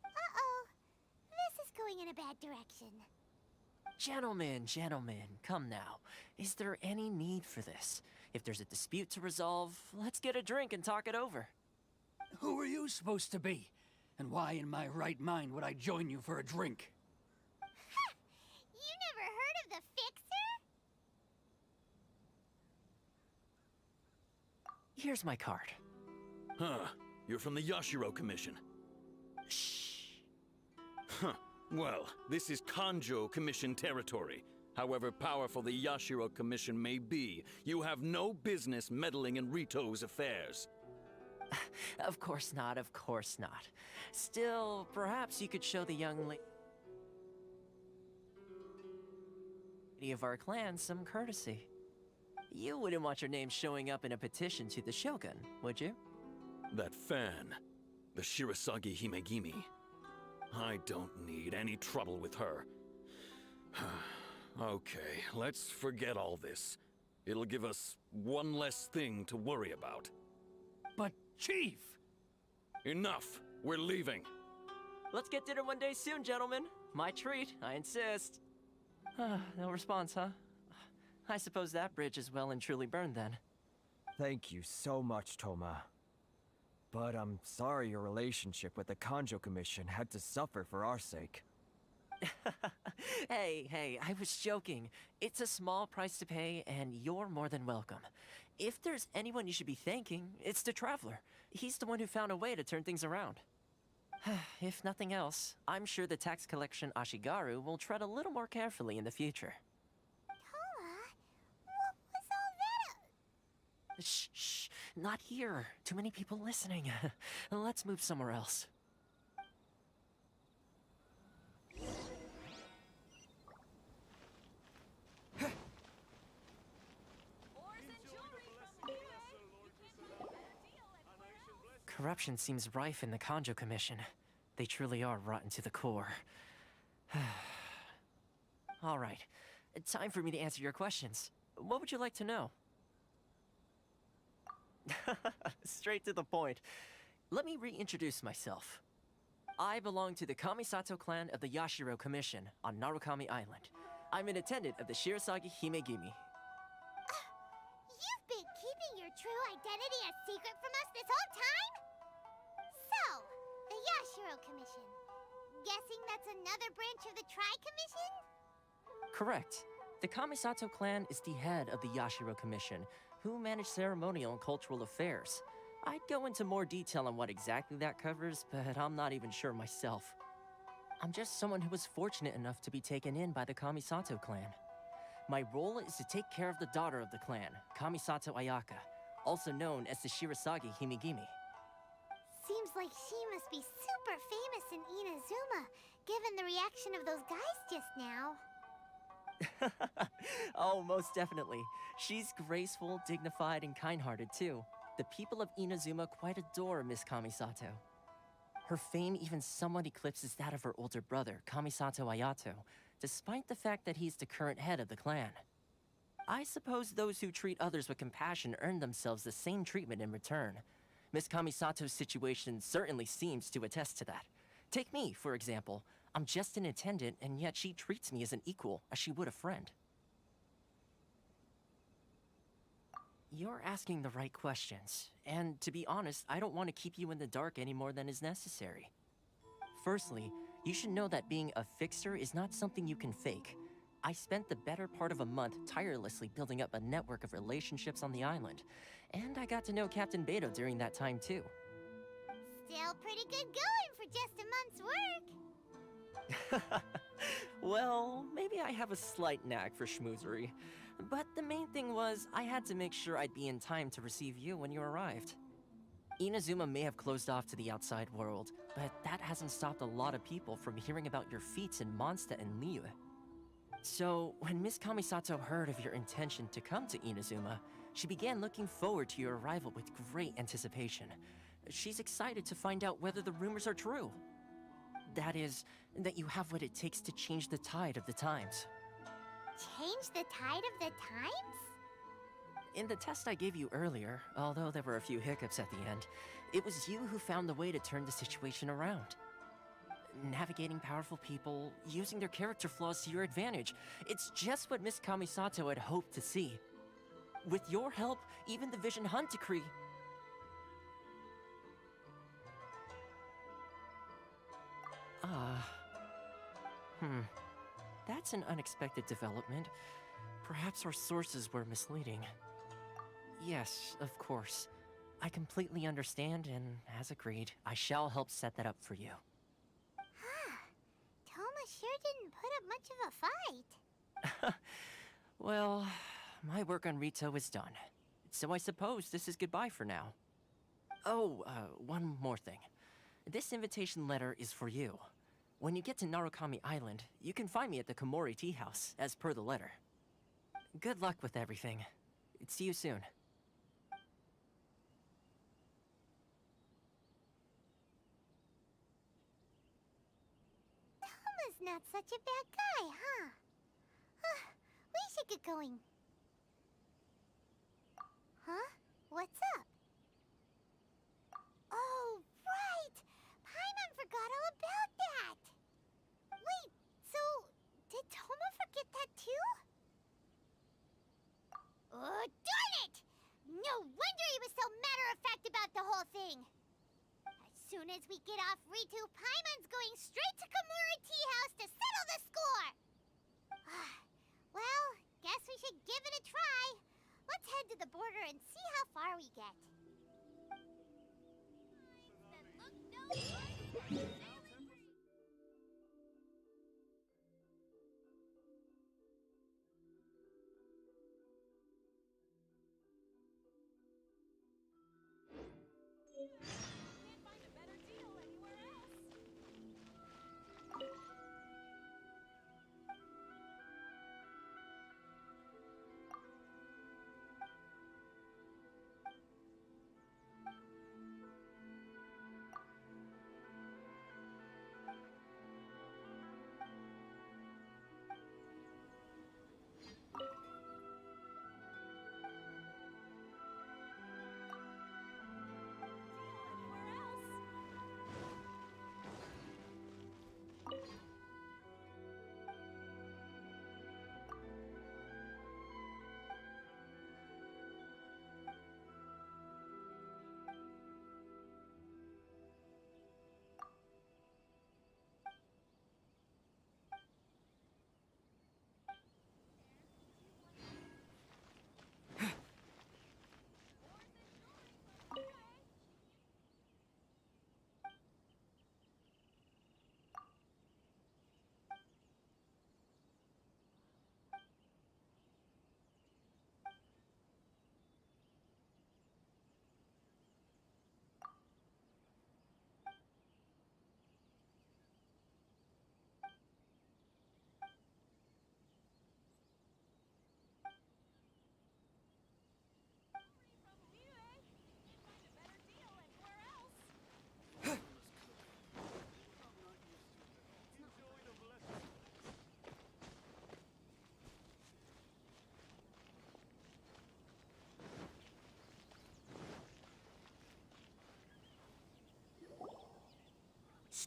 Uh-oh. This is going in a bad direction. Gentlemen, come now. Is there any need for this? If there's a dispute to resolve, let's get a drink and talk it over. Who are you supposed to be? And why in my right mind would I join you for a drink? You never heard of the Fixer? Here's my card. Huh. You're from the Yashiro Commission. Shh. Huh. Well, this is Kanjo Commission territory. However powerful the Yashiro Commission may be, you have no business meddling in Rito's affairs. Of course not. Still, perhaps you could show the young lady of our clan some courtesy. You wouldn't want your name showing up in a petition to the Shogun, would you? That fan, the Shirasagi Himegimi. I don't need any trouble with her. Okay, let's forget all this. It'll give us one less thing to worry about. But, Chief! Enough! We're leaving. Let's get dinner one day soon, gentlemen. My treat, I insist. No response, huh? I suppose that bridge is well and truly burned then. Thank you so much, Toma. But I'm sorry your relationship with the Kanjo Commission had to suffer for our sake. Hey, I was joking. It's a small price to pay, and you're more than welcome. If there's anyone you should be thanking, it's the Traveler. He's the one who found a way to turn things around. If nothing else, I'm sure the tax collection Ashigaru will tread a little more carefully in the future. Toma, what was all that? Shh, not here. Too many people listening. Let's move somewhere else. Corruption seems rife in the Kanjo Commission. They truly are rotten to the core. All right, time for me to answer your questions. What would you like to know? Straight to the point. Let me reintroduce myself. I belong to the Kamisato clan of the Yashiro Commission on Narukami Island. I'm an attendant of the Shirasagi Himegimi. You've been keeping your true identity a secret from us this whole time? So, the Yashiro Commission. Guessing that's another branch of the Tri-Commission? Correct. The Kamisato clan is the head of the Yashiro Commission, who manage ceremonial and cultural affairs. I'd go into more detail on what exactly that covers, but I'm not even sure myself. I'm just someone who was fortunate enough to be taken in by the Kamisato clan. My role is to take care of the daughter of the clan, Kamisato Ayaka, also known as the Shirasagi Himigimi. Seems like she must be super famous in Inazuma, given the reaction of those guys just now. Oh, most definitely. She's graceful, dignified, and kind-hearted too. The people of Inazuma quite adore Miss Kamisato. Her fame even somewhat eclipses that of her older brother, Kamisato Ayato, despite the fact that he's the current head of the clan. I suppose those who treat others with compassion earn themselves the same treatment in return. Miss Kamisato's situation certainly seems to attest to that. Take me, for example. I'm just an attendant, and yet she treats me as an equal, as she would a friend. You're asking the right questions, and to be honest, I don't want to keep you in the dark any more than is necessary. Firstly, you should know that being a fixer is not something you can fake. I spent the better part of a month tirelessly building up a network of relationships on the island, and I got to know Captain Beto during that time too. Still pretty good going for just a month's work. Well, maybe I have a slight knack for schmoozery, but the main thing was I had to make sure I'd be in time to receive you when you arrived. Inazuma may have closed off to the outside world, but that hasn't stopped a lot of people from hearing about your feats in Mondstadt and Liyue. So, when Miss Kamisato heard of your intention to come to Inazuma, she began looking forward to your arrival with great anticipation. She's excited to find out whether the rumors are true. That is, that you have what it takes to change the tide of the times. Change the tide of the times? In the test I gave you earlier, although there were a few hiccups at the end, it was you who found the way to turn the situation around. Navigating powerful people, using their character flaws to your advantage. It's just what Miss Kamisato had hoped to see. With your help, even the Vision Hunt Decree... That's an unexpected development. Perhaps our sources were misleading. Yes, of course. I completely understand, and as agreed, I shall help set that up for you. Toma sure didn't put up much of a fight. Well, my work on Rito is done. So I suppose this is goodbye for now. Oh, one more thing. This invitation letter is for you. When you get to Narukami Island, you can find me at the Komori Tea House, as per the letter. Good luck with everything. See you soon. Toma's not such a bad guy, huh? We should get going. Huh? What's up? Oh, right! Paimon forgot all about that! Wait, so did Toma forget that too? Oh, darn it! No wonder he was so matter-of-fact about the whole thing! As soon as we get off Ritu, Paimon's going straight to Komori Tea House to settle the score! Well, guess we should give it a try. Let's head to the border and see how far we get.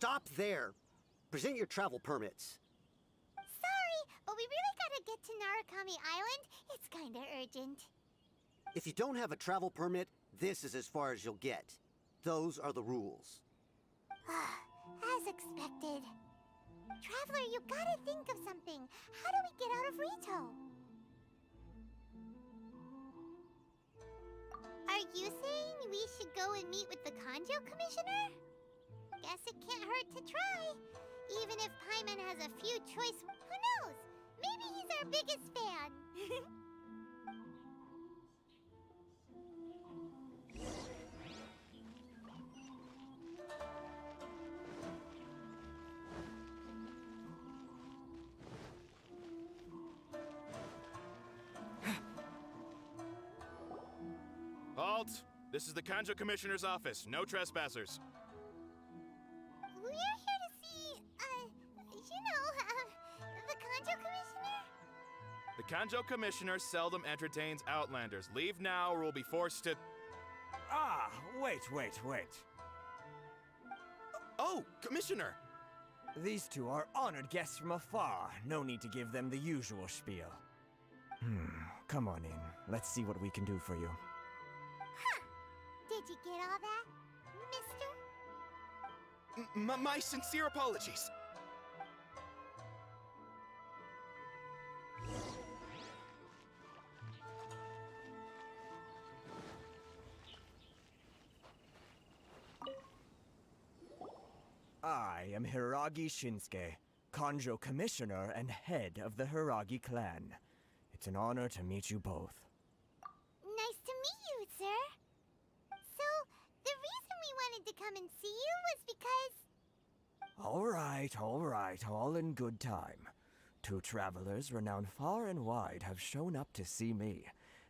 Stop there. Present your travel permits. Sorry, but we really gotta get to Narukami Island. It's kinda urgent. If you don't have a travel permit, this is as far as you'll get. Those are the rules. As expected. Traveler, you gotta think of something. How do we get out of Rito? Are you saying we should go and meet with the Kanjo Commissioner? Guess it can't hurt to try. Even if Paimon has a few choice... Who knows? Maybe he's our biggest fan. Halt! This is the Kanjo Commissioner's office. No trespassers. We're here to see, the Kanjo Commissioner? The Kanjo Commissioner seldom entertains Outlanders. Leave now or we'll be forced to... Ah, wait. Oh, Commissioner! These two are honored guests from afar. No need to give them the usual spiel. Come on in. Let's see what we can do for you. Did you get all that, mister? My sincere apologies. I am Hiragi Shinsuke, Kanjo Commissioner and head of the Hiragi clan. It's an honor to meet you both. Nice to meet you, sir. So, the reason we wanted to come and see you was because... All right, all in good time. Two travelers renowned far and wide have shown up to see me,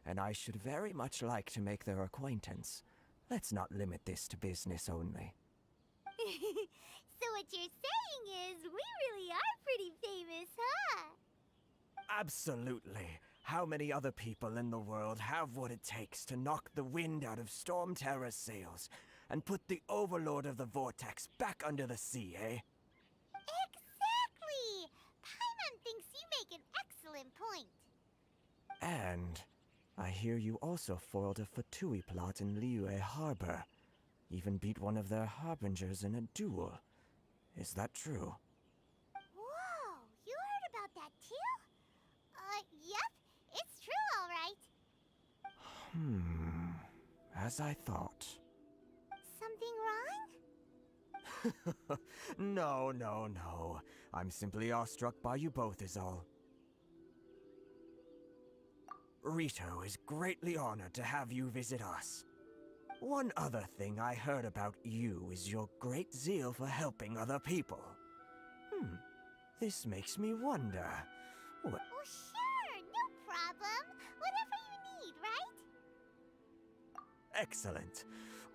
and I should very much like to make their acquaintance. Let's not limit this to business only. So what you're saying is, we really are pretty famous, huh? Absolutely. How many other people in the world have what it takes to knock the wind out of Storm Terror's sails and put the Overlord of the Vortex back under the sea, eh? Exactly! Paimon thinks you make an excellent point. And I hear you also foiled a Fatui plot in Liyue Harbor. Even beat one of their harbingers in a duel. Is that true? Whoa, you heard about that too? Yep, it's true, all right. As I thought. Something wrong? No. I'm simply awestruck by you both is all. Rito is greatly honored to have you visit us. One other thing I heard about you is your great zeal for helping other people. This makes me wonder, what... Oh, sure, no problem. Whatever you need, right? Excellent.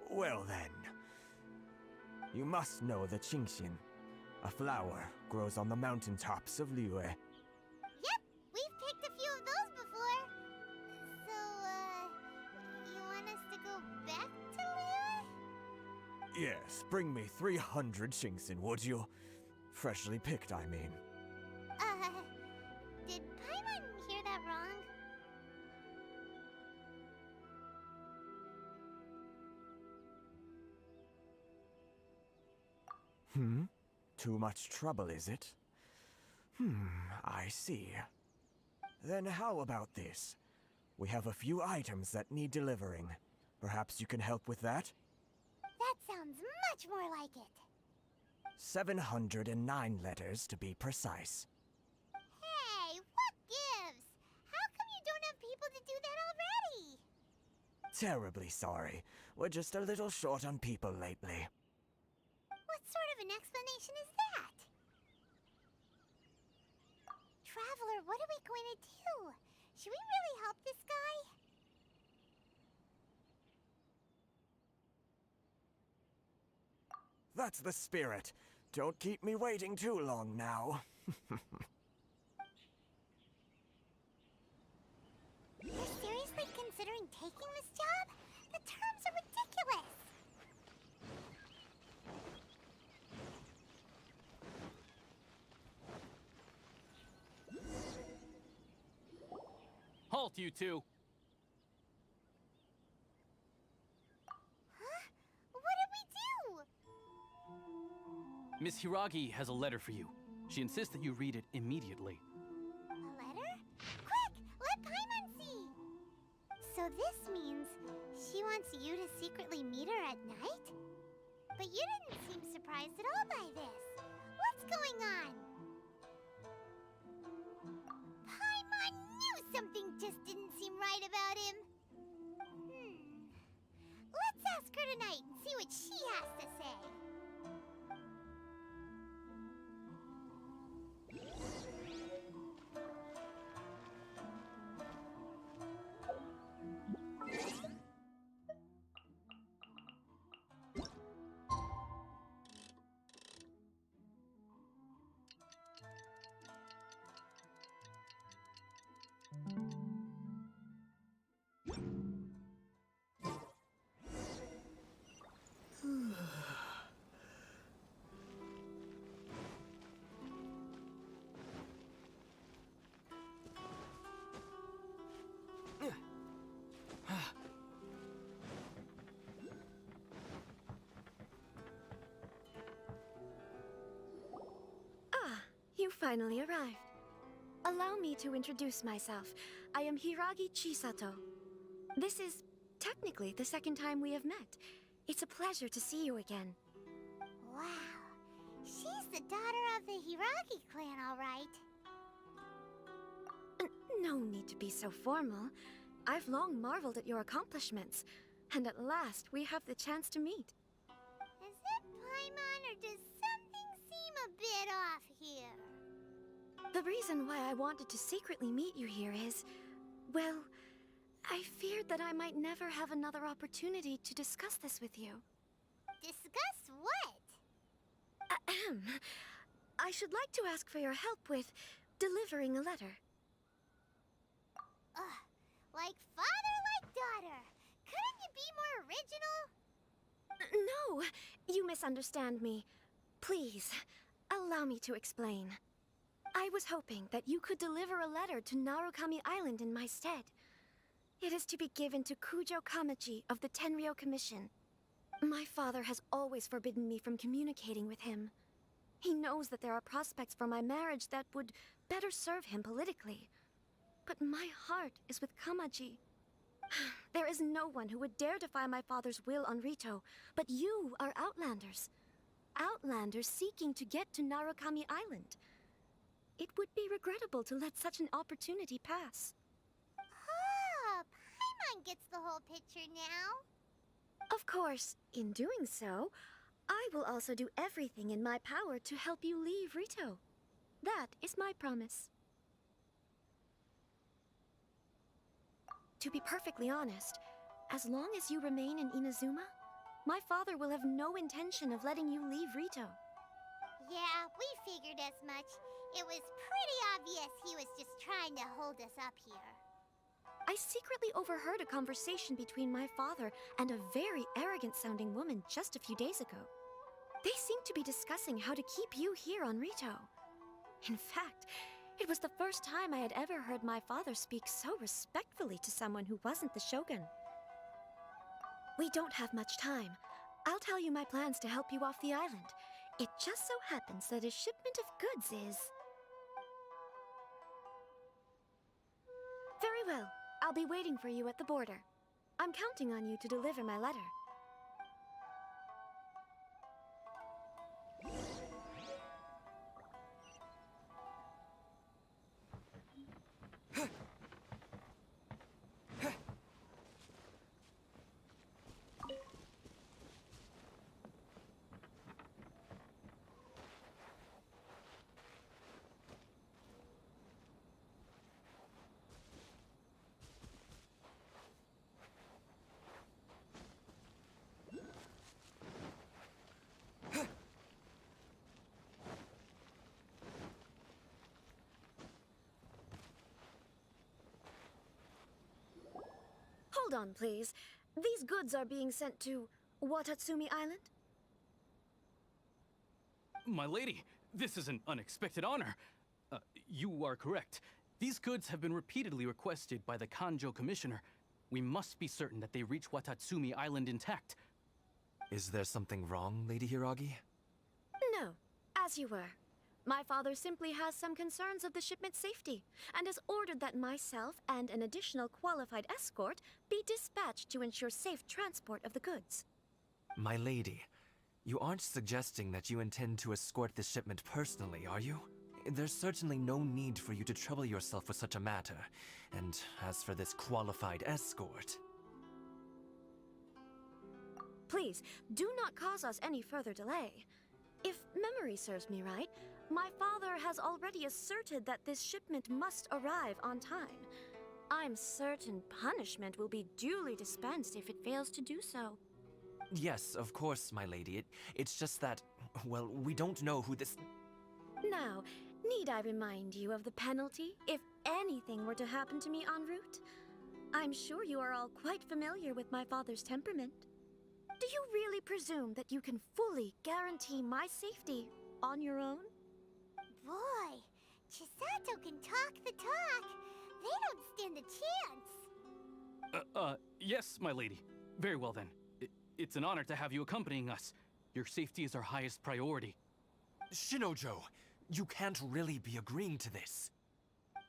Well then. You must know the Qingxian. A flower grows on the mountaintops of Liyue. Yep, we've picked a few of those before. So, you want us to go back to Liyue? Yes, bring me 300 Qingxian, would you? Freshly picked, I mean. Did Paimon hear that wrong? Too much trouble, is it? I see. Then how about this? We have a few items that need delivering. Perhaps you can help with that? That sounds much more like it. 709 letters to be precise. Hey, what gives? How come you don't have people to do that already? Terribly sorry. We're just a little short on people lately. What sort of an explanation is that? Traveler, what are we going to do? Should we really help this guy? That's the spirit. Don't keep me waiting too long now. You're seriously considering taking this job? The terms are ridiculous. to you too. Huh? What did we do? Miss Hiragi has a letter for you. She insists that you read it immediately. A letter? Quick! Let Paimon see! So this means she wants you to secretly meet her at night? But you didn't seem surprised at all by this. What's going on? Paimon knew something just didn't seem right about him. Let's ask her tonight and see what she has to say. You finally arrived. Allow me to introduce myself. I am Hiragi Chisato. This is technically the second time we have met. It's a pleasure to see you again. Wow. She's the daughter of the Hiragi clan, all right. No need to be so formal. I've long marveled at your accomplishments, and at last we have the chance to meet. Is it Paimon, or does something seem a bit off here? The reason why I wanted to secretly meet you here is, well, I feared that I might never have another opportunity to discuss this with you. Discuss what? Ahem. I should like to ask for your help with delivering a letter. Like father, like daughter. Couldn't you be more original? No, you misunderstand me. Please, allow me to explain. I was hoping that you could deliver a letter to Narukami Island in my stead. It is to be given to Kujo Kamaji of the Tenryou Commission. My father has always forbidden me from communicating with him. He knows that there are prospects for my marriage that would better serve him politically. But my heart is with Kamaji. There is no one who would dare defy my father's will on Rito, but you are Outlanders. Outlanders seeking to get to Narukami Island. It would be regrettable to let such an opportunity pass. Ah, Paimon gets the whole picture now. Of course, in doing so, I will also do everything in my power to help you leave Rito. That is my promise. To be perfectly honest, as long as you remain in Inazuma, my father will have no intention of letting you leave Rito. Yeah, we figured as much. It was pretty obvious he was just trying to hold us up here. I secretly overheard a conversation between my father and a very arrogant-sounding woman just a few days ago. They seemed to be discussing how to keep you here on Rito. In fact, it was the first time I had ever heard my father speak so respectfully to someone who wasn't the Shogun. We don't have much time. I'll tell you my plans to help you off the island. It just so happens that a shipment of goods is... Very well. I'll be waiting for you at the border. I'm counting on you to deliver my letter. Hold on, please. These goods are being sent to Watatsumi Island? My lady, this is an unexpected honor. You are correct. These goods have been repeatedly requested by the Kanjo Commissioner. We must be certain that they reach Watatsumi Island intact. Is there something wrong, Lady Hiragi? No, as you were. My father simply has some concerns of the shipment's safety, and has ordered that myself and an additional qualified escort be dispatched to ensure safe transport of the goods. My lady, you aren't suggesting that you intend to escort this shipment personally, are you? There's certainly no need for you to trouble yourself with such a matter. And as for this qualified escort... Please, do not cause us any further delay. If memory serves me right, my father has already asserted that this shipment must arrive on time. I'm certain punishment will be duly dispensed if it fails to do so. Yes, of course, my lady. It's just that, well, we don't know who this... Now, need I remind you of the penalty if anything were to happen to me en route? I'm sure you are all quite familiar with my father's temperament. Do you really presume that you can fully guarantee my safety on your own? Boy, Chisato can talk the talk. They don't stand a chance. Yes, my lady. Very well then. It's an honor to have you accompanying us. Your safety is our highest priority. Shinojo, you can't really be agreeing to this.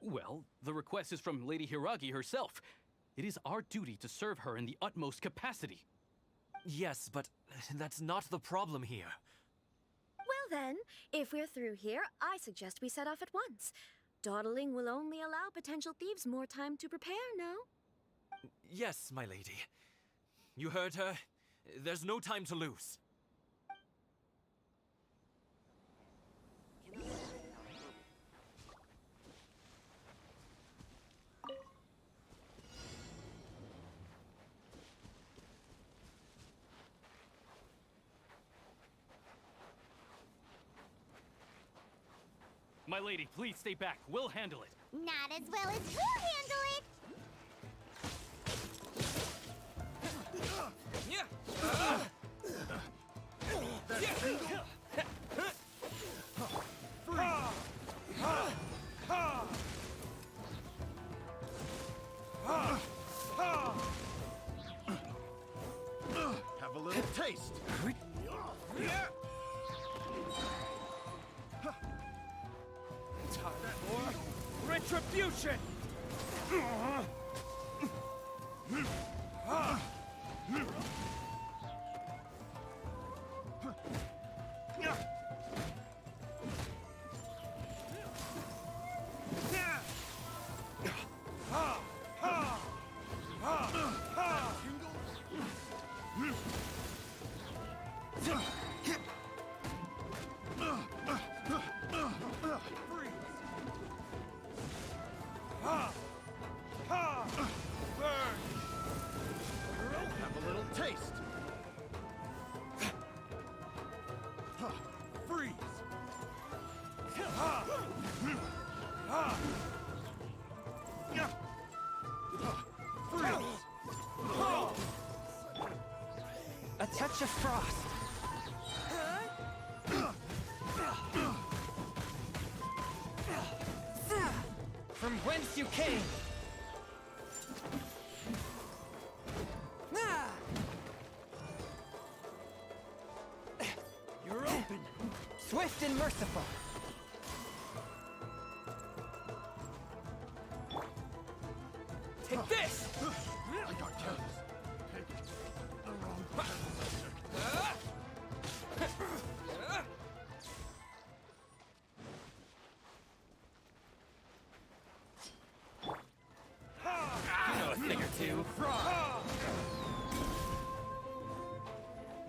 Well, the request is from Lady Hiragi herself. It is our duty to serve her in the utmost capacity. Yes, but that's not the problem here. Well then, if we're through here, I suggest we set off at once. Dawdling will only allow potential thieves more time to prepare, no? Yes, my lady. You heard her. There's no time to lose. My lady, please stay back. We'll handle it. Not as well as we'll handle it. Have a little taste. Time for retribution! Have a little taste. Freeze. A touch of frost. From whence you came! You're open! Swift and merciful! Take this! I got careless. Take the wrong You know a thing or two.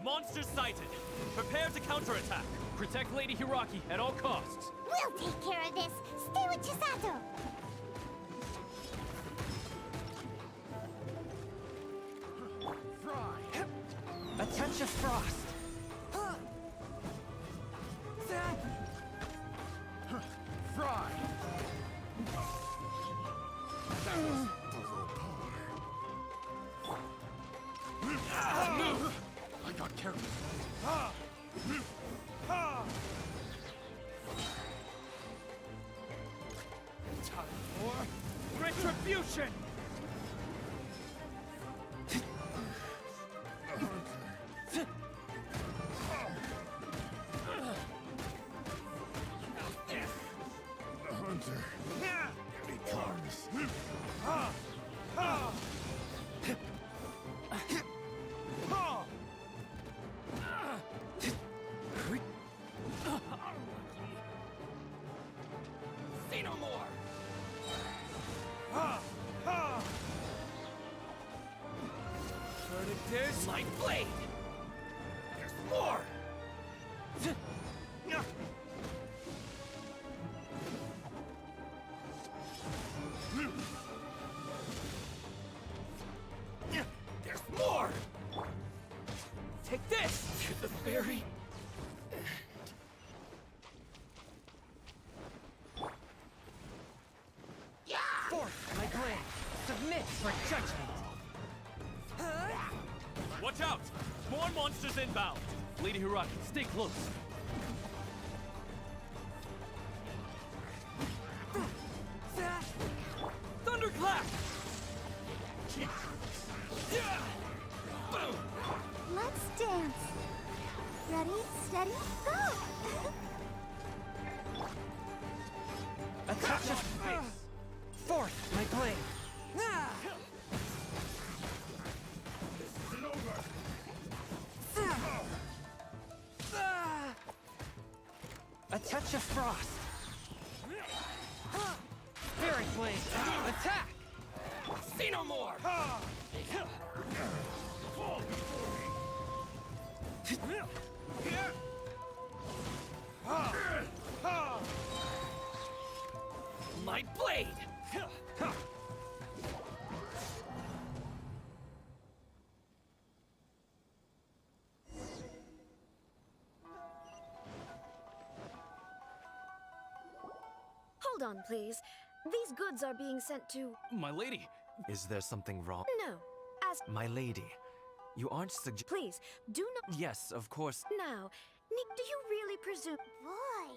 Monsters sighted. Prepare to counterattack. Protect Lady Hiragi at all costs. We'll take care of this. Stay with Chisato. A touch of frost. Fry. I got careless. Retribution! The hunter. Here he comes. Say no more! Verdict is my blade! There's more! There's more! Take this! To the very... Force my blade! Submit for judgment! Watch out! More monsters inbound! Lady Hiraki, stay close. Thunderclap! Let's dance. Ready, steady, go! A touch of space! Force my blade! A touch of frost! Spirit blade! Attack! See no more! My blade! Hold on, please. These goods are being sent to... My lady. Is there something wrong? No. As... My lady, you aren't Please, do not... Yes, of course. Now, do you really presume... Boy!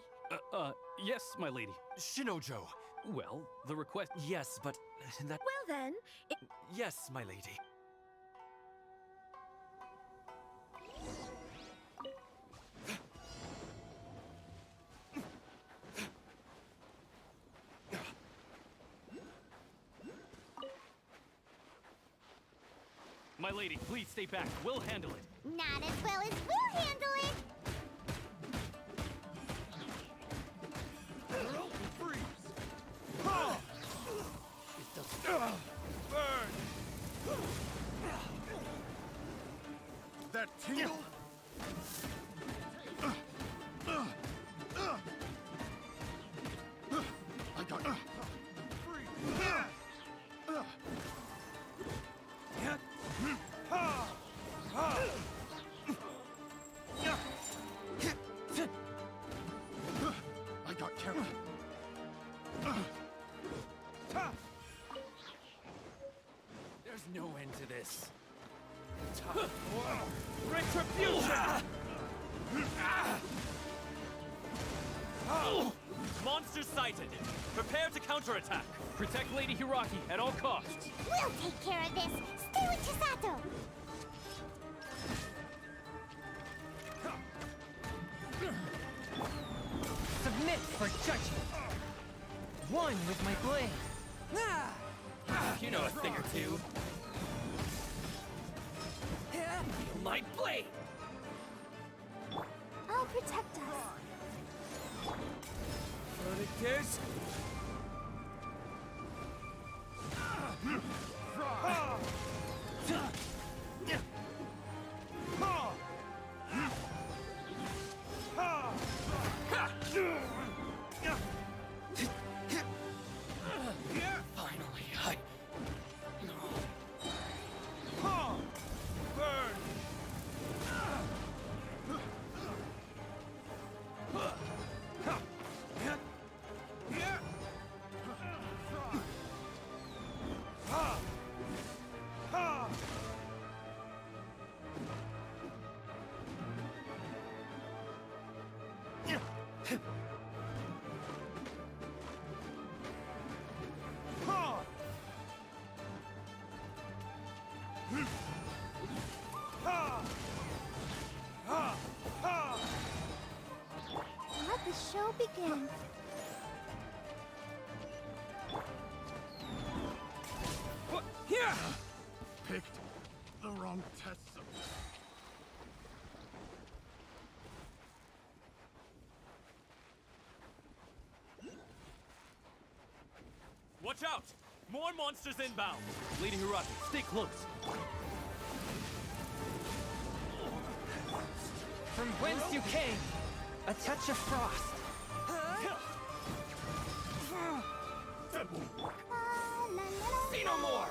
Yes, my lady. Shinojo! Well, the request... Yes, but that... Well then, Yes, my lady. My lady, please stay back. We'll handle it. Not as well as we'll handle it! That tingle? I got it. I got carried. There's no end to this. Retribution! Monsters sighted! Prepare to counterattack! Protect Lady Hiraki at all costs. We'll take care of this! Stay with Chisato! Submit for judgment! One with my blade! You know a thing or two. My blade! I'll protect us. Verdict is... Finally, I... Burn! begin. Here! Picked the wrong test zone. Watch out! More monsters inbound! Lady Hiragi, stay close. From whence you came, a touch of frost. See no more!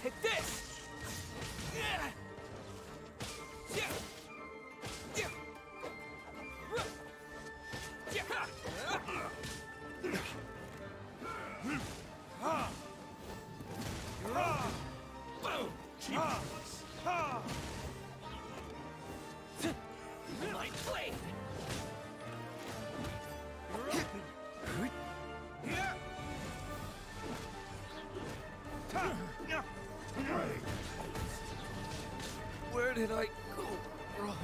Take this! Light blade! Where did I go wrong?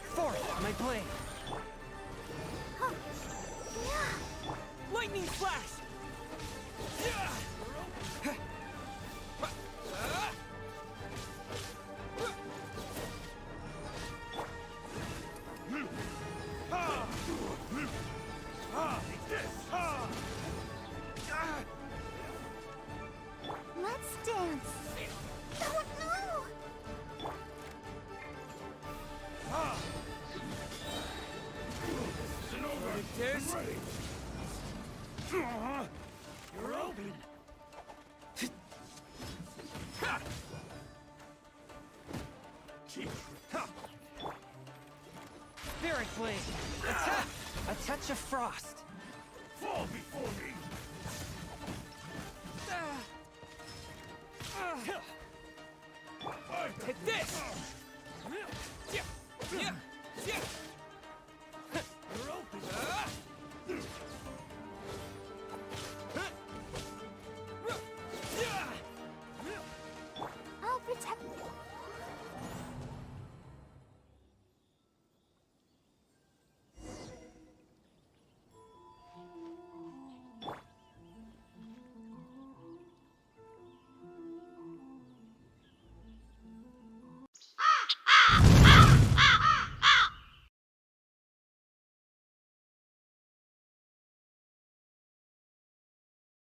Forth, my blade! Lightning flash! Let's dance. Oh no! Victors? You're open! Spirit Blade! Attack! A touch of frost! Fall before me!